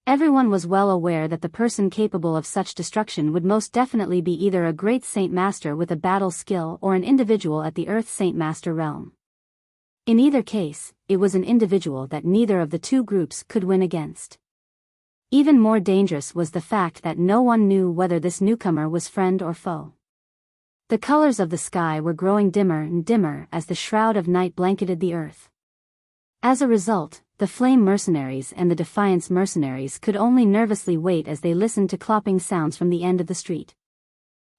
Everyone was well aware that the person capable of such destruction would most definitely be either a great Saint Master with a battle skill or an individual at the Earth Saint Master realm. In either case, it was an individual that neither of the two groups could win against. Even more dangerous was the fact that no one knew whether this newcomer was friend or foe. The colors of the sky were growing dimmer and dimmer as the shroud of night blanketed the earth. As a result, the Flame mercenaries and the Defiance mercenaries could only nervously wait as they listened to clopping sounds from the end of the street.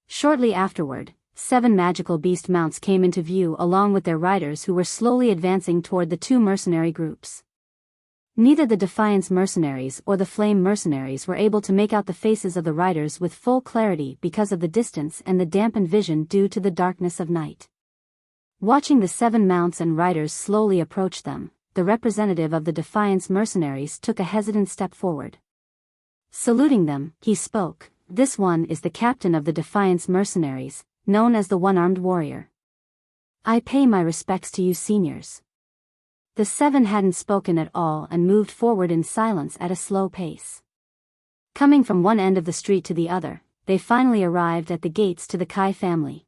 Shortly afterward, 7 magical beast mounts came into view along with their riders who were slowly advancing toward the 2 mercenary groups. Neither the Defiance mercenaries or the Flame mercenaries were able to make out the faces of the riders with full clarity because of the distance and the dampened vision due to the darkness of night. Watching the 7 mounts and riders slowly approach them, the representative of the Defiance mercenaries took a hesitant step forward. Saluting them, he spoke, "This one is the captain of the Defiance mercenaries, known as the One-Armed Warrior. I pay my respects to you seniors." The 7 hadn't spoken at all and moved forward in silence at a slow pace. Coming from one end of the street to the other, they finally arrived at the gates to the Kai family.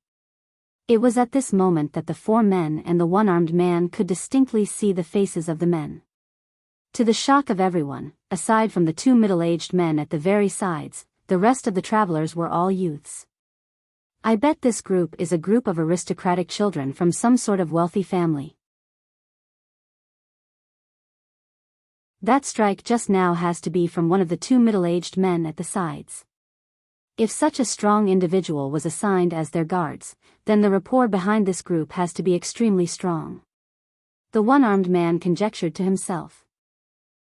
It was at this moment that the 4 men and the one-armed man could distinctly see the faces of the men. To the shock of everyone, aside from the 2 middle-aged men at the very sides, the rest of the travelers were all youths. I bet this group is a group of aristocratic children from some sort of wealthy family. That strike just now has to be from one of the 2 middle-aged men at the sides. If such a strong individual was assigned as their guards, then the rapport behind this group has to be extremely strong. The one-armed man conjectured to himself.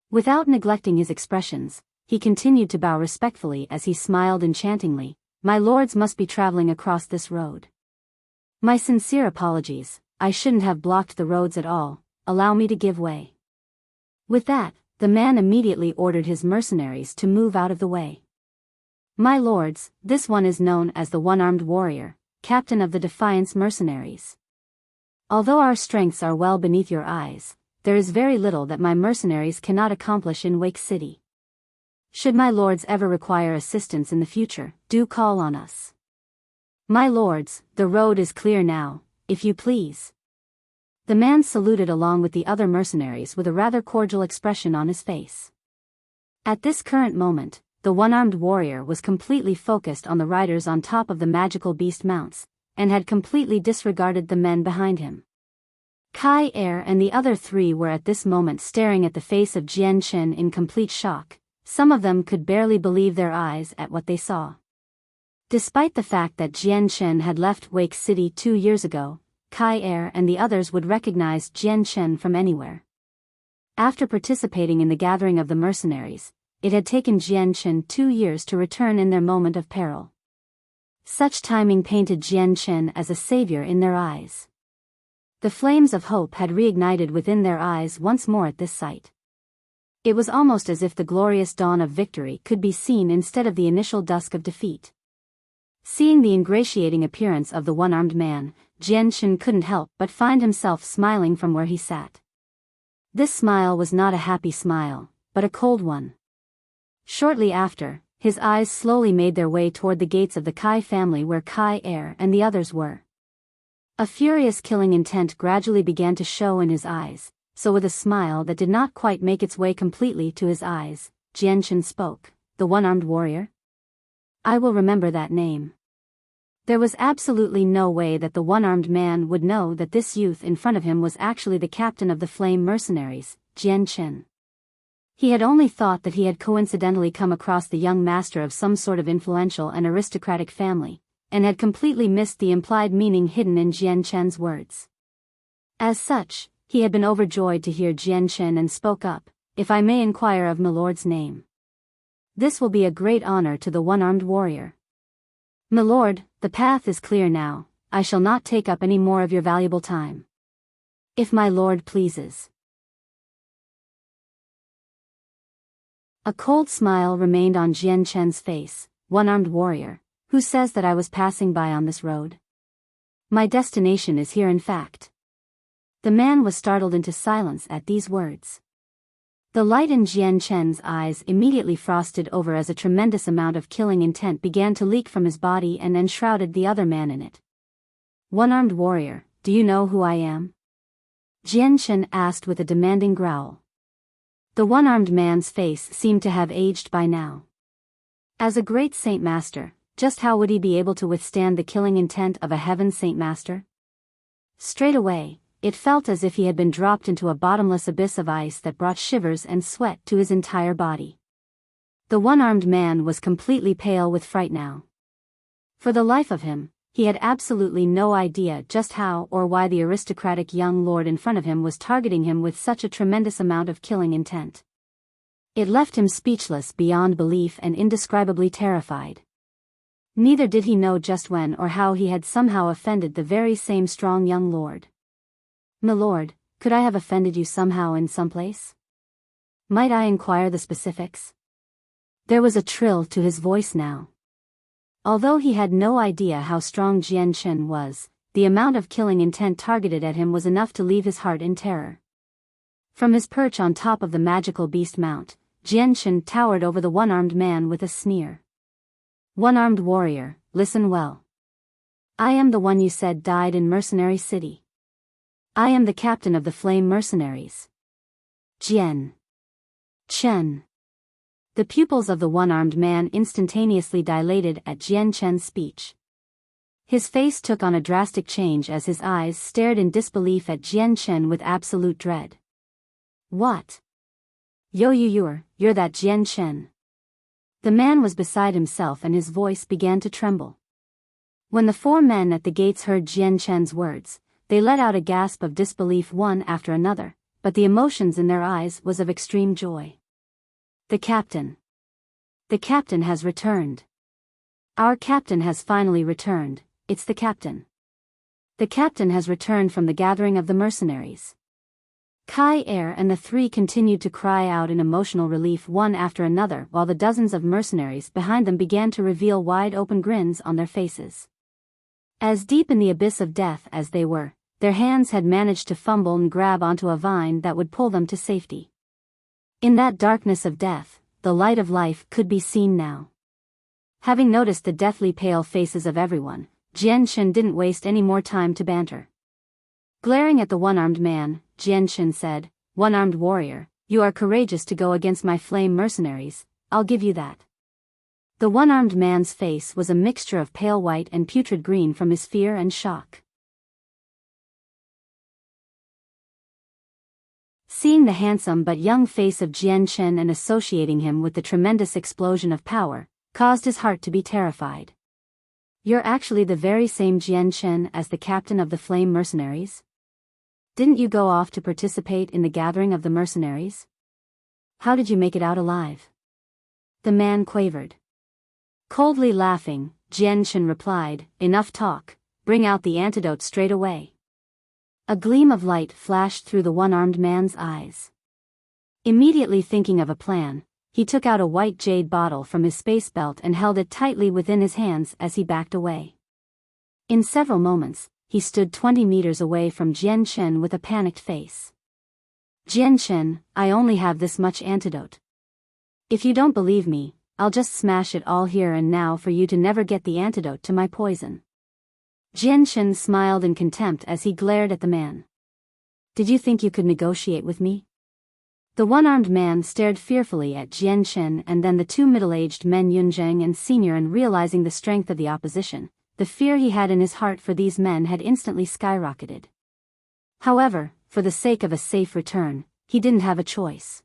Without neglecting his expressions, he continued to bow respectfully as he smiled enchantingly. "My lords must be traveling across this road. My sincere apologies, I shouldn't have blocked the roads at all, allow me to give way." With that, the man immediately ordered his mercenaries to move out of the way. "My lords, this one is known as the One-Armed Warrior, captain of the Defiance mercenaries. Although our strengths are well beneath your eyes, there is very little that my mercenaries cannot accomplish in Wake City. Should my lords ever require assistance in the future, do call on us. My lords, the road is clear now, if you please." The man saluted along with the other mercenaries with a rather cordial expression on his face. At this current moment, the one-armed warrior was completely focused on the riders on top of the magical beast mounts, and had completely disregarded the men behind him. Kai Er and the other 3 were at this moment staring at the face of Jian Chen in complete shock. Some of them could barely believe their eyes at what they saw. Despite the fact that Jian Chen had left Wake City 2 years ago, Kai Er and the others would recognize Jian Chen from anywhere. After participating in the gathering of the mercenaries, it had taken Jian Chen 2 years to return in their moment of peril. Such timing painted Jian Chen as a savior in their eyes. The flames of hope had reignited within their eyes once more at this sight. It was almost as if the glorious dawn of victory could be seen instead of the initial dusk of defeat. Seeing the ingratiating appearance of the one-armed man, Jian Chen couldn't help but find himself smiling from where he sat. This smile was not a happy smile, but a cold one. Shortly after, his eyes slowly made their way toward the gates of the Kai family where Kai Er and the others were. A furious killing intent gradually began to show in his eyes, so with a smile that did not quite make its way completely to his eyes, Jian Chen spoke, "The one-armed warrior? I will remember that name." There was absolutely no way that the one-armed man would know that this youth in front of him was actually the captain of the Flame mercenaries, Jian Chen. He had only thought that he had coincidentally come across the young master of some sort of influential and aristocratic family, and had completely missed the implied meaning hidden in Jian Chen's words. As such, he had been overjoyed to hear Jian Chen and spoke up, "If I may inquire of milord's name." "This will be a great honor to the one-armed warrior." "Milord, the path is clear now, I shall not take up any more of your valuable time. If my lord pleases." A cold smile remained on Jian Chen's face. "One-armed warrior, who says that I was passing by on this road? My destination is here in fact." The man was startled into silence at these words. The light in Jian Chen's eyes immediately frosted over as a tremendous amount of killing intent began to leak from his body and enshrouded the other man in it. "One-armed warrior, do you know who I am?" Jian Chen asked with a demanding growl. The one-armed man's face seemed to have aged by now. As a great Saint Master, just how would he be able to withstand the killing intent of a heaven Saint Master? Straight away, it felt as if he had been dropped into a bottomless abyss of ice that brought shivers and sweat to his entire body. The one-armed man was completely pale with fright now. For the life of him, he had absolutely no idea just how or why the aristocratic young lord in front of him was targeting him with such a tremendous amount of killing intent. It left him speechless beyond belief and indescribably terrified. Neither did he know just when or how he had somehow offended the very same strong young lord. "Milord, could I have offended you somehow in some place? Might I inquire the specifics?" There was a trill to his voice now. Although he had no idea how strong Jian Chen was, the amount of killing intent targeted at him was enough to leave his heart in terror. From his perch on top of the magical beast mount, Jian Chen towered over the one-armed man with a sneer. "One-armed warrior, listen well. I am the one you said died in Mercenary City. I am the captain of the Flame Mercenaries. Jian Chen." The pupils of the one-armed man instantaneously dilated at Jian Chen's speech. His face took on a drastic change as his eyes stared in disbelief at Jian Chen with absolute dread. "What? You're that Jian Chen?" The man was beside himself and his voice began to tremble. When the four men at the gates heard Jian Chen's words, they let out a gasp of disbelief one after another, but the emotions in their eyes was of extreme joy. "The captain. The captain has returned. Our captain has finally returned, it's the captain. The captain has returned from the gathering of the mercenaries." Kai Er and the three continued to cry out in emotional relief one after another while the dozens of mercenaries behind them began to reveal wide-open grins on their faces. As deep in the abyss of death as they were, their hands had managed to fumble and grab onto a vine that would pull them to safety. In that darkness of death, the light of life could be seen now. Having noticed the deathly pale faces of everyone, Jian Chen didn't waste any more time to banter. Glaring at the one-armed man, Jian Chen said, "One-armed warrior, you are courageous to go against my flame mercenaries, I'll give you that." The one-armed man's face was a mixture of pale white and putrid green from his fear and shock. Seeing the handsome but young face of Jian Chen and associating him with the tremendous explosion of power, caused his heart to be terrified. "You're actually the very same Jian Chen as the captain of the Flame Mercenaries? Didn't you go off to participate in the gathering of the mercenaries? How did you make it out alive?" The man quavered. Coldly laughing, Jian Chen replied, "Enough talk, bring out the antidote straight away." A gleam of light flashed through the one-armed man's eyes. Immediately thinking of a plan, he took out a white jade bottle from his space belt and held it tightly within his hands as he backed away. In several moments, he stood 20 meters away from Jian Chen with a panicked face. "Jian Chen, I only have this much antidote. If you don't believe me, I'll just smash it all here and now for you to never get the antidote to my poison." Jian Chen smiled in contempt as he glared at the man. "Did you think you could negotiate with me?" The one-armed man stared fearfully at Jian Chen and then the two middle-aged men Yunzheng and Senior, and realizing the strength of the opposition, the fear he had in his heart for these men had instantly skyrocketed. However, for the sake of a safe return, he didn't have a choice.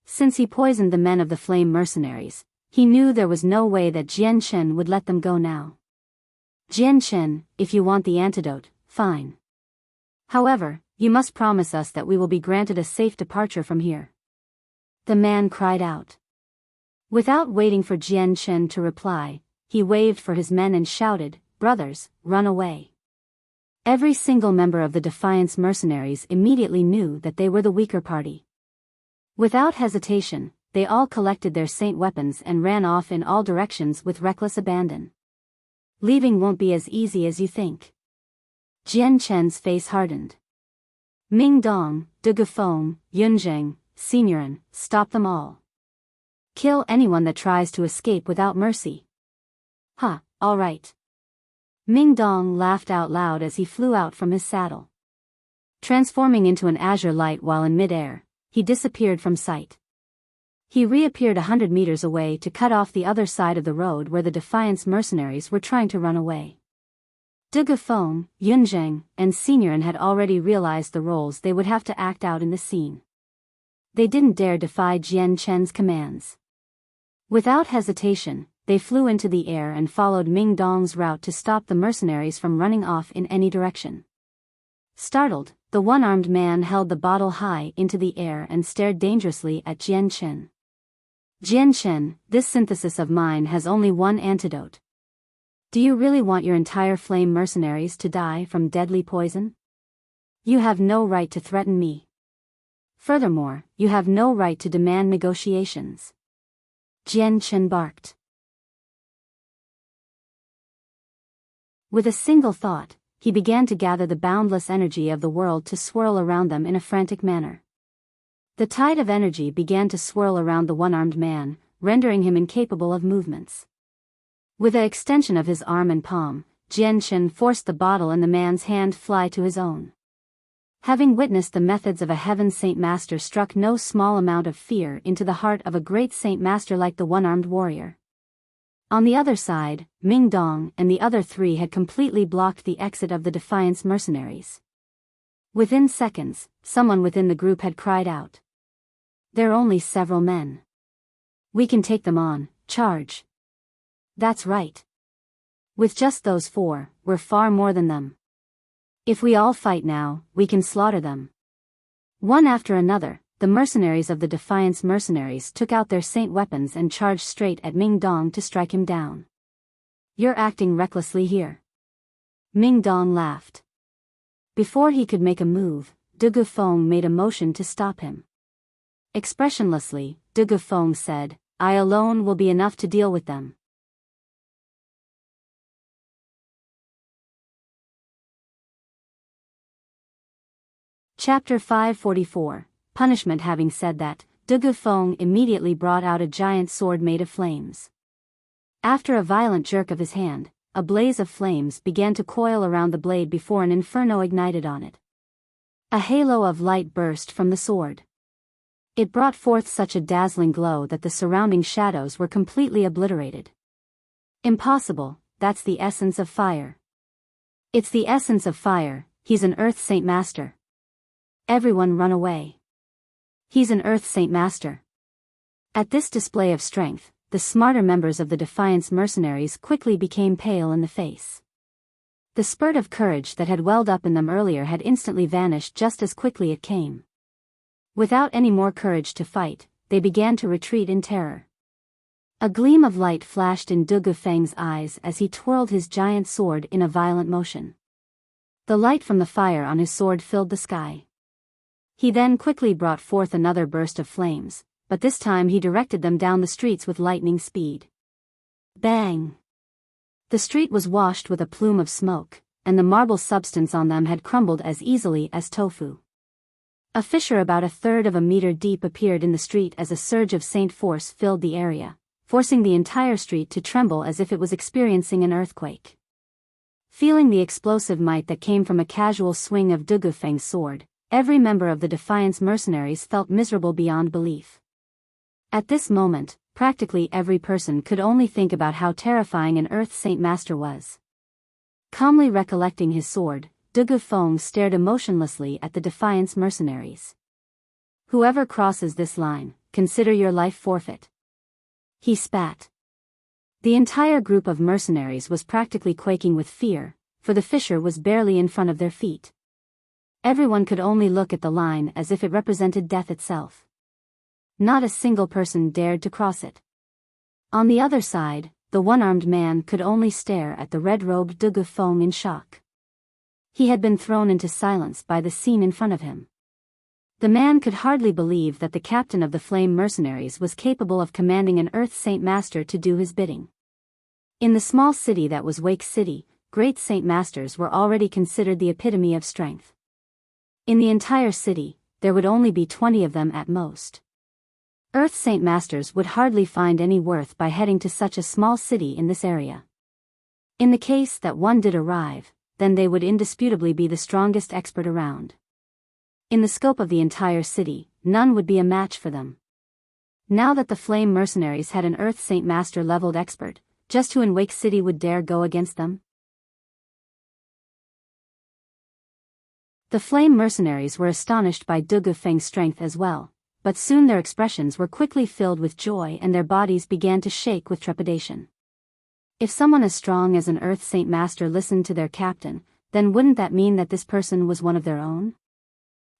Since he poisoned the men of the Flame Mercenaries, he knew there was no way that Jian Chen would let them go now. Jian, if you want the antidote, fine. However, you must promise us that we will be granted a safe departure from here. The man cried out. Without waiting for Jian to reply, he waved for his men and shouted, "Brothers, run away." Every single member of the Defiance mercenaries immediately knew that they were the weaker party. Without hesitation, they all collected their saint weapons and ran off in all directions with reckless abandon. Leaving won't be as easy as you think. Jian face hardened. Ming Dong, De Gufeng, Yunzheng, Signorin, stop them all. Kill anyone that tries to escape without mercy. Ha, all right. Ming Dong laughed out loud as he flew out from his saddle. Transforming into an azure light while in mid-air, he disappeared from sight. He reappeared 100 meters away to cut off the other side of the road where the Defiance mercenaries were trying to run away. De Gufeng, Yunzheng, and Signorin had already realized the roles they would have to act out in the scene. They didn't dare defy Jian commands. Without hesitation, they flew into the air and followed Ming Dong's route to stop the mercenaries from running off in any direction. Startled, the one-armed man held the bottle high into the air and stared dangerously at Jian. Jian, this synthesis of mine has only one antidote. Do you really want your entire flame mercenaries to die from deadly poison? You have no right to threaten me. Furthermore, you have no right to demand negotiations. Jian barked. With a single thought, he began to gather the boundless energy of the world to swirl around them in a frantic manner. The tide of energy began to swirl around the one-armed man, rendering him incapable of movements. With an extension of his arm and palm, Jian forced the bottle in the man's hand fly to his own. Having witnessed the methods of a heaven saint master struck no small amount of fear into the heart of a great saint master like the one-armed warrior. On the other side, Ming Dong and the other three had completely blocked the exit of the Defiance mercenaries. Within seconds, someone within the group had cried out. "They're only several men. We can take them on, charge." That's right. With just those four, we're far more than them. If we all fight now, we can slaughter them. One after another, the mercenaries of the Defiance mercenaries took out their saint weapons and charged straight at Ming Dong to strike him down. You're acting recklessly here. Ming Dong laughed. Before he could make a move, De Gufeng made a motion to stop him. Expressionlessly, De Gufeng said, "I alone will be enough to deal with them." Chapter 544, Punishment. Having said that, De Gufeng immediately brought out a giant sword made of flames. After a violent jerk of his hand, a blaze of flames began to coil around the blade before an inferno ignited on it. A halo of light burst from the sword. It brought forth such a dazzling glow that the surrounding shadows were completely obliterated. Impossible, that's the essence of fire. It's the essence of fire, he's an Earth Saint Master. Everyone run away. He's an Earth Saint Master. At this display of strength, the smarter members of the Defiance mercenaries quickly became pale in the face. The spurt of courage that had welled up in them earlier had instantly vanished just as quickly it came. Without any more courage to fight, they began to retreat in terror. A gleam of light flashed in De Gufeng's eyes as he twirled his giant sword in a violent motion. The light from the fire on his sword filled the sky. He then quickly brought forth another burst of flames, but this time he directed them down the streets with lightning speed. Bang! The street was washed with a plume of smoke, and the marble substance on them had crumbled as easily as tofu. A fissure about a third of a meter deep appeared in the street as a surge of saint force filled the area, forcing the entire street to tremble as if it was experiencing an earthquake. Feeling the explosive might that came from a casual swing of De Gufeng's sword, every member of the Defiance mercenaries felt miserable beyond belief. At this moment, practically every person could only think about how terrifying an Earth Saint Master was. Calmly recollecting his sword, De Gufeng stared emotionlessly at the Defiance mercenaries. "Whoever crosses this line, consider your life forfeit." He spat. The entire group of mercenaries was practically quaking with fear, for the fissure was barely in front of their feet. Everyone could only look at the line as if it represented death itself. Not a single person dared to cross it. On the other side, the one-armed man could only stare at the red-robed De Feng in shock. He had been thrown into silence by the scene in front of him. The man could hardly believe that the captain of the Flame Mercenaries was capable of commanding an Earth Saint Master to do his bidding. In the small city that was Wake City, great Saint Masters were already considered the epitome of strength. In the entire city, there would only be 20 of them at most. Earth Saint Masters would hardly find any worth by heading to such a small city in this area. In the case that one did arrive, then they would indisputably be the strongest expert around. In the scope of the entire city, none would be a match for them. Now that the Flame Mercenaries had an Earth Saint Master leveled expert, just who in Wake City would dare go against them? The Flame Mercenaries were astonished by Du Gufeng's strength as well, but soon their expressions were quickly filled with joy and their bodies began to shake with trepidation. If someone as strong as an Earth Saint Master listened to their captain, then wouldn't that mean that this person was one of their own?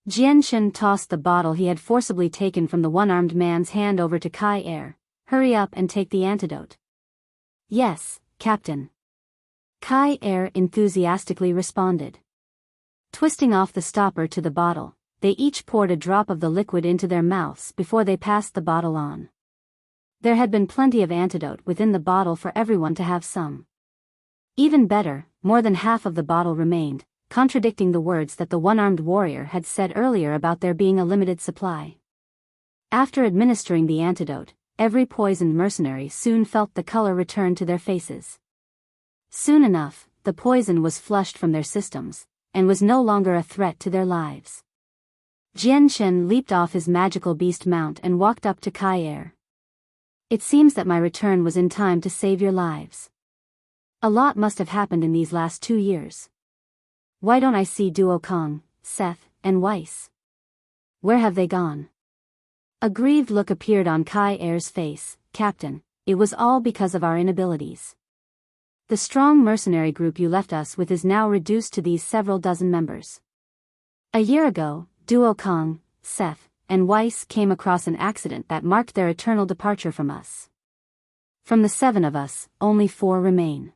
Jianchen tossed the bottle he had forcibly taken from the one-armed man's hand over to Kai Er. "Hurry up and take the antidote." "Yes, Captain." Kai Er enthusiastically responded. Twisting off the stopper to the bottle, they each poured a drop of the liquid into their mouths before they passed the bottle on. There had been plenty of antidote within the bottle for everyone to have some. Even better, more than half of the bottle remained, contradicting the words that the one-armed warrior had said earlier about there being a limited supply. After administering the antidote, every poisoned mercenary soon felt the color return to their faces. Soon enough, the poison was flushed from their systems, and was no longer a threat to their lives. Jianchen leaped off his magical beast mount and walked up to Kai Er. "It seems that my return was in time to save your lives. A lot must have happened in these last 2 years. Why don't I see Duo Kong, Seth, and Weiss? Where have they gone?" A grieved look appeared on Kai Er's face. "Captain, it was all because of our inabilities. The strong mercenary group you left us with is now reduced to these several dozen members. A year ago, Duo Kong, Seth, and Weiss came across an accident that marked their eternal departure from us. From the 7 of us, only 4 remain."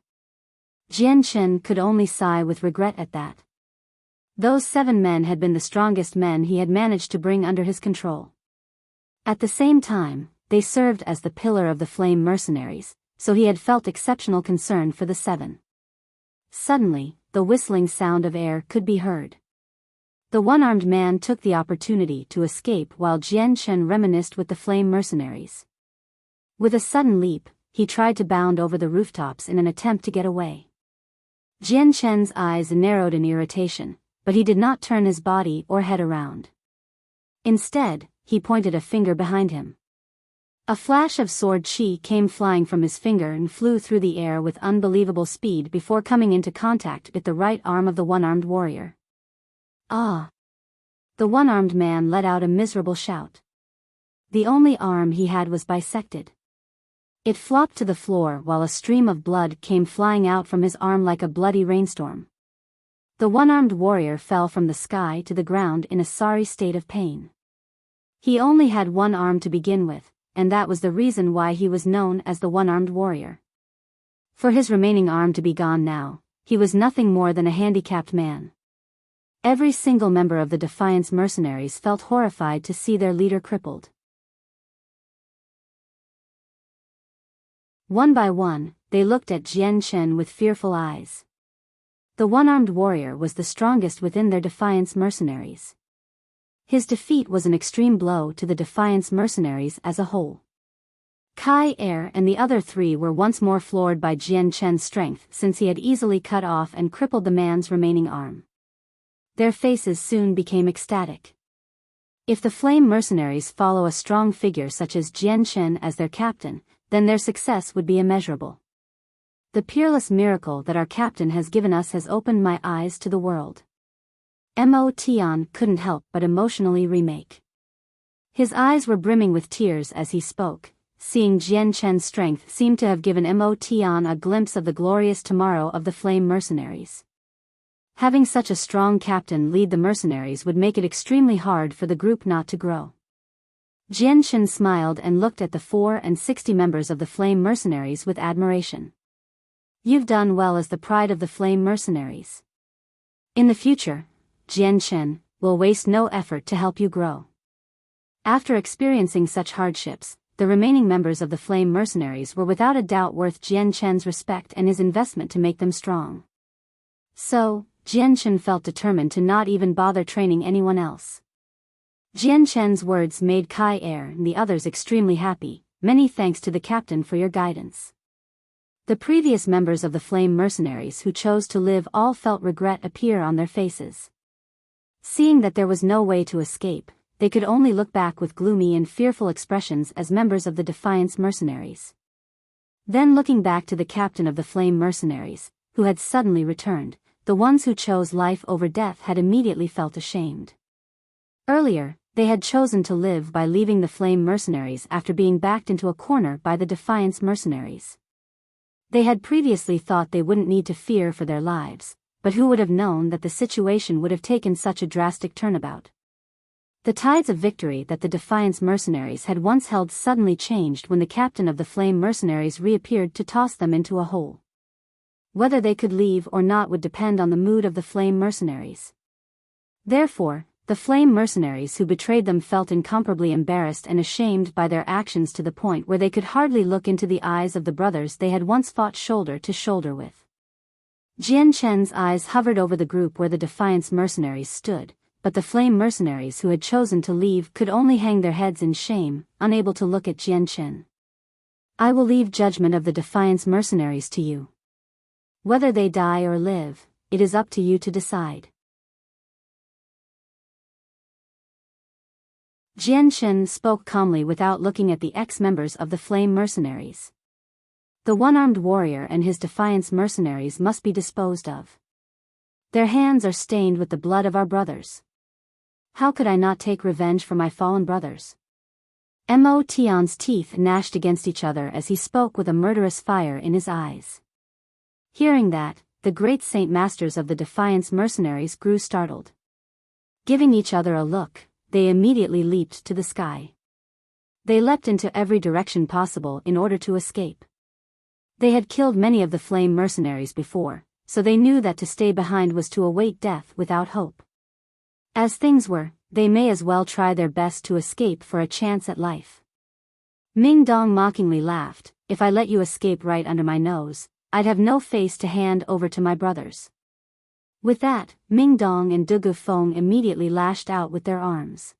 Jianchen could only sigh with regret at that. Those 7 men had been the strongest men he had managed to bring under his control. At the same time, they served as the pillar of the Flame Mercenaries, so he had felt exceptional concern for the 7. Suddenly, the whistling sound of air could be heard. The one-armed man took the opportunity to escape while Jianchen reminisced with the Flame Mercenaries. With a sudden leap, he tried to bound over the rooftops in an attempt to get away. Jianchen's eyes narrowed in irritation, but he did not turn his body or head around. Instead, he pointed a finger behind him. A flash of sword chi came flying from his finger and flew through the air with unbelievable speed before coming into contact with the right arm of the one-armed warrior. "Ah!" The one-armed man let out a miserable shout. The only arm he had was bisected. It flopped to the floor while a stream of blood came flying out from his arm like a bloody rainstorm. The one-armed warrior fell from the sky to the ground in a sorry state of pain. He only had one arm to begin with, and that was the reason why he was known as the one-armed warrior. For his remaining arm to be gone now, he was nothing more than a handicapped man. Every single member of the Defiance Mercenaries felt horrified to see their leader crippled. One by one, they looked at Jianchen with fearful eyes. The one-armed warrior was the strongest within their Defiance Mercenaries. His defeat was an extreme blow to the Defiance Mercenaries as a whole. Kai Er and the other 3 were once more floored by Jianchen's strength since he had easily cut off and crippled the man's remaining arm. Their faces soon became ecstatic. If the Flame Mercenaries follow a strong figure such as Jianchen as their captain, then their success would be immeasurable. The peerless miracle that our captain has given us has opened my eyes to the world. Mo Tian couldn't help but emotionally remake. His eyes were brimming with tears as he spoke, seeing Jian Chen's strength seemed to have given Mo Tian a glimpse of the glorious tomorrow of the flame mercenaries. Having such a strong captain lead the mercenaries would make it extremely hard for the group not to grow. Jian Chen smiled and looked at the 64 members of the flame mercenaries with admiration. You've done well as the pride of the flame mercenaries. In the future, Jian Chen will waste no effort to help you grow. After experiencing such hardships, the remaining members of the flame mercenaries were without a doubt worth Jian Chen's respect and his investment to make them strong. So, Jian Chen felt determined to not even bother training anyone else. Jian Chen's words made Kai Er and the others extremely happy. Many thanks to the captain for your guidance. The previous members of the flame mercenaries who chose to live all felt regret appear on their faces. Seeing that there was no way to escape, they could only look back with gloomy and fearful expressions as members of the Defiance mercenaries. Then looking back to the captain of the flame mercenaries, who had suddenly returned, the ones who chose life over death had immediately felt ashamed. Earlier, they had chosen to live by leaving the flame mercenaries after being backed into a corner by the Defiance mercenaries. They had previously thought they wouldn't need to fear for their lives, but who would have known that the situation would have taken such a drastic turnabout? The tides of victory that the Defiance mercenaries had once held suddenly changed when the captain of the flame mercenaries reappeared to toss them into a hole. Whether they could leave or not would depend on the mood of the flame mercenaries. Therefore, the flame mercenaries who betrayed them felt incomparably embarrassed and ashamed by their actions to the point where they could hardly look into the eyes of the brothers they had once fought shoulder to shoulder with. Jian Chen's eyes hovered over the group where the Defiance mercenaries stood, but the flame mercenaries who had chosen to leave could only hang their heads in shame, unable to look at Jian Chen. I will leave judgment of the Defiance mercenaries to you. Whether they die or live, it is up to you to decide. Jian Chen spoke calmly without looking at the ex-members of the flame mercenaries. The one-armed warrior and his Defiance mercenaries must be disposed of. Their hands are stained with the blood of our brothers. How could I not take revenge for my fallen brothers? Mo Tian's teeth gnashed against each other as he spoke with a murderous fire in his eyes. Hearing that, the great Saint Masters of the Defiance mercenaries grew startled. Giving each other a look, they immediately leaped to the sky. They leapt into every direction possible in order to escape. They had killed many of the flame mercenaries before, so they knew that to stay behind was to await death without hope. As things were, they may as well try their best to escape for a chance at life. Ming Dong mockingly laughed, if I let you escape right under my nose, I'd have no face to hand over to my brothers. With that, Ming Dong and Dugu Feng immediately lashed out with their arms.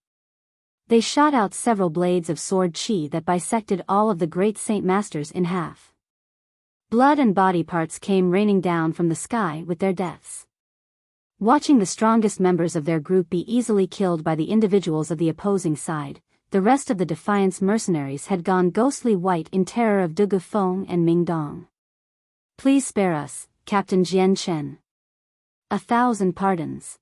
They shot out several blades of sword qi that bisected all of the great Saint Masters in half. Blood and body parts came raining down from the sky with their deaths. Watching the strongest members of their group be easily killed by the individuals of the opposing side, the rest of the Defiance mercenaries had gone ghostly white in terror of Dugu Feng and Ming Dong. Please spare us, Captain Jian Chen. 1,000 pardons.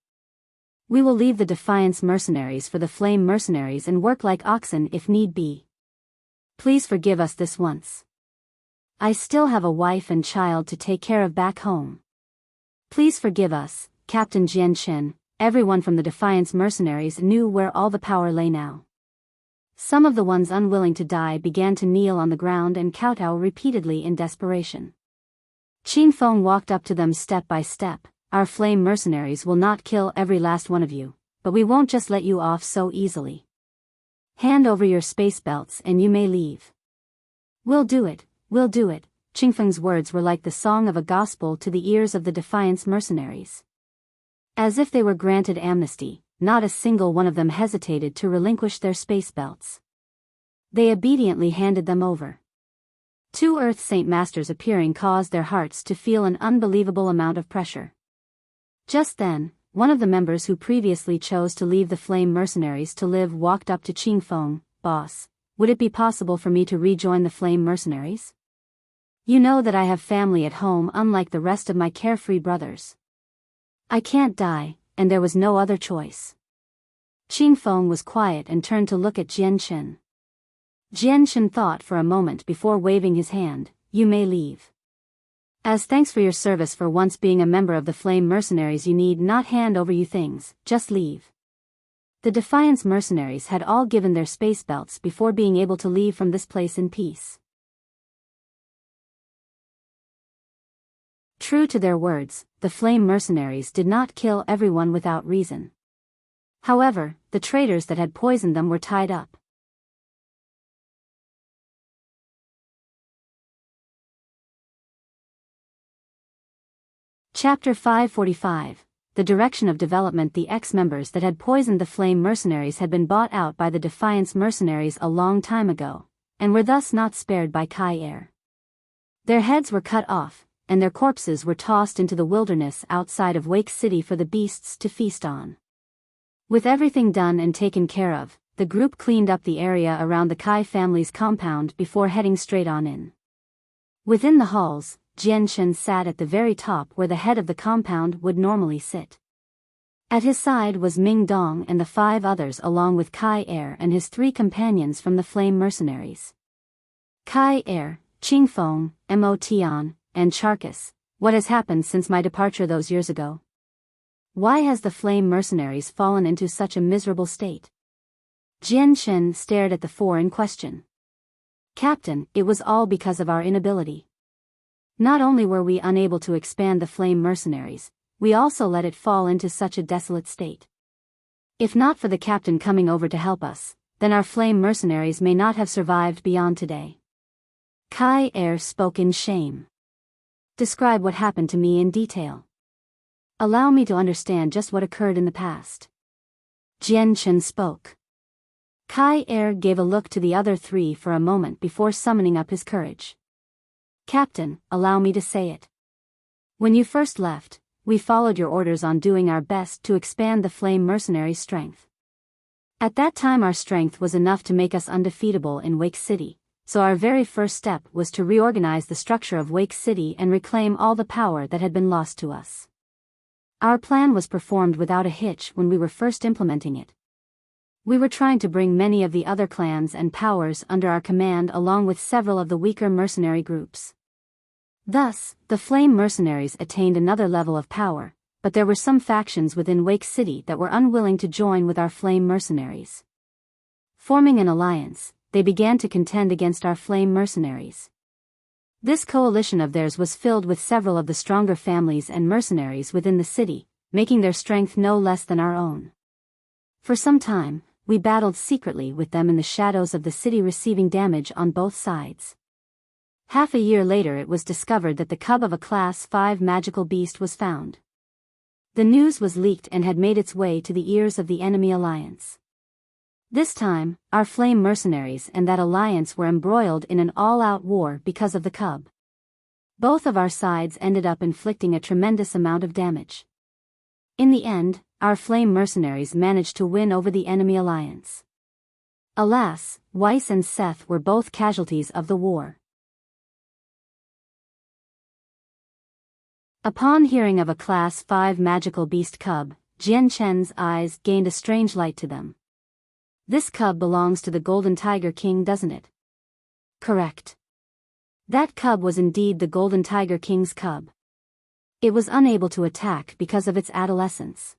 We will leave the Defiance mercenaries for the flame mercenaries and work like oxen if need be. Please forgive us this once. I still have a wife and child to take care of back home. Please forgive us, Captain Jian Chen. Everyone from the Defiance mercenaries knew where all the power lay now. Some of the ones unwilling to die began to kneel on the ground and kowtow repeatedly in desperation. Qing Feng walked up to them step by step. Our flame mercenaries will not kill every last one of you, but we won't just let you off so easily. Hand over your space belts and you may leave. We'll do it, we'll do it. Qing Feng's words were like the song of a gospel to the ears of the Defiance mercenaries. As if they were granted amnesty, not a single one of them hesitated to relinquish their space belts. They obediently handed them over. 2 Earth Saint Masters appearing caused their hearts to feel an unbelievable amount of pressure. Just then, one of the members who previously chose to leave the flame mercenaries to live walked up to Qing Feng. Boss, would it be possible for me to rejoin the flame mercenaries? You know that I have family at home unlike the rest of my carefree brothers. I can't die, and there was no other choice. Qing Feng was quiet and turned to look at Jian Chen. Jianshan thought for a moment before waving his hand. You may leave. As thanks for your service for once being a member of the Flame Mercenaries, you need not hand over you things, just leave. The Defiance mercenaries had all given their space belts before being able to leave from this place in peace. True to their words, the Flame Mercenaries did not kill everyone without reason. However, the traitors that had poisoned them were tied up. Chapter 545. The direction of development. The ex-members that had poisoned the Flame Mercenaries had been bought out by the Defiance mercenaries a long time ago, and were thus not spared by Kai Er. Their heads were cut off, and their corpses were tossed into the wilderness outside of Wake City for the beasts to feast on. With everything done and taken care of, the group cleaned up the area around the Kai family's compound before heading straight on in. Within the halls, Jianshan sat at the very top where the head of the compound would normally sit. At his side was Ming Dong and the 5 others, along with Kai Er and his 3 companions from the Flame Mercenaries. Kai Er, Qingfeng, Mo Tian, and Charkis. What has happened since my departure those years ago? Why has the Flame Mercenaries fallen into such a miserable state? Jianshan stared at the 4 in question. Captain, it was all because of our inability. Not only were we unable to expand the Flame Mercenaries, we also let it fall into such a desolate state. If not for the captain coming over to help us, then our Flame Mercenaries may not have survived beyond today. Kai Er spoke in shame. Describe what happened to me in detail. Allow me to understand just what occurred in the past. Jianshan spoke. Kai Er gave a look to the other 3 for a moment before summoning up his courage. Captain, allow me to say it. When you first left, we followed your orders on doing our best to expand the Flame Mercenary strength. At that time our strength was enough to make us undefeatable in Wake City, so our very first step was to reorganize the structure of Wake City and reclaim all the power that had been lost to us. Our plan was performed without a hitch when we were first implementing it. We were trying to bring many of the other clans and powers under our command along with several of the weaker mercenary groups. Thus, the Flame Mercenaries attained another level of power, but there were some factions within Wake City that were unwilling to join with our Flame Mercenaries. Forming an alliance, they began to contend against our Flame Mercenaries. This coalition of theirs was filled with several of the stronger families and mercenaries within the city, making their strength no less than our own. For some time, we battled secretly with them in the shadows of the city, receiving damage on both sides. Half a year later it was discovered that the cub of a Class 5 magical beast was found. The news was leaked and had made its way to the ears of the enemy alliance. This time, our Flame Mercenaries and that alliance were embroiled in an all-out war because of the cub. Both of our sides ended up inflicting a tremendous amount of damage. In the end, our Flame Mercenaries managed to win over the enemy alliance. Alas, Weiss and Seth were both casualties of the war. Upon hearing of a Class 5 magical beast cub, Jianshan's eyes gained a strange light to them. This cub belongs to the Golden Tiger King, doesn't it? Correct. That cub was indeed the Golden Tiger King's cub. It was unable to attack because of its adolescence.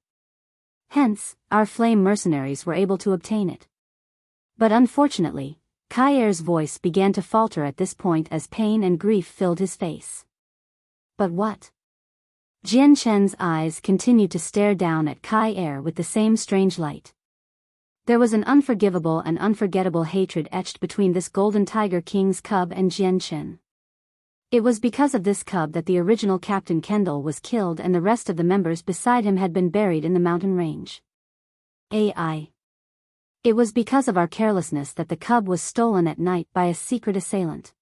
Hence, our Flame Mercenaries were able to obtain it. But unfortunately, Kai Er's voice began to falter at this point as pain and grief filled his face. But what? Jianshan's eyes continued to stare down at Kai Er with the same strange light. There was an unforgivable and unforgettable hatred etched between this Golden Tiger King's cub and Jianshan. It was because of this cub that the original Captain Kendall was killed and the rest of the members beside him had been buried in the mountain range. AI. It was because of our carelessness that the cub was stolen at night by a secret assailant.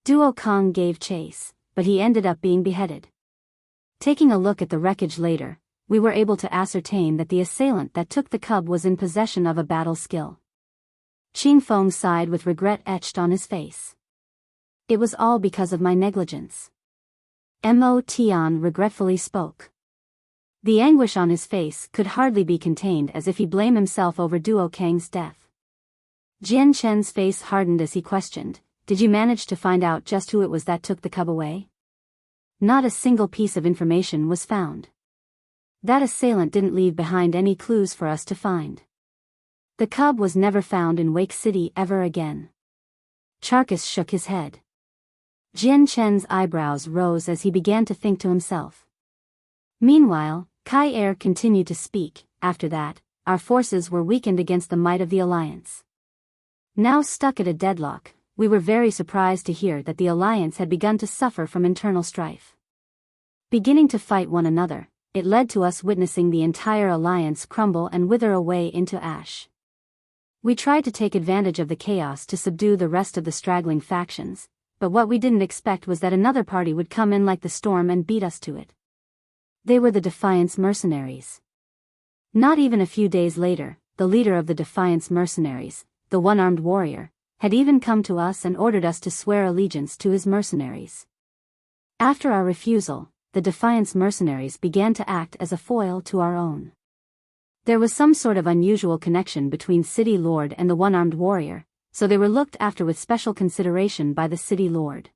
Duo Kong gave chase, but he ended up being beheaded. Taking a look at the wreckage later, we were able to ascertain that the assailant that took the cub was in possession of a battle skill. Qingfeng sighed with regret etched on his face. It was all because of my negligence. Mo Tian regretfully spoke. The anguish on his face could hardly be contained, as if he blamed himself over Duo Kang's death. Jian Chen's face hardened as he questioned, "Did you manage to find out just who it was that took the cub away?" Not a single piece of information was found. That assailant didn't leave behind any clues for us to find. The cub was never found in Wake City ever again. Charkis shook his head. Jian Chen's eyebrows rose as he began to think to himself. Meanwhile, Kai Er continued to speak. After that, our forces were weakened against the might of the alliance. Now stuck at a deadlock, we were very surprised to hear that the alliance had begun to suffer from internal strife. Beginning to fight one another, it led to us witnessing the entire alliance crumble and wither away into ash. We tried to take advantage of the chaos to subdue the rest of the straggling factions, but what we didn't expect was that another party would come in like the storm and beat us to it. They were the Defiance mercenaries. Not even a few days later, the leader of the Defiance mercenaries, the one-armed warrior, had even come to us and ordered us to swear allegiance to his mercenaries. After our refusal, the Defiance mercenaries began to act as a foil to our own. There was some sort of unusual connection between City Lord and the one-armed warrior, so they were looked after with special consideration by the City Lord.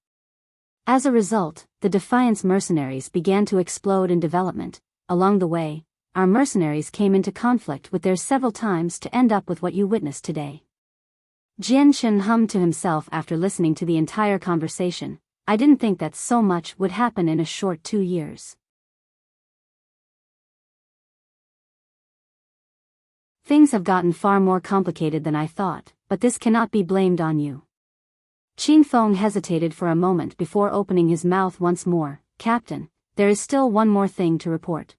As a result, the Defiance mercenaries began to explode in development. Along the way, our mercenaries came into conflict with theirs several times to end up with what you witnessed today. Jian Chen hummed to himself after listening to the entire conversation. I didn't think that so much would happen in a short 2 years. Things have gotten far more complicated than I thought, but this cannot be blamed on you. Qin Feng hesitated for a moment before opening his mouth once more. Captain, there is still one more thing to report.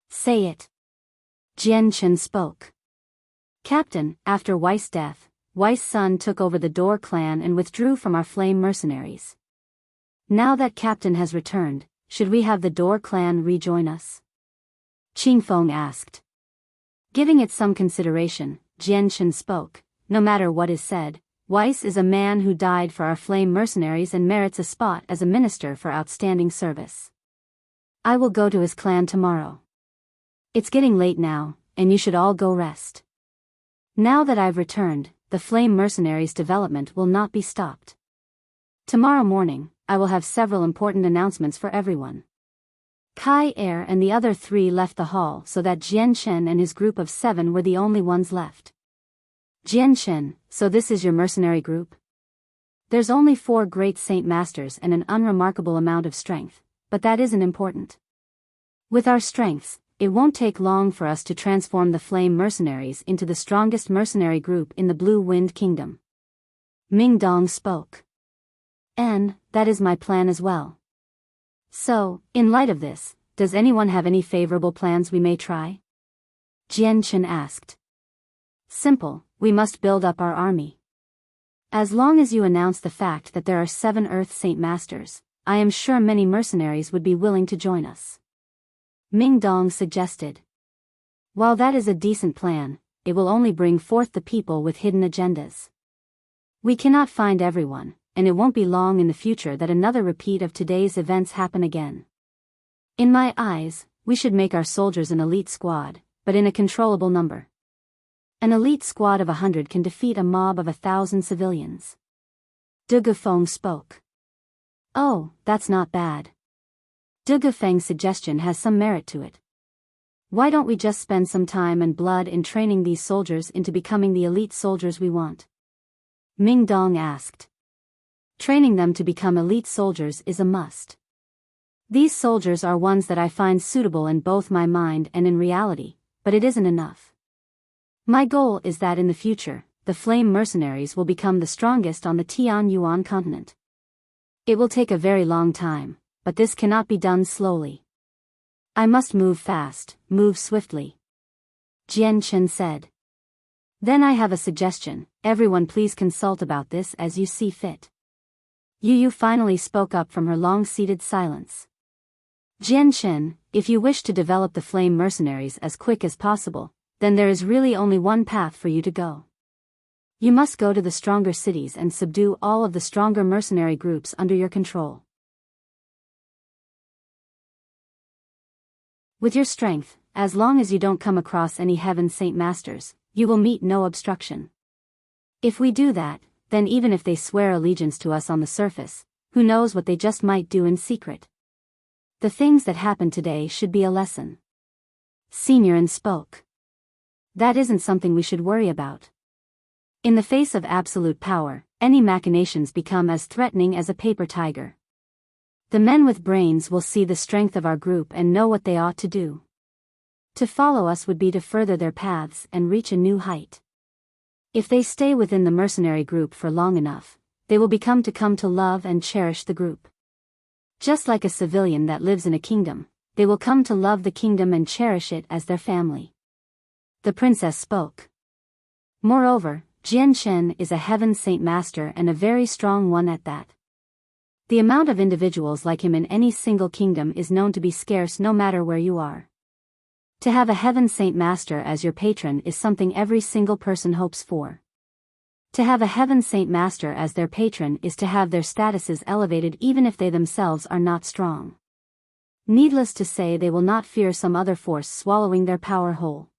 Say it. Jian Chen spoke. Captain, after Weiss' death, Weiss' son took over the Dor clan and withdrew from our flame mercenaries. Now that Captain has returned, should we have the Dor clan rejoin us? Qin Feng asked. Giving it some consideration, Jian Chen spoke. No matter what is said, Weiss is a man who died for our flame mercenaries and merits a spot as a minister for outstanding service. I will go to his clan tomorrow. It's getting late now, and you should all go rest. Now that I've returned, the flame mercenaries' development will not be stopped. Tomorrow morning, I will have several important announcements for everyone. Kai Er and the other 3 left the hall so that Jian Chen and his group of 7 were the only ones left. Jian Chen, so this is your mercenary group? There's only 4 great Saint Masters and an unremarkable amount of strength, but that isn't important. With our strengths, it won't take long for us to transform the Flame Mercenaries into the strongest mercenary group in the Blue Wind Kingdom. Ming Dong spoke. And that is my plan as well. So, in light of this, does anyone have any favorable plans we may try? Jian Chen asked. Simple, we must build up our army. As long as you announce the fact that there are 7 Earth Saint Masters, I am sure many mercenaries would be willing to join us. Ming Dong suggested. While that is a decent plan, it will only bring forth the people with hidden agendas. We cannot find everyone, and it won't be long in the future that another repeat of today's events happen again. In my eyes, we should make our soldiers an elite squad, but in a controllable number. An elite squad of 100 can defeat a mob of 1,000 civilians. De Gufeng spoke. Oh, that's not bad. De Gufeng's suggestion has some merit to it. Why don't we just spend some time and blood in training these soldiers into becoming the elite soldiers we want? Ming Dong asked. Training them to become elite soldiers is a must. These soldiers are ones that I find suitable in both my mind and in reality, but it isn't enough. My goal is that in the future, the Flame Mercenaries will become the strongest on the Tian Yuan continent. It will take a very long time, but this cannot be done slowly. I must move fast, move swiftly. Jian Chen said. Then I have a suggestion, everyone please consult about this as you see fit. Yu Yu finally spoke up from her long-seated silence. Jian Chen, if you wish to develop the Flame Mercenaries as quick as possible, then there is really only one path for you to go. You must go to the stronger cities and subdue all of the stronger mercenary groups under your control. With your strength, as long as you don't come across any Heaven Saint Masters, you will meet no obstruction. If we do that, then even if they swear allegiance to us on the surface, who knows what they just might do in secret. The things that happened today should be a lesson. Seniorin spoke. That isn't something we should worry about. In the face of absolute power, any machinations become as threatening as a paper tiger. The men with brains will see the strength of our group and know what they ought to do. To follow us would be to further their paths and reach a new height. If they stay within the mercenary group for long enough, they will come to love and cherish the group. Just like a civilian that lives in a kingdom, they will come to love the kingdom and cherish it as their family. The princess spoke. Moreover, Jian Chen is a heaven saint master and a very strong one at that. The amount of individuals like him in any single kingdom is known to be scarce no matter where you are. To have a heaven saint master as your patron is something every single person hopes for. To have a heaven saint master as their patron is to have their statuses elevated even if they themselves are not strong. Needless to say, they will not fear some other force swallowing their power whole.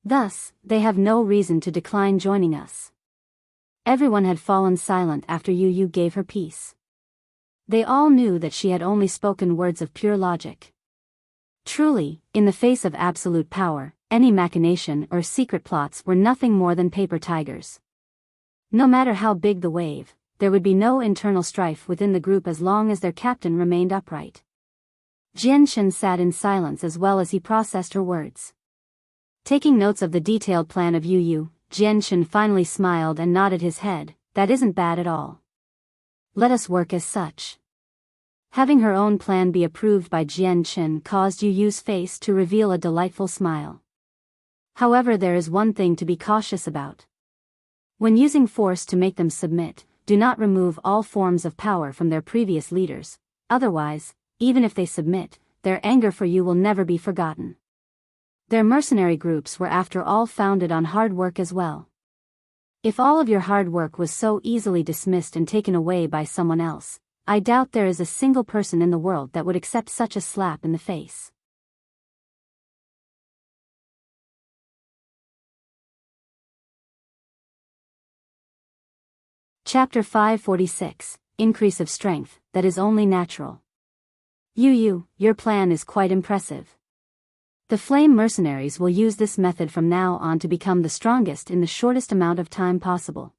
Thus, they have no reason to decline joining us. Everyone had fallen silent after Yu gave her piece. They all knew that she had only spoken words of pure logic. Truly, in the face of absolute power, any machination or secret plots were nothing more than paper tigers. No matter how big the wave, there would be no internal strife within the group as long as their captain remained upright. Jian Chen sat in silence as well as he processed her words. Taking notes of the detailed plan of Yu, Jian Chen finally smiled and nodded his head. That isn't bad at all. Let us work as such. Having her own plan be approved by Jian Chen caused Yu's face to reveal a delightful smile. However, there is one thing to be cautious about. When using force to make them submit, do not remove all forms of power from their previous leaders, otherwise, even if they submit, their anger for you will never be forgotten. Their mercenary groups were after all founded on hard work as well. If all of your hard work was so easily dismissed and taken away by someone else, I doubt there is a single person in the world that would accept such a slap in the face. Chapter 546, Increase of Strength, that is only natural. Yu, your plan is quite impressive. The flame mercenaries will use this method from now on to become the strongest in the shortest amount of time possible.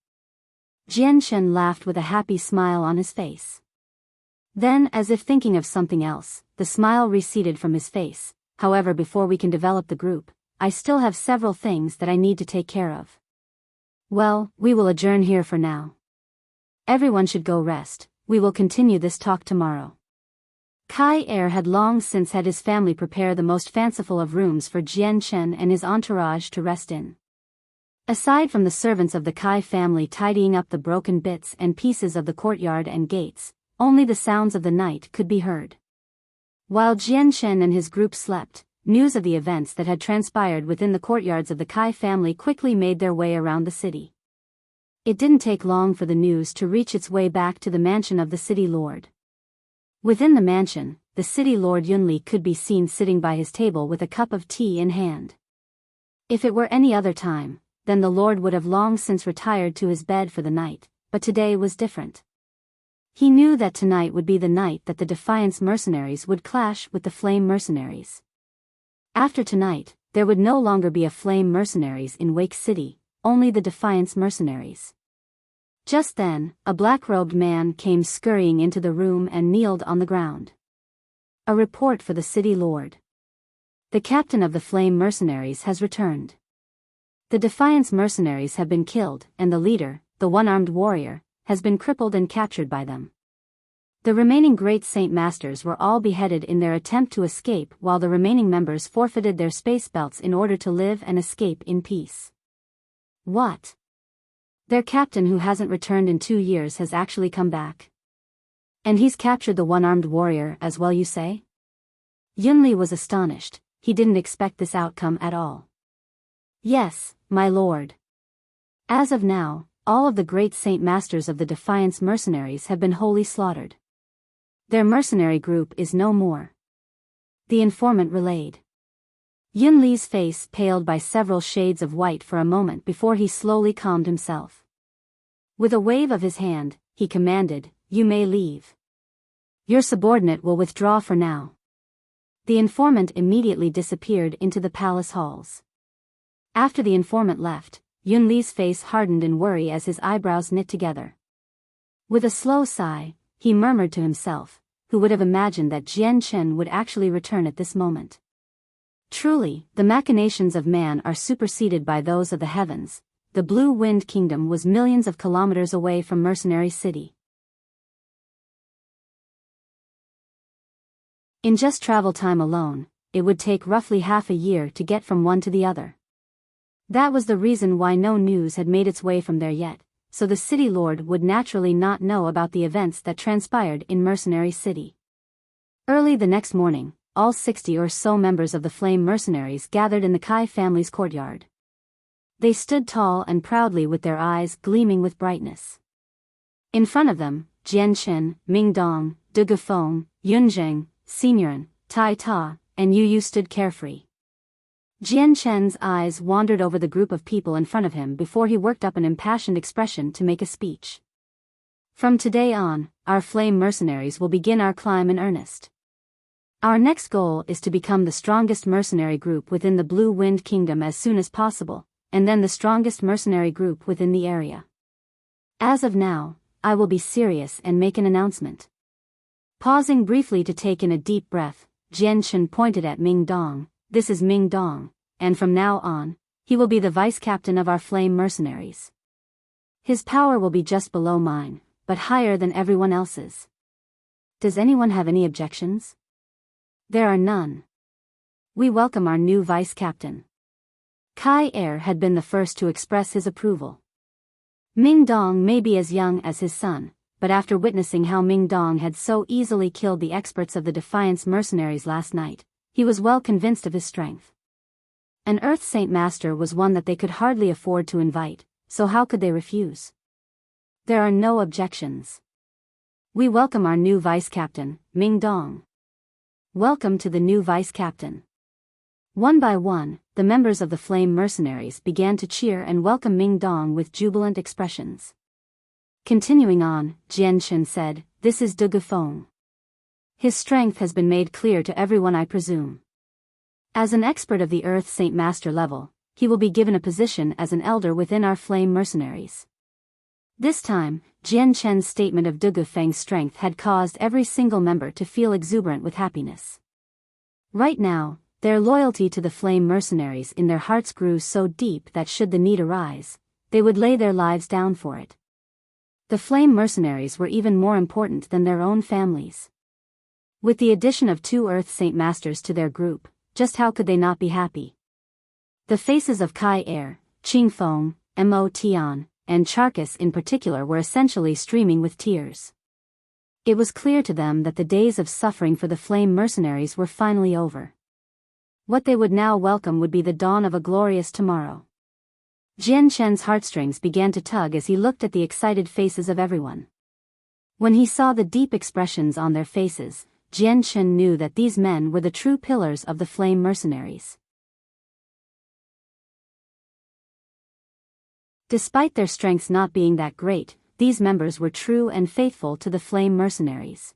Jian Chen laughed with a happy smile on his face. Then, as if thinking of something else, the smile receded from his face. However, before we can develop the group, I still have several things that I need to take care of. Well, we will adjourn here for now. Everyone should go rest. We will continue this talk tomorrow. Kai Er had long since had his family prepare the most fanciful of rooms for Jian Chen and his entourage to rest in. Aside from the servants of the Kai family tidying up the broken bits and pieces of the courtyard and gates, only the sounds of the night could be heard. While Jian Chen and his group slept, news of the events that had transpired within the courtyards of the Kai family quickly made their way around the city. It didn't take long for the news to reach its way back to the mansion of the city lord. Within the mansion, the city lord Yunli could be seen sitting by his table with a cup of tea in hand. If it were any other time, then the lord would have long since retired to his bed for the night, but today was different. He knew that tonight would be the night that the Defiance mercenaries would clash with the Flame mercenaries. After tonight, there would no longer be a Flame mercenaries in Wake City, only the Defiance mercenaries. Just then, a black-robed man came scurrying into the room and kneeled on the ground. A report for the city lord. The captain of the Flame mercenaries has returned. The Defiance mercenaries have been killed, and the leader, the one-armed warrior, has been crippled and captured by them. The remaining Great Saint Masters were all beheaded in their attempt to escape, while the remaining members forfeited their space belts in order to live and escape in peace. What? Their captain who hasn't returned in 2 years has actually come back. And he's captured the one-armed warrior as well, you say? Yunli was astonished. He didn't expect this outcome at all. Yes, my lord. As of now, all of the Great Saint Masters of the Defiance mercenaries have been wholly slaughtered. Their mercenary group is no more. The informant relayed. Yunli's face paled by several shades of white for a moment before he slowly calmed himself. With a wave of his hand, he commanded, "You may leave. Your subordinate will withdraw for now." The informant immediately disappeared into the palace halls. After the informant left, Yun Li's face hardened in worry as his eyebrows knit together. With a slow sigh, he murmured to himself, who would have imagined that Jian Chen would actually return at this moment. Truly, the machinations of man are superseded by those of the heavens. The Blue Wind Kingdom was millions of kilometers away from Mercenary City. In just travel time alone, it would take roughly half a year to get from one to the other. That was the reason why no news had made its way from there yet, so the city lord would naturally not know about the events that transpired in Mercenary City. Early the next morning, all 60 or so members of the Flame Mercenaries gathered in the Kai family's courtyard. They stood tall and proudly with their eyes gleaming with brightness. In front of them, Jian Chen, Ming Dong, De Gufeng, Yun Zheng, Signorin, Tai Ta, and Yu Yu stood carefree. Jian Chen's eyes wandered over the group of people in front of him before he worked up an impassioned expression to make a speech. From today on, our Flame Mercenaries will begin our climb in earnest. Our next goal is to become the strongest mercenary group within the Blue Wind Kingdom as soon as possible, and then the strongest mercenary group within the area. As of now, I will be serious and make an announcement. Pausing briefly to take in a deep breath, Jian Chen pointed at Ming Dong. "This is Ming Dong, and from now on, he will be the vice-captain of our Flame Mercenaries. His power will be just below mine, but higher than everyone else's. Does anyone have any objections?" There are none. We welcome our new vice-captain. Kai Er had been the first to express his approval. Ming Dong may be as young as his son, but after witnessing how Ming Dong had so easily killed the experts of the Defiance Mercenaries last night, he was well convinced of his strength. An Earth Saint Master was one that they could hardly afford to invite, so how could they refuse? There are no objections. We welcome our new vice-captain, Ming Dong. Welcome to the new vice-captain. One by one, the members of the Flame Mercenaries began to cheer and welcome Ming Dong with jubilant expressions. Continuing on, Jian Chen said, "This is De Gufeng. His strength has been made clear to everyone, I presume. As an expert of the Earth Saint Master level, he will be given a position as an elder within our Flame Mercenaries." This time, Jian Chen's statement of De Gufeng's strength had caused every single member to feel exuberant with happiness. Right now, their loyalty to the Flame Mercenaries in their hearts grew so deep that should the need arise, they would lay their lives down for it. The Flame Mercenaries were even more important than their own families. With the addition of 2 Earth Saint Masters to their group, just how could they not be happy? The faces of Kai Er, Qing Feng, Mo Tian, and Charkis in particular were essentially streaming with tears. It was clear to them that the days of suffering for the Flame Mercenaries were finally over. What they would now welcome would be the dawn of a glorious tomorrow. Jian Chen's heartstrings began to tug as he looked at the excited faces of everyone. When he saw the deep expressions on their faces, Jian Chen knew that these men were the true pillars of the Flame Mercenaries. Despite their strengths not being that great, these members were true and faithful to the Flame Mercenaries.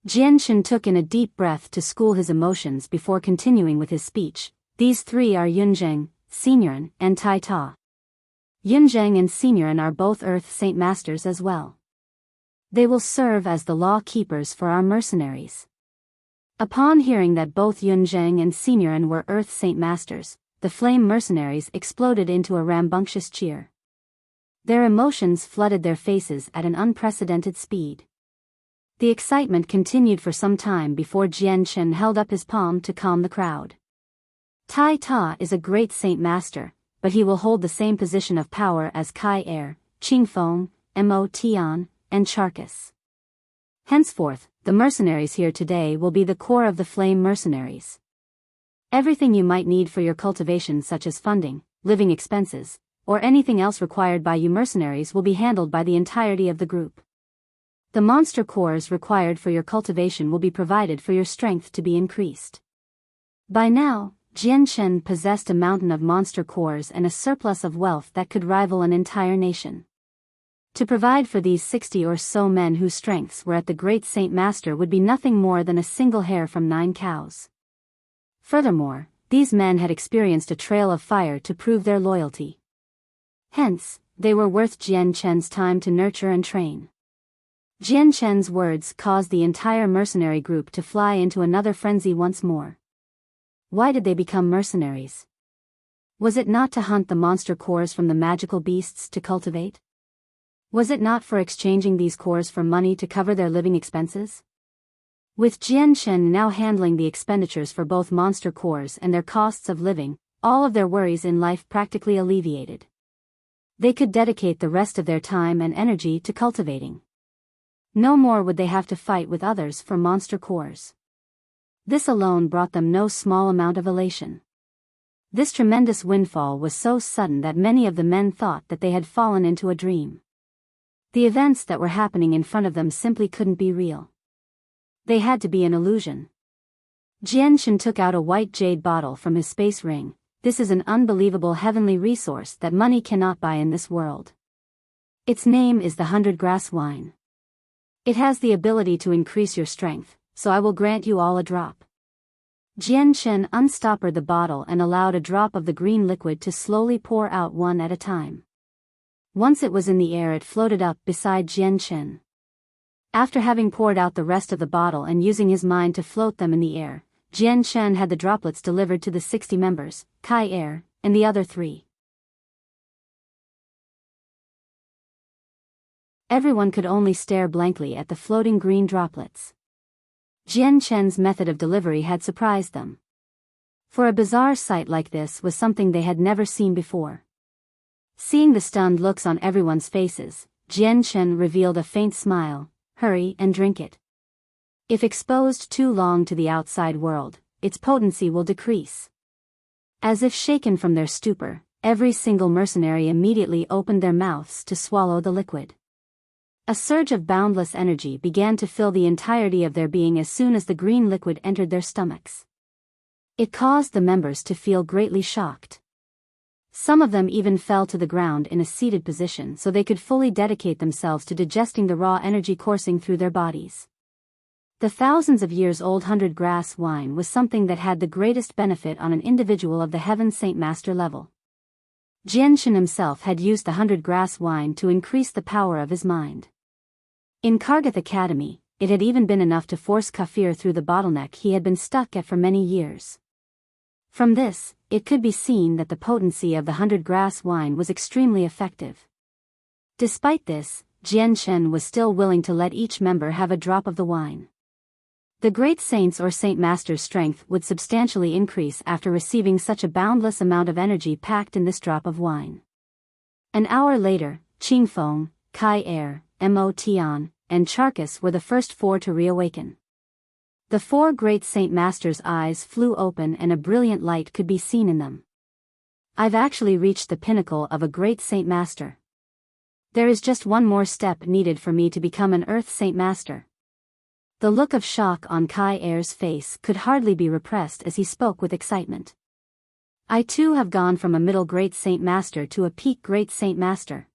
Jian Chen took in a deep breath to school his emotions before continuing with his speech. "These 3 are Yun Zheng, Signorin, and Tai Ta. Yun Zheng and Signorin are both Earth Saint Masters as well. They will serve as the law keepers for our mercenaries." Upon hearing that both Yun Zheng and Signorin were Earth Saint Masters, the Flame Mercenaries exploded into a rambunctious cheer. Their emotions flooded their faces at an unprecedented speed. The excitement continued for some time before Jian Chen held up his palm to calm the crowd. Tai Ta is a great Saint Master, but he will hold the same position of power as Kai Er, Qing Feng, Mo Tian, and Charkis. Henceforth, the mercenaries here today will be the core of the Flame Mercenaries. Everything you might need for your cultivation, such as funding, living expenses, or anything else required by you mercenaries, will be handled by the entirety of the group. The monster cores required for your cultivation will be provided for your strength to be increased. By now, Jian Chen possessed a mountain of monster cores and a surplus of wealth that could rival an entire nation. To provide for these 60 or so men whose strengths were at the great Saint Master would be nothing more than a single hair from 9 cows. Furthermore, these men had experienced a trail of fire to prove their loyalty. Hence, they were worth Jian Chen's time to nurture and train. Jian Chen's words caused the entire mercenary group to fly into another frenzy once more. Why did they become mercenaries? Was it not to hunt the monster cores from the magical beasts to cultivate? Was it not for exchanging these cores for money to cover their living expenses? With Jian Chen now handling the expenditures for both monster cores and their costs of living, all of their worries in life practically alleviated. They could dedicate the rest of their time and energy to cultivating. No more would they have to fight with others for monster cores. This alone brought them no small amount of elation. This tremendous windfall was so sudden that many of the men thought that they had fallen into a dream. The events that were happening in front of them simply couldn't be real. They had to be an illusion. Jian Shen took out a white jade bottle from his space ring. This is an unbelievable heavenly resource that money cannot buy in this world. Its name is the 100-grass wine. It has the ability to increase your strength, so I will grant you all a drop. Jian Shen unstoppered the bottle and allowed a drop of the green liquid to slowly pour out one at a time. Once it was in the air, it floated up beside Jian Chen. After having poured out the rest of the bottle and using his mind to float them in the air, Jian Chen had the droplets delivered to the 60 members, Kai Er, and the other 3. Everyone could only stare blankly at the floating green droplets. Jian Chen's method of delivery had surprised them. For a bizarre sight like this was something they had never seen before. Seeing the stunned looks on everyone's faces, Jian Chen revealed a faint smile. Hurry and drink it. If exposed too long to the outside world, its potency will decrease. As if shaken from their stupor, every single mercenary immediately opened their mouths to swallow the liquid. A surge of boundless energy began to fill the entirety of their being as soon as the green liquid entered their stomachs. It caused the members to feel greatly shocked. Some of them even fell to the ground in a seated position so they could fully dedicate themselves to digesting the raw energy coursing through their bodies. The thousands of years old 100-grass wine was something that had the greatest benefit on an individual of the Heaven Saint Master level. Jian Shen himself had used the 100-grass wine to increase the power of his mind. In Kargath Academy, it had even been enough to force Kafir through the bottleneck he had been stuck at for many years. From this, it could be seen that the potency of the 100-grass wine was extremely effective. Despite this, Jian Chen was still willing to let each member have a drop of the wine. The great saints or Saint Master's strength would substantially increase after receiving such a boundless amount of energy packed in this drop of wine. An hour later, Qingfeng, Kai Er, Mo Tian, and Charkas were the first 4 to reawaken. The 4 great Saint Masters' eyes flew open and a brilliant light could be seen in them. I've actually reached the pinnacle of a great Saint Master. There is just one more step needed for me to become an Earth Saint Master. The look of shock on Kai Er's face could hardly be repressed as he spoke with excitement. I too have gone from a middle great Saint Master to a peak great Saint Master.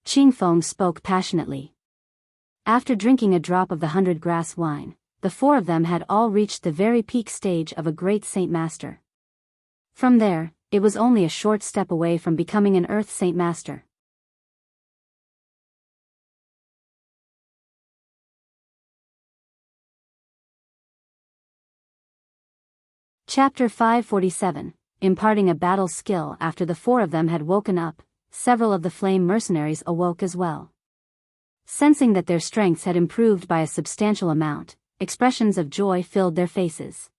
Qingfeng spoke passionately. After drinking a drop of the 100-grass wine, the 4 of them had all reached the very peak stage of a great Saint Master. From there, it was only a short step away from becoming an Earth Saint Master. Chapter 547, Imparting a Battle Skill. After the 4 of them had woken up, several of the flame mercenaries awoke as well. Sensing that their strengths had improved by a substantial amount, expressions of joy filled their faces.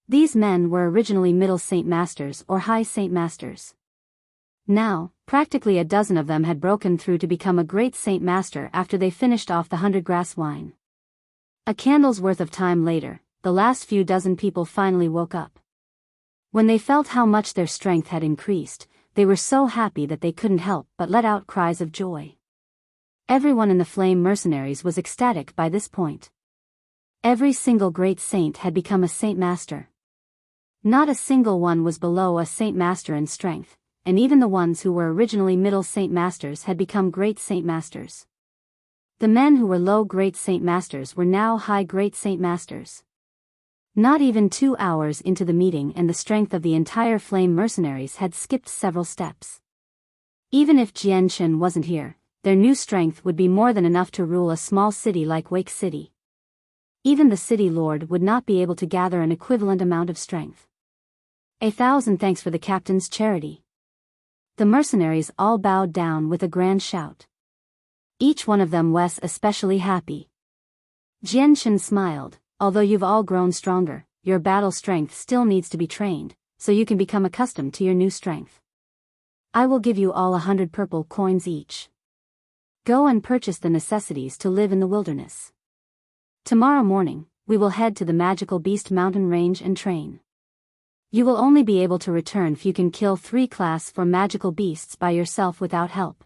These men were originally Middle Saint Masters or High Saint Masters. Now, practically a dozen of them had broken through to become a Great Saint Master after they finished off the 100-grass wine. A candle's worth of time later, the last few dozen people finally woke up. When they felt how much their strength had increased, they were so happy that they couldn't help but let out cries of joy. Everyone in the Flame Mercenaries was ecstatic by this point. Every single great saint had become a Saint Master. Not a single one was below a Saint Master in strength, and even the ones who were originally middle Saint Masters had become great Saint Masters. The men who were low great Saint Masters were now high great Saint Masters. Not even 2 hours into the meeting and the strength of the entire flame mercenaries had skipped several steps. Even if Jian Chen wasn't here, their new strength would be more than enough to rule a small city like Wake City. Even the city lord would not be able to gather an equivalent amount of strength. 1,000 thanks for the captain's charity. The mercenaries all bowed down with a grand shout. Each one of them was especially happy. Jian Chen smiled. Although you've all grown stronger, your battle strength still needs to be trained, so you can become accustomed to your new strength. I will give you all 100 purple coins each. Go and purchase the necessities to live in the wilderness. Tomorrow morning, we will head to the magical beast mountain range and train. You will only be able to return if you can kill 3 class 4 magical beasts by yourself without help.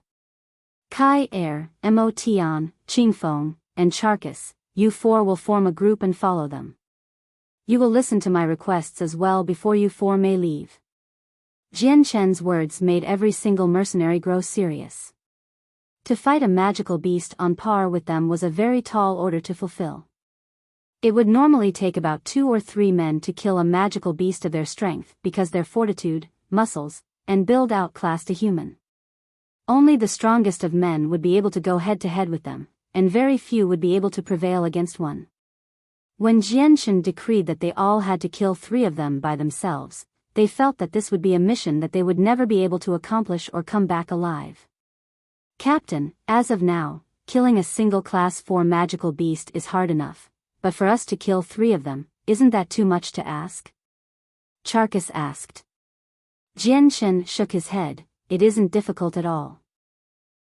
Kai Er, Mo Tian, Qingfeng, and Charcus, you 4 will form a group and follow them. You will listen to my requests as well before you 4 may leave. Jian Chen's words made every single mercenary grow serious. To fight a magical beast on par with them was a very tall order to fulfill. It would normally take about 2 or 3 men to kill a magical beast of their strength because their fortitude, muscles, and build outclassed a human. Only the strongest of men would be able to go head to head with them, and very few would be able to prevail against one. When Jian Chen decreed that they all had to kill 3 of them by themselves, they felt that this would be a mission that they would never be able to accomplish or come back alive. Captain, as of now, killing a single class 4 magical beast is hard enough, but for us to kill 3 of them, isn't that too much to ask? Charcus asked. Jian Chen shook his head. It isn't difficult at all.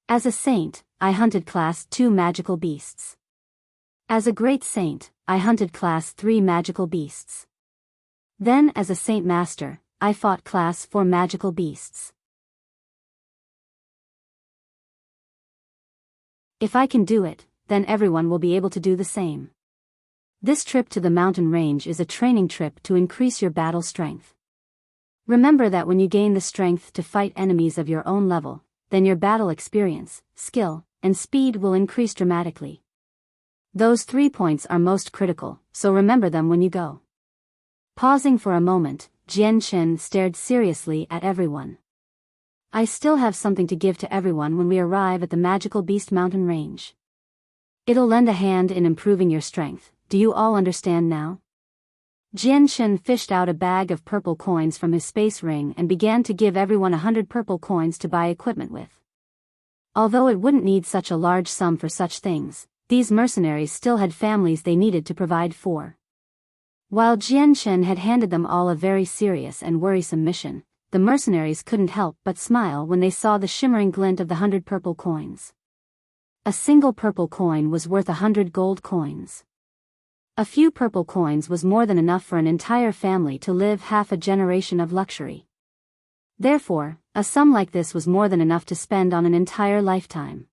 As a saint, I hunted class 2 magical beasts. As a great saint, I hunted class 3 magical beasts. Then as a saint master, I fought class 4 magical beasts. If I can do it, then everyone will be able to do the same. This trip to the mountain range is a training trip to increase your battle strength. Remember that when you gain the strength to fight enemies of your own level, then your battle experience, skill, and speed will increase dramatically. Those 3 points are most critical, so remember them when you go. Pausing for a moment, Jian Chen stared seriously at everyone. I still have something to give to everyone when we arrive at the magical beast mountain range. It'll lend a hand in improving your strength. Do you all understand now? Jian Chen fished out a bag of purple coins from his space ring and began to give everyone 100 purple coins to buy equipment with. Although it wouldn't need such a large sum for such things, these mercenaries still had families they needed to provide for. While Jian Chen had handed them all a very serious and worrisome mission, the mercenaries couldn't help but smile when they saw the shimmering glint of the 100 purple coins. A single purple coin was worth 100 gold coins. A few purple coins was more than enough for an entire family to live half a generation of luxury. Therefore, a sum like this was more than enough to spend on an entire lifetime.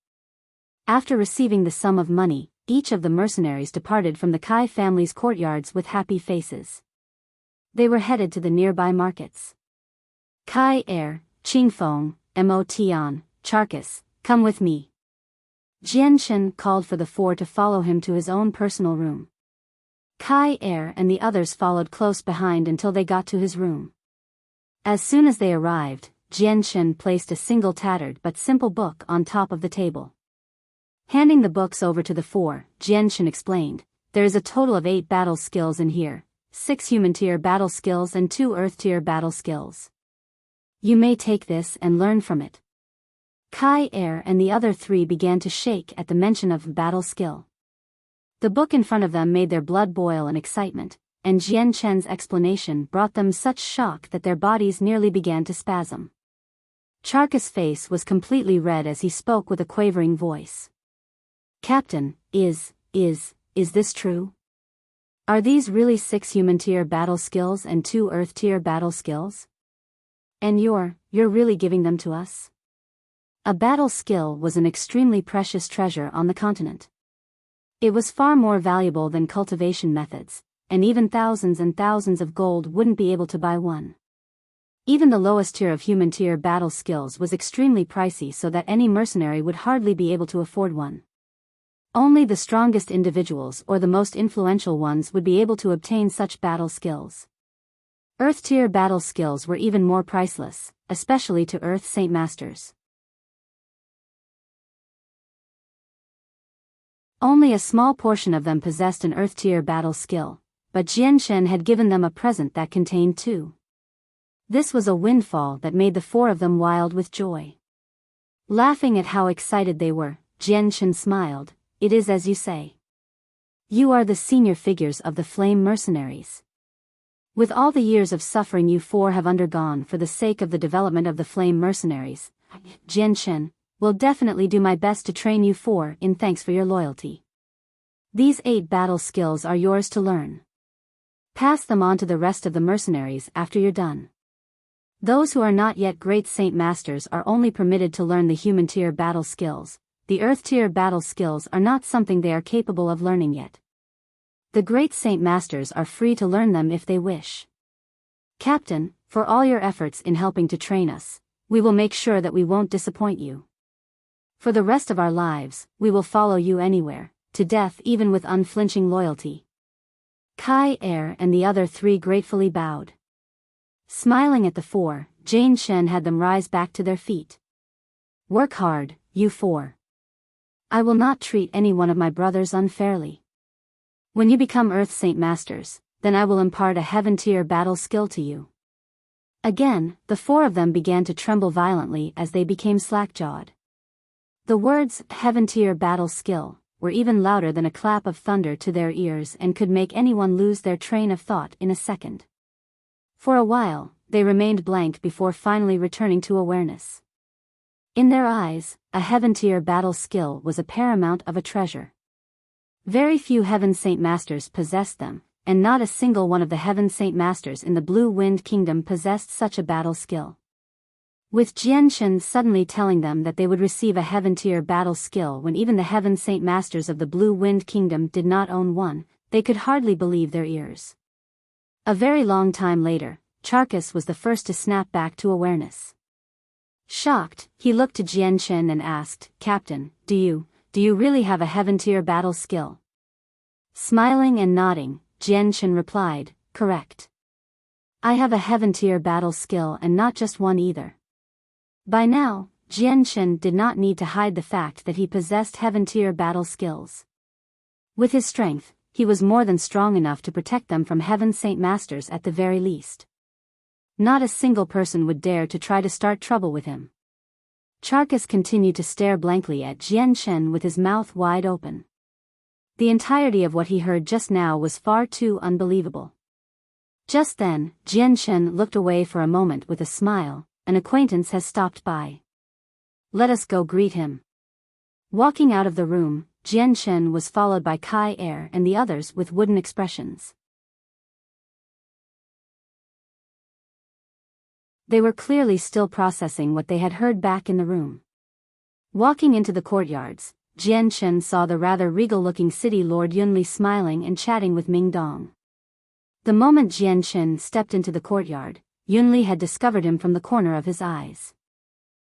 After receiving the sum of money, each of the mercenaries departed from the Kai family's courtyards with happy faces. They were headed to the nearby markets. Kai Er, Qingfeng, Mo Tian, Charcus, come with me. Jian Chen called for the 4 to follow him to his own personal room. Kai Er and the others followed close behind until they got to his room. As soon as they arrived, Jian Chen placed a single tattered but simple book on top of the table. Handing the books over to the 4, Jian Chen explained, there is a total of 8 battle skills in here, 6 human tier battle skills and 2 earth tier battle skills. You may take this and learn from it. Kai Er and the other 3 began to shake at the mention of battle skill. The book in front of them made their blood boil in excitement, and Jian Chen's explanation brought them such shock that their bodies nearly began to spasm. Charcus' face was completely red as he spoke with a quavering voice. Captain, is this true? Are these really 6 human tier battle skills and 2 earth tier battle skills? And you're really giving them to us? A battle skill was an extremely precious treasure on the continent. It was far more valuable than cultivation methods, and even thousands and thousands of gold wouldn't be able to buy one. Even the lowest tier of human tier battle skills was extremely pricey, so that any mercenary would hardly be able to afford one. Only the strongest individuals or the most influential ones would be able to obtain such battle skills. Earth tier battle skills were even more priceless, especially to Earth Saint Masters. Only a small portion of them possessed an Earth tier battle skill, but Jianshen had given them a present that contained two. This was a windfall that made the four of them wild with joy. Laughing at how excited they were, Jianshen smiled. It is as you say. You are the senior figures of the Flame Mercenaries. With all the years of suffering you four have undergone for the sake of the development of the Flame Mercenaries, Jianshen will definitely do my best to train you four in thanks for your loyalty. These 8 battle skills are yours to learn. Pass them on to the rest of the mercenaries after you're done. Those who are not yet great Saint Masters are only permitted to learn the human tier battle skills. The Earth tier battle skills are not something they are capable of learning yet. The great Saint Masters are free to learn them if they wish. Captain, for all your efforts in helping to train us, we will make sure that we won't disappoint you. For the rest of our lives, we will follow you anywhere, to death even with unflinching loyalty. Kai Er and the other 3 gratefully bowed. Smiling at the 4, Jianshen had them rise back to their feet. Work hard, you 4. I will not treat any one of my brothers unfairly. When you become Earth Saint Masters, then I will impart a heaven tier battle skill to you. Again, the 4 of them began to tremble violently as they became slack-jawed. The words, heaven tier battle skill, were even louder than a clap of thunder to their ears and could make anyone lose their train of thought in a second. For a while, they remained blank before finally returning to awareness. In their eyes, a heaven tier battle skill was a paramount of a treasure. Very few Heaven Saint Masters possessed them, and not a single one of the Heaven Saint Masters in the Blue Wind Kingdom possessed such a battle skill. With Jianshen suddenly telling them that they would receive a heaven tier battle skill when even the Heaven Saint Masters of the Blue Wind Kingdom did not own one, they could hardly believe their ears. A very long time later, Charcus was the first to snap back to awareness. Shocked, he looked to Jianshen and asked, Captain, do you really have a heaven tier battle skill? Smiling and nodding, Jianshen replied, correct. I have a heaven tier battle skill and not just one either. By now, Jianshen did not need to hide the fact that he possessed heaven tier battle skills. With his strength, he was more than strong enough to protect them from Heaven Saint Masters at the very least. Not a single person would dare to try to start trouble with him. Charcus continued to stare blankly at Jianshen with his mouth wide open. The entirety of what he heard just now was far too unbelievable. Just then, Jianshen looked away for a moment with a smile. An acquaintance has stopped by. Let us go greet him. Walking out of the room, Jianshen was followed by Kai Er and the others with wooden expressions. They were clearly still processing what they had heard back in the room. Walking into the courtyards, Jianshen saw the rather regal-looking city lord Yunli smiling and chatting with Ming Dong. The moment Jianshen stepped into the courtyard, Yunli had discovered him from the corner of his eyes.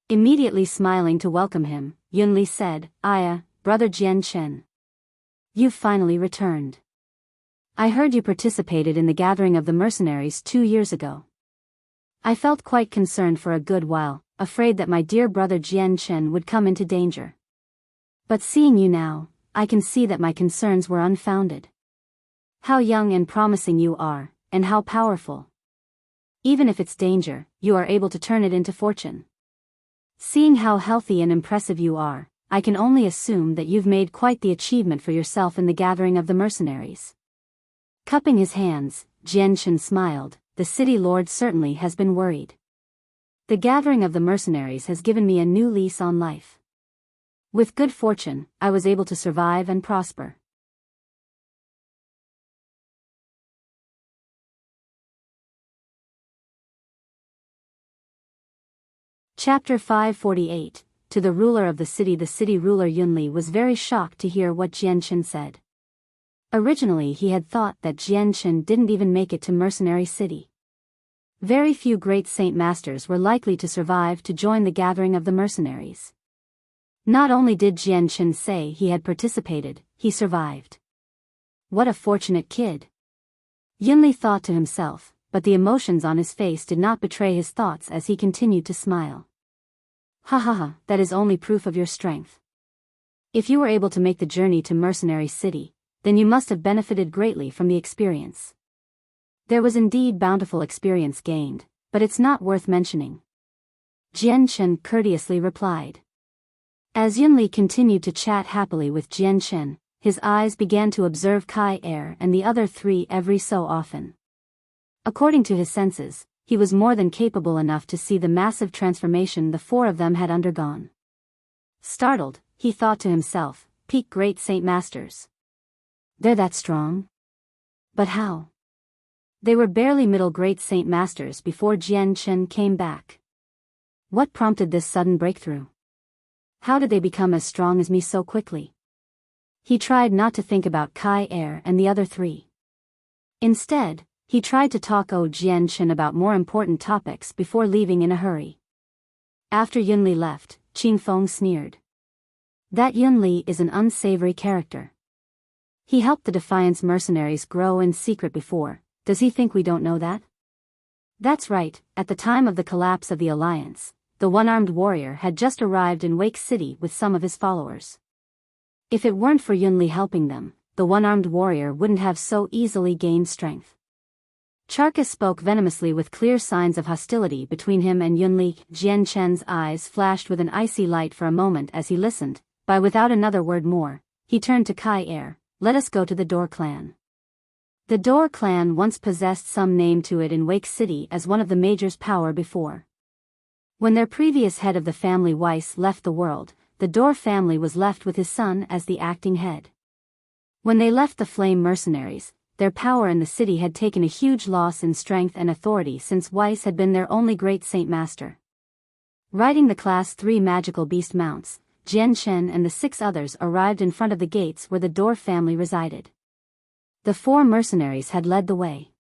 Immediately smiling to welcome him, Yunli said, Aya, brother Jianshen. You've finally returned. I heard you participated in the gathering of the mercenaries 2 years ago. I felt quite concerned for a good while, afraid that my dear brother Jianshen would come into danger. But seeing you now, I can see that my concerns were unfounded. How young and promising you are, and how powerful. Even if it's danger, you are able to turn it into fortune. Seeing how healthy and impressive you are, I can only assume that you've made quite the achievement for yourself in the gathering of the mercenaries. Cupping his hands, Jianshen smiled. The city lord certainly has been worried. The gathering of the mercenaries has given me a new lease on life. With good fortune, I was able to survive and prosper. Chapter 548. To the ruler of the city ruler Yunli was very shocked to hear what Jianshen said. Originally he had thought that Jianshen didn't even make it to Mercenary City. Very few great Saint Masters were likely to survive to join the gathering of the mercenaries. Not only did Jian Chen say he had participated, he survived. What a fortunate kid. Yunli thought to himself, but the emotions on his face did not betray his thoughts as he continued to smile. Ha ha ha, that is only proof of your strength. If you were able to make the journey to Mercenary City, then you must have benefited greatly from the experience. There was indeed bountiful experience gained, but it's not worth mentioning. Jian Chen courteously replied. As Yunli continued to chat happily with Jian Chen, his eyes began to observe Kai Er and the other three every so often. According to his senses, he was more than capable enough to see the massive transformation the four of them had undergone. Startled, he thought to himself, peak great Saint Masters. They're that strong? But how? They were barely middle great Saint Masters before Jian Chen came back. What prompted this sudden breakthrough? How did they become as strong as me so quickly? He tried not to think about Kai Er and the other three. Instead, he tried to talk Jian Chen about more important topics before leaving in a hurry. After Yunli left, Qing Feng sneered. That Yunli is an unsavory character. He helped the Defiance mercenaries grow in secret before. Does he think we don't know that? That's right, at the time of the collapse of the Alliance, the one-armed warrior had just arrived in Wake City with some of his followers. If it weren't for Yunli helping them, the one-armed warrior wouldn't have so easily gained strength. Charkis spoke venomously with clear signs of hostility between him and Yunli. Jian Chen's eyes flashed with an icy light for a moment as he listened, but without another word more, he turned to Kai Er. Let us go to the Door clan. The Door clan once possessed some name to it in Wake City as one of the major's power before. When their previous head of the family Weiss left the world, the Door family was left with his son as the acting head. When they left the Flame mercenaries, their power in the city had taken a huge loss in strength and authority since Weiss had been their only great Saint Master. Riding the Class 3 magical beast mounts, Jian Chen and the 6 others arrived in front of the gates where the Door family resided. The 4 mercenaries had led the way.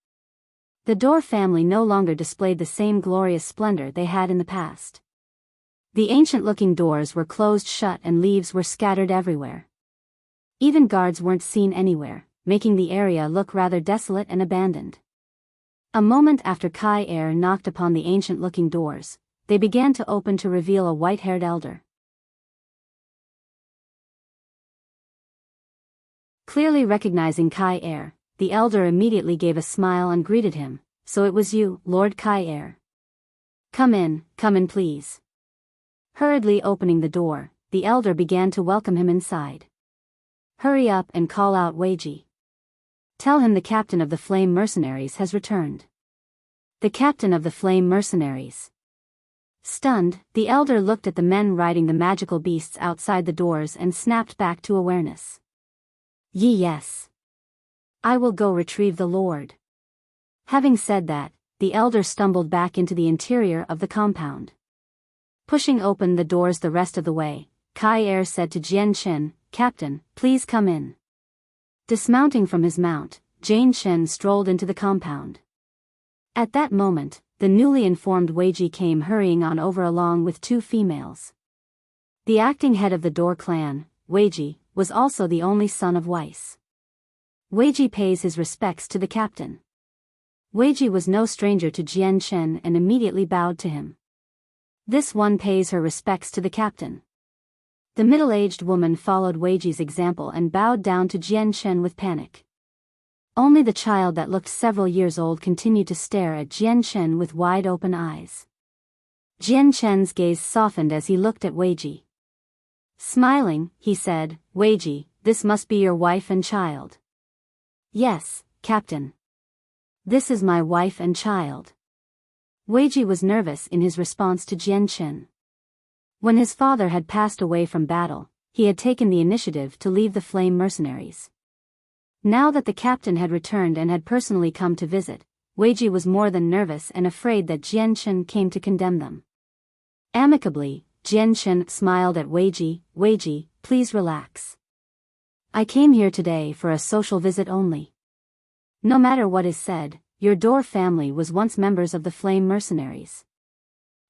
The Door family no longer displayed the same glorious splendor they had in the past. The ancient-looking doors were closed shut and leaves were scattered everywhere. Even guards weren't seen anywhere, making the area look rather desolate and abandoned. A moment after Kai Er knocked upon the ancient-looking doors, they began to open to reveal a white-haired elder. Clearly recognizing Kai Er, the elder immediately gave a smile and greeted him. So it was you, Lord Kai Er. Come in please. Hurriedly opening the door, the elder began to welcome him inside. Hurry up and call out Weiji. Tell him the captain of the Flame mercenaries has returned. The captain of the Flame mercenaries. Stunned, the elder looked at the men riding the magical beasts outside the doors and snapped back to awareness. Yes. I will go retrieve the Lord. Having said that, the elder stumbled back into the interior of the compound. Pushing open the doors the rest of the way, Kai Er said to Jian Chen, Captain, please come in. Dismounting from his mount, Jian Chen strolled into the compound. At that moment, the newly informed Weiji came hurrying on over along with 2 females. The acting head of the Door clan, Weiji, was also the only son of Weiss. Weiji pays his respects to the captain. Weiji was no stranger to Jian Chen and immediately bowed to him. This one pays her respects to the captain. The middle-aged woman followed Weiji's example and bowed down to Jian Chen with panic. Only the child that looked several years old continued to stare at Jian Chen with wide-open eyes. Jian Chen's gaze softened as he looked at Weiji. Smiling, he said, Weiji, this must be your wife and child. Yes, Captain. This is my wife and child. Weiji was nervous in his response to Jian Chen. When his father had passed away from battle, he had taken the initiative to leave the Flame mercenaries. Now that the captain had returned and had personally come to visit, Weiji was more than nervous and afraid that Jian Chen came to condemn them. Amicably, Jian Chen smiled at Weiji. Weiji, please relax. I came here today for a social visit only. No matter what is said, your Dor family was once members of the Flame Mercenaries.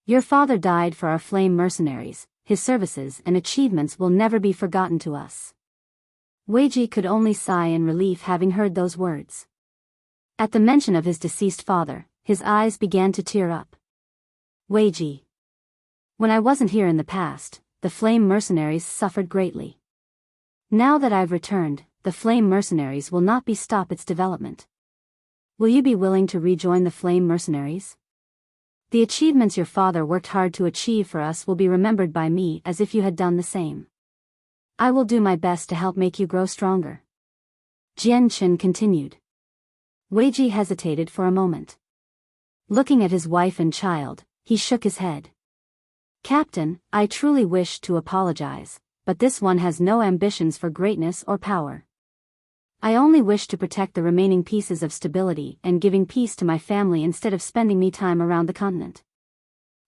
Your father died for our Flame Mercenaries, his services and achievements will never be forgotten to us. Weiji could only sigh in relief having heard those words. At the mention of his deceased father, his eyes began to tear up. Weiji. When I wasn't here in the past, the Flame Mercenaries suffered greatly. Now that I've returned, the Flame Mercenaries will not be stop its development. Will you be willing to rejoin the Flame Mercenaries? The achievements your father worked hard to achieve for us will be remembered by me as if you had done the same. I will do my best to help make you grow stronger. Jian Chen continued. Weiji hesitated for a moment. Looking at his wife and child, he shook his head. Captain, I truly wish to apologize, but this one has no ambitions for greatness or power. I only wish to protect the remaining pieces of stability and giving peace to my family instead of spending me time around the continent.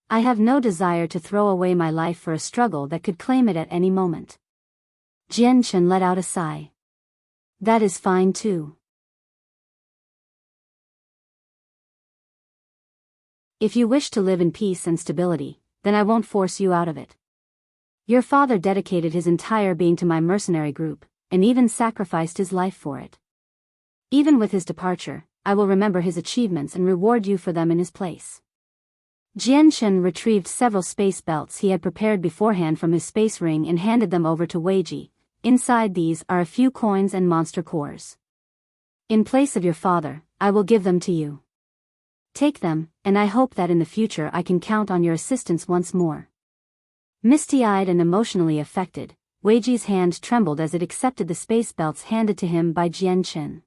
I have no desire to throw away my life for a struggle that could claim it at any moment. Jian Chen let out a sigh. That is fine too. If you wish to live in peace and stability, then I won't force you out of it. Your father dedicated his entire being to my mercenary group, and even sacrificed his life for it. Even with his departure, I will remember his achievements and reward you for them in his place. Jian Chen retrieved several space belts he had prepared beforehand from his space ring and handed them over to Weiji. Inside these are a few coins and monster cores. In place of your father, I will give them to you. Take them, and I hope that in the future I can count on your assistance once more. Misty-eyed and emotionally affected, Weiji's hand trembled as it accepted the space belts handed to him by Jian Chen.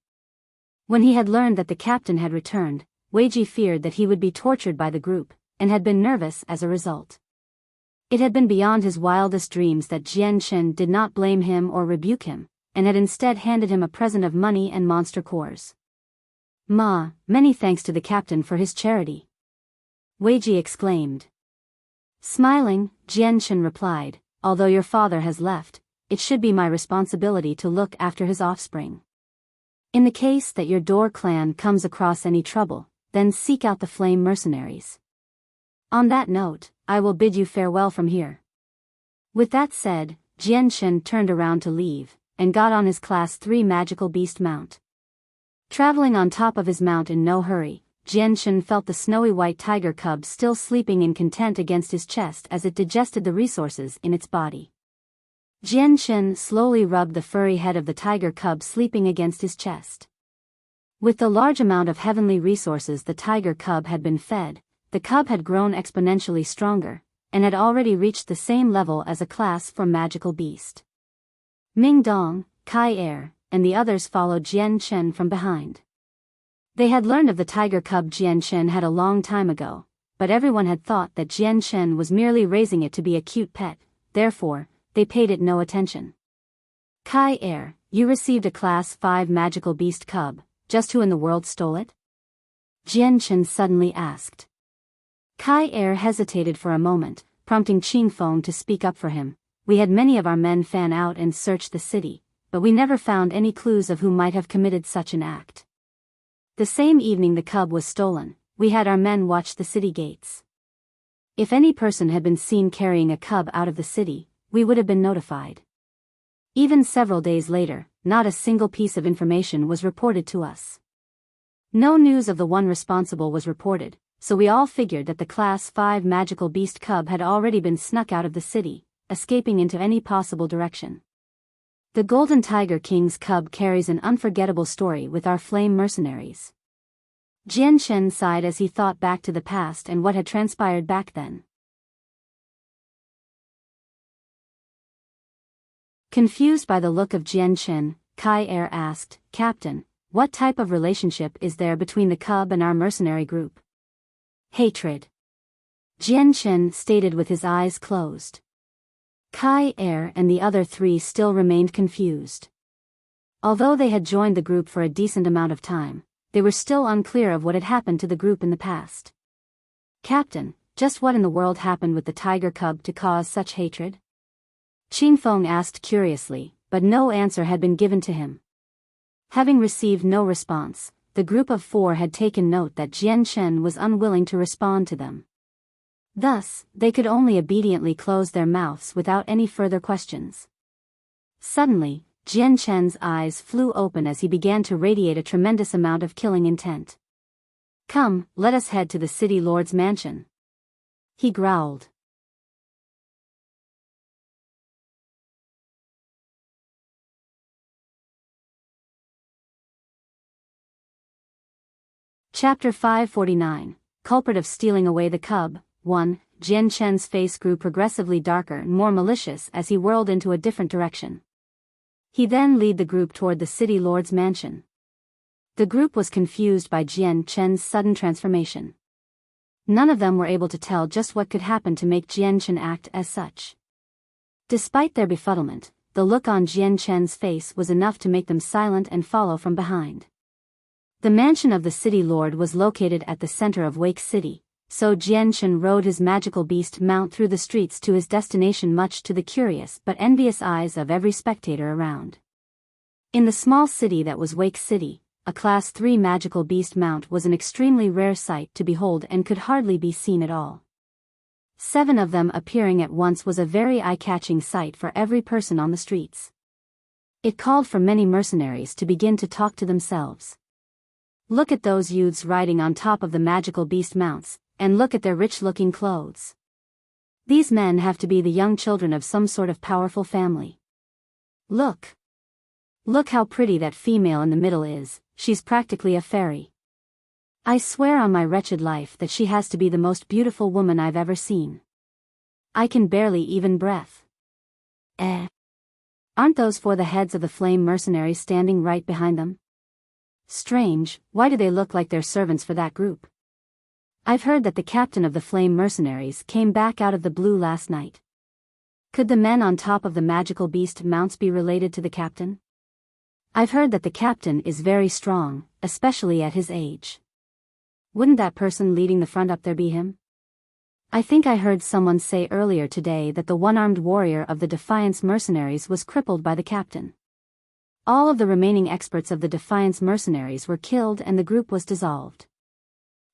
When he had learned that the captain had returned, Weiji feared that he would be tortured by the group, and had been nervous as a result. It had been beyond his wildest dreams that Jian Chen did not blame him or rebuke him, and had instead handed him a present of money and monster cores. Many thanks to the captain for his charity. Weiji exclaimed. Smiling, Jian Chen replied, although your father has left, it should be my responsibility to look after his offspring. In the case that your Dor clan comes across any trouble, then seek out the Flame Mercenaries. On that note, I will bid you farewell from here. With that said, Jian Chen turned around to leave, and got on his Class 3 magical beast mount. Traveling on top of his mount in no hurry, Jian Chen felt the snowy white tiger cub still sleeping in content against his chest as it digested the resources in its body. Jian Chen slowly rubbed the furry head of the tiger cub sleeping against his chest. With the large amount of heavenly resources the tiger cub had been fed, the cub had grown exponentially stronger, and had already reached the same level as a Class 4 magical beast. Ming Dong, Kai Er, and the others followed Jian Chen from behind. They had learned of the tiger cub Jian Chen had a long time ago, but everyone had thought that Jian Chen was merely raising it to be a cute pet, therefore, they paid it no attention. Kai Er, you received a Class 5 magical beast cub, just who in the world stole it? Jian Chen suddenly asked. Kai Er hesitated for a moment, prompting Qing Feng to speak up for him. We had many of our men fan out and search the city, but we never found any clues of who might have committed such an act. The same evening the cub was stolen, we had our men watch the city gates. If any person had been seen carrying a cub out of the city, we would have been notified. Even several days later, not a single piece of information was reported to us. No news of the one responsible was reported, so we all figured that the Class 5 magical beast cub had already been snuck out of the city, escaping into any possible direction. The Golden Tiger King's cub carries an unforgettable story with our Flame Mercenaries. Jian Chen sighed as he thought back to the past and what had transpired back then. Confused by the look of Jian Chen, Kai Er asked, Captain, what type of relationship is there between the cub and our mercenary group? Hatred. Jian Chen stated with his eyes closed. Kai Er and the other three still remained confused. Although they had joined the group for a decent amount of time, they were still unclear of what had happened to the group in the past. Captain, just what in the world happened with the tiger cub to cause such hatred? Qing Feng asked curiously, but no answer had been given to him. Having received no response, the the group of 4 had taken note that Jian Chen was unwilling to respond to them. Thus, they could only obediently close their mouths without any further questions. Suddenly, Jian Chen's eyes flew open as he began to radiate a tremendous amount of killing intent. "Come, let us head to the city lord's mansion," he growled. Chapter 549, Culprit of Stealing Away the Cub. 1. Jian Chen's face grew progressively darker and more malicious as he whirled into a different direction. He then led the group toward the city lord's mansion. The group was confused by Jian Chen's sudden transformation. None of them were able to tell just what could happen to make Jian Chen act as such. Despite their befuddlement, the look on Jian Chen's face was enough to make them silent and follow from behind. The mansion of the city lord was located at the center of Wake City, so Jian Chen rode his magical beast mount through the streets to his destination, much to the curious but envious eyes of every spectator around. In the small city that was Wake City, a Class 3 magical beast mount was an extremely rare sight to behold and could hardly be seen at all. 7 of them appearing at once was a very eye-catching sight for every person on the streets. It called for many mercenaries to begin to talk to themselves. Look at those youths riding on top of the magical beast mounts, and look at their rich-looking clothes. These men have to be the young children of some sort of powerful family. Look! Look how pretty that female in the middle is, she's practically a fairy. I swear on my wretched life that she has to be the most beautiful woman I've ever seen. I can barely even breath. Aren't those 4 the heads of the flame mercenaries standing right behind them? Strange, why do they look like they're servants for that group? I've heard that the captain of the flame mercenaries came back out of the blue last night. Could the men on top of the magical beast mounts be related to the captain? I've heard that the captain is very strong, especially at his age. Wouldn't that person leading the front up there be him? I think I heard someone say earlier today that the one-armed warrior of the Defiance mercenaries was crippled by the captain. All of the remaining experts of the Defiance mercenaries were killed and the group was dissolved.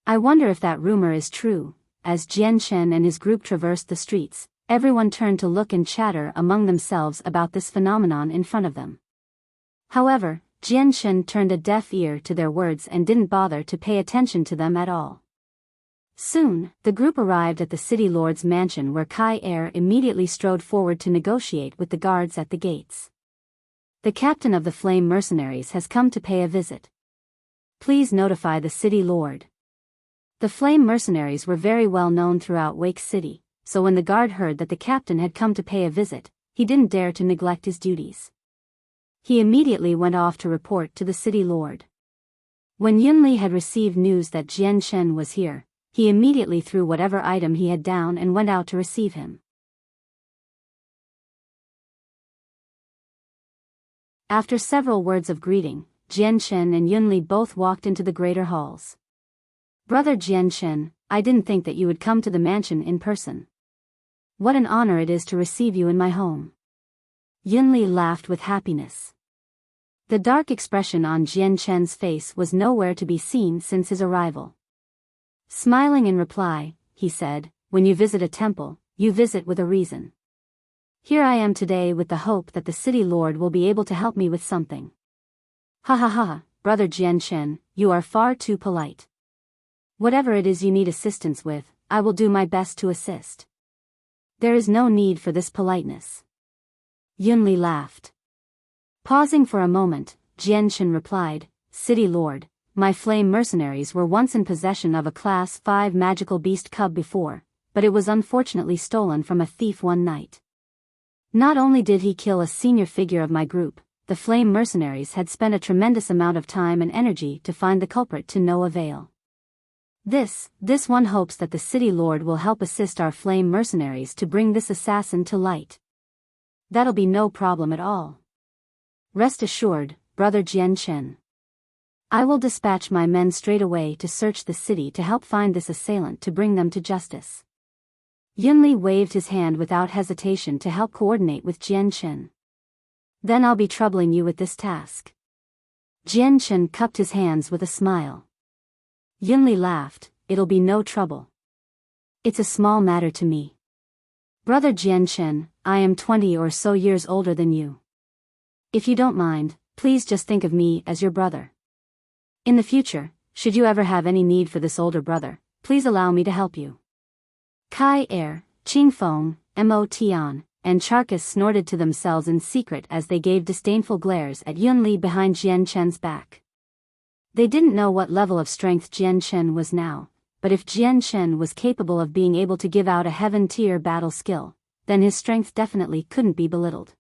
I wonder if that rumor is true. As Jian Chen and his group traversed the streets, everyone turned to look and chatter among themselves about this phenomenon in front of them. However, Jian Chen turned a deaf ear to their words and didn't bother to pay attention to them at all. Soon, the group arrived at the city lord's mansion, where Kai Er immediately strode forward to negotiate with the guards at the gates. The captain of the flame mercenaries has come to pay a visit. Please notify the city lord. The flame mercenaries were very well known throughout Wake City, so when the guard heard that the captain had come to pay a visit, he didn't dare to neglect his duties. He immediately went off to report to the city lord. When Yunli had received news that Jian Chen was here, he immediately threw whatever item he had down and went out to receive him. After several words of greeting, Jian Chen and Yunli both walked into the greater halls. Brother Jian Chen, I didn't think that you would come to the mansion in person. What an honor it is to receive you in my home. Yunli laughed with happiness. The dark expression on Jian Chen's face was nowhere to be seen since his arrival. Smiling in reply, he said, when you visit a temple, you visit with a reason. Here I am today with the hope that the city lord will be able to help me with something. Ha ha ha, brother Jian Chen, you are far too polite. Whatever it is you need assistance with, I will do my best to assist. There is no need for this politeness. Yunli laughed. Pausing for a moment, Jian Chen replied, City Lord, my flame mercenaries were once in possession of a Class 5 magical beast cub before, but it was unfortunately stolen from a thief one night. Not only did he kill a senior figure of my group, the flame mercenaries had spent a tremendous amount of time and energy to find the culprit to no avail. This one hopes that the city lord will help assist our flame mercenaries to bring this assassin to light. That'll be no problem at all. Rest assured, brother Jian Chen. I will dispatch my men straight away to search the city to help find this assailant to bring them to justice. Yunli waved his hand without hesitation to help coordinate with Jian Chen. Then I'll be troubling you with this task. Jianchen cupped his hands with a smile. Yunli laughed, "It'll be no trouble. It's a small matter to me. Brother Jianchen, I am 20 or so years older than you. If you don't mind, please just think of me as your brother. In the future, should you ever have any need for this older brother, please allow me to help you." Kai Er, Qingfeng, Mo Tian, and Charkis snorted to themselves in secret as they gave disdainful glares at Yunli behind Jianchen's back. They didn't know what level of strength Jianchen was now, but if Jianchen was capable of being able to give out a heaven-tier battle skill, then his strength definitely couldn't be belittled.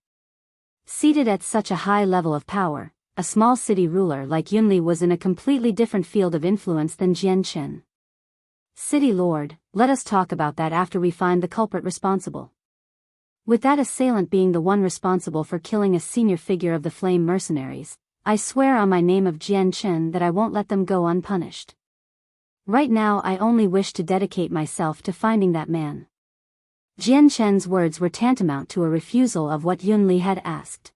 Seated at such a high level of power, a small city ruler like Yunli was in a completely different field of influence than Jianchen. "City Lord, let us talk about that after we find the culprit responsible. With that assailant being the one responsible for killing a senior figure of the Flame Mercenaries, I swear on my name of Jianchen that I won't let them go unpunished. Right now I only wish to dedicate myself to finding that man." Jianchen's words were tantamount to a refusal of what Yunli had asked.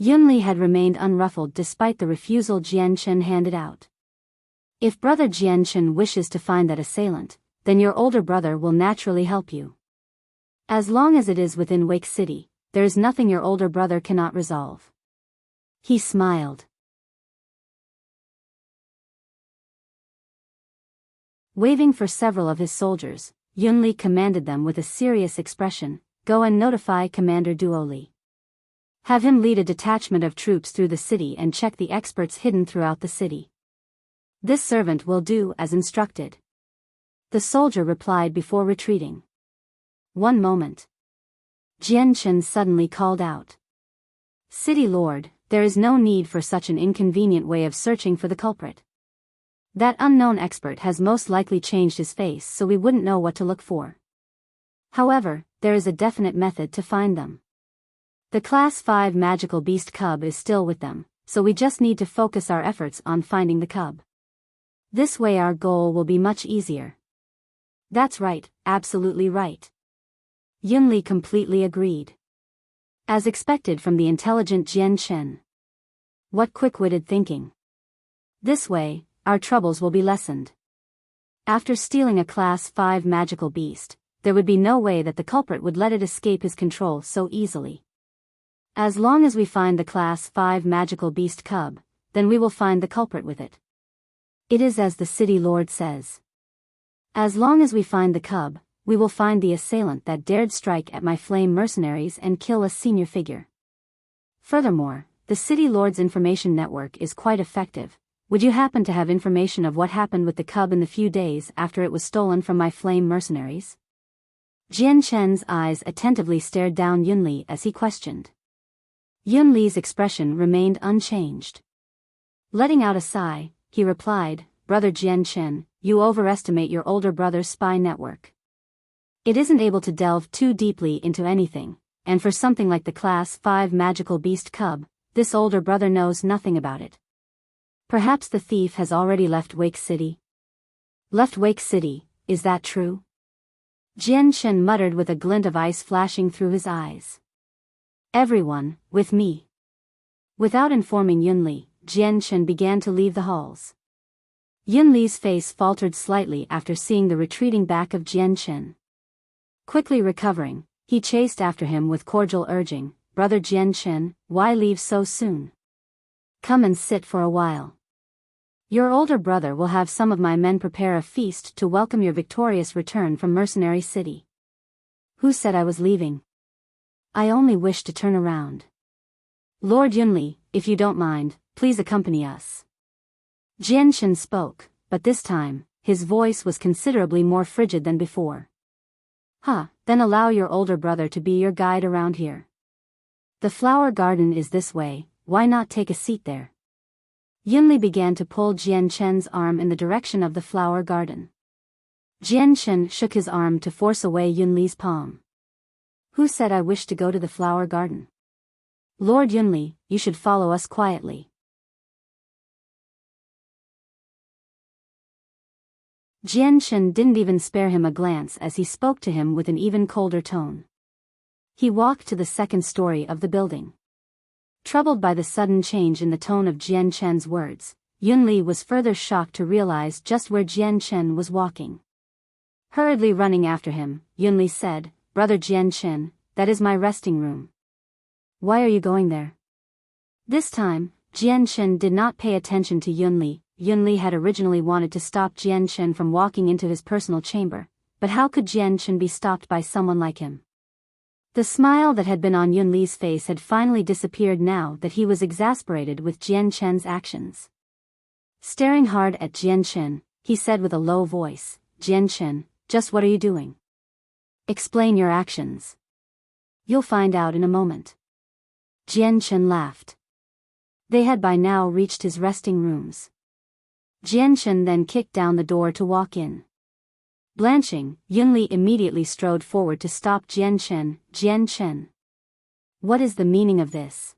Yunli had remained unruffled despite the refusal Jianchen handed out. "If brother Jianchen wishes to find that assailant, then your older brother will naturally help you. As long as it is within Wake City, there is nothing your older brother cannot resolve." He smiled. Waving for several of his soldiers, Yunli commanded them with a serious expression, "Go and notify Commander Duoli. Have him lead a detachment of troops through the city and check the experts hidden throughout the city." "This servant will do as instructed," the soldier replied before retreating. "One moment." Jianchen suddenly called out. "City Lord, there is no need for such an inconvenient way of searching for the culprit. That unknown expert has most likely changed his face so we wouldn't know what to look for. However, there is a definite method to find them. The Class 5 magical beast cub is still with them, so we just need to focus our efforts on finding the cub. This way our goal will be much easier." "That's right, absolutely right." Yunli completely agreed. As expected from the intelligent Jianchen. What quick-witted thinking. This way, our troubles will be lessened. After stealing a Class 5 magical beast, there would be no way that the culprit would let it escape his control so easily. As long as we find the Class 5 magical beast cub, then we will find the culprit with it. It is as the city lord says. As long as we find the cub, we will find the assailant that dared strike at my flame mercenaries and kill a senior figure. Furthermore, the city lord's information network is quite effective. Would you happen to have information of what happened with the cub in the few days after it was stolen from my flame mercenaries?" Jianchen's eyes attentively stared down Yunli as he questioned. Yunli's expression remained unchanged. Letting out a sigh, he replied, "Brother Jianchen, you overestimate your older brother's spy network. It isn't able to delve too deeply into anything, and for something like the Class 5 magical beast cub, this older brother knows nothing about it. Perhaps the thief has already left Wake City." "Left Wake City, is that true?" Jianchen muttered with a glint of ice flashing through his eyes. "Everyone, with me." Without informing Yunli, Jianchen began to leave the halls. Yunli's face faltered slightly after seeing the retreating back of Jianchen. Quickly recovering, he chased after him with cordial urging, "Brother Jianchen, why leave so soon? Come and sit for a while. Your older brother will have some of my men prepare a feast to welcome your victorious return from Mercenary City." "Who said I was leaving? I only wish to turn around. Lord Yunli, if you don't mind, please accompany us." Jianchen spoke, but this time, his voice was considerably more frigid than before. Then allow your older brother to be your guide around here. The flower garden is this way, why not take a seat there?" Yunli began to pull Jianchen's arm in the direction of the flower garden. Jianchen shook his arm to force away Yunli's palm. "Who said I wished to go to the flower garden? Lord Yunli, you should follow us quietly." Jianchen didn't even spare him a glance as he spoke to him with an even colder tone. He walked to the second story of the building. Troubled by the sudden change in the tone of Jian Chen's words, Yunli was further shocked to realize just where Jian Chen was walking. Hurriedly running after him, Yunli said, "Brother Jian Chen, that is my resting room. Why are you going there?" This time, Jian Chen did not pay attention to Yunli. Yunli had originally wanted to stop Jian Chen from walking into his personal chamber, but how could Jian Chen be stopped by someone like him? The smile that had been on Yunli's face had finally disappeared now that he was exasperated with Jian Chen's actions. Staring hard at Jian Chen, he said with a low voice, "Jian Chen, just what are you doing? Explain your actions. You'll find out in a moment." Jian Chen laughed. They had by now reached his resting rooms. Jian Chen then kicked down the door to walk in. Blanching, Yunli immediately strode forward to stop Jian Chen. "Jian Chen. What is the meaning of this?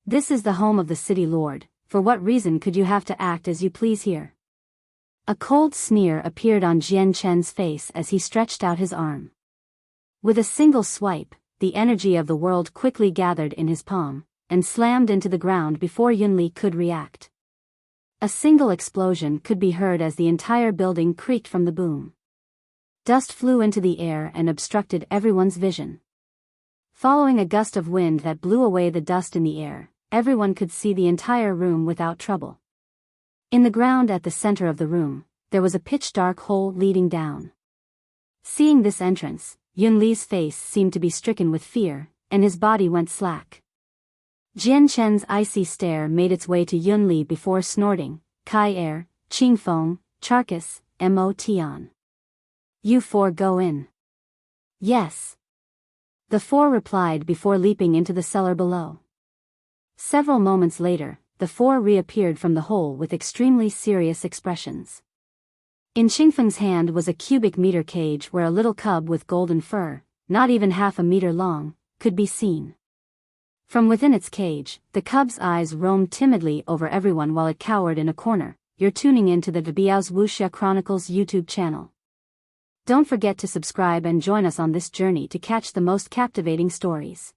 This is the home of the city lord, for what reason could you have to act as you please here?" A cold sneer appeared on Jian Chen's face as he stretched out his arm. With a single swipe, the energy of the world quickly gathered in his palm, and slammed into the ground before Yunli could react. A single explosion could be heard as the entire building creaked from the boom. Dust flew into the air and obstructed everyone's vision. Following a gust of wind that blew away the dust in the air, everyone could see the entire room without trouble. In the ground at the center of the room, there was a pitch-dark hole leading down. Seeing this entrance, Yunli's face seemed to be stricken with fear, and his body went slack. Jian Chen's icy stare made its way to Yunli before snorting, "Kai Er, Qingfeng, Charkis, Mo Tian. You four go in." "Yes." The four replied before leaping into the cellar below. Several moments later, the four reappeared from the hole with extremely serious expressions. In Qingfeng's hand was a cubic meter cage where a little cub with golden fur, not even half a meter long, could be seen. From within its cage, the cub's eyes roamed timidly over everyone while it cowered in a corner. You're tuning in to the Biyao's Wuxia Chronicles YouTube channel. Don't forget to subscribe and join us on this journey to catch the most captivating stories.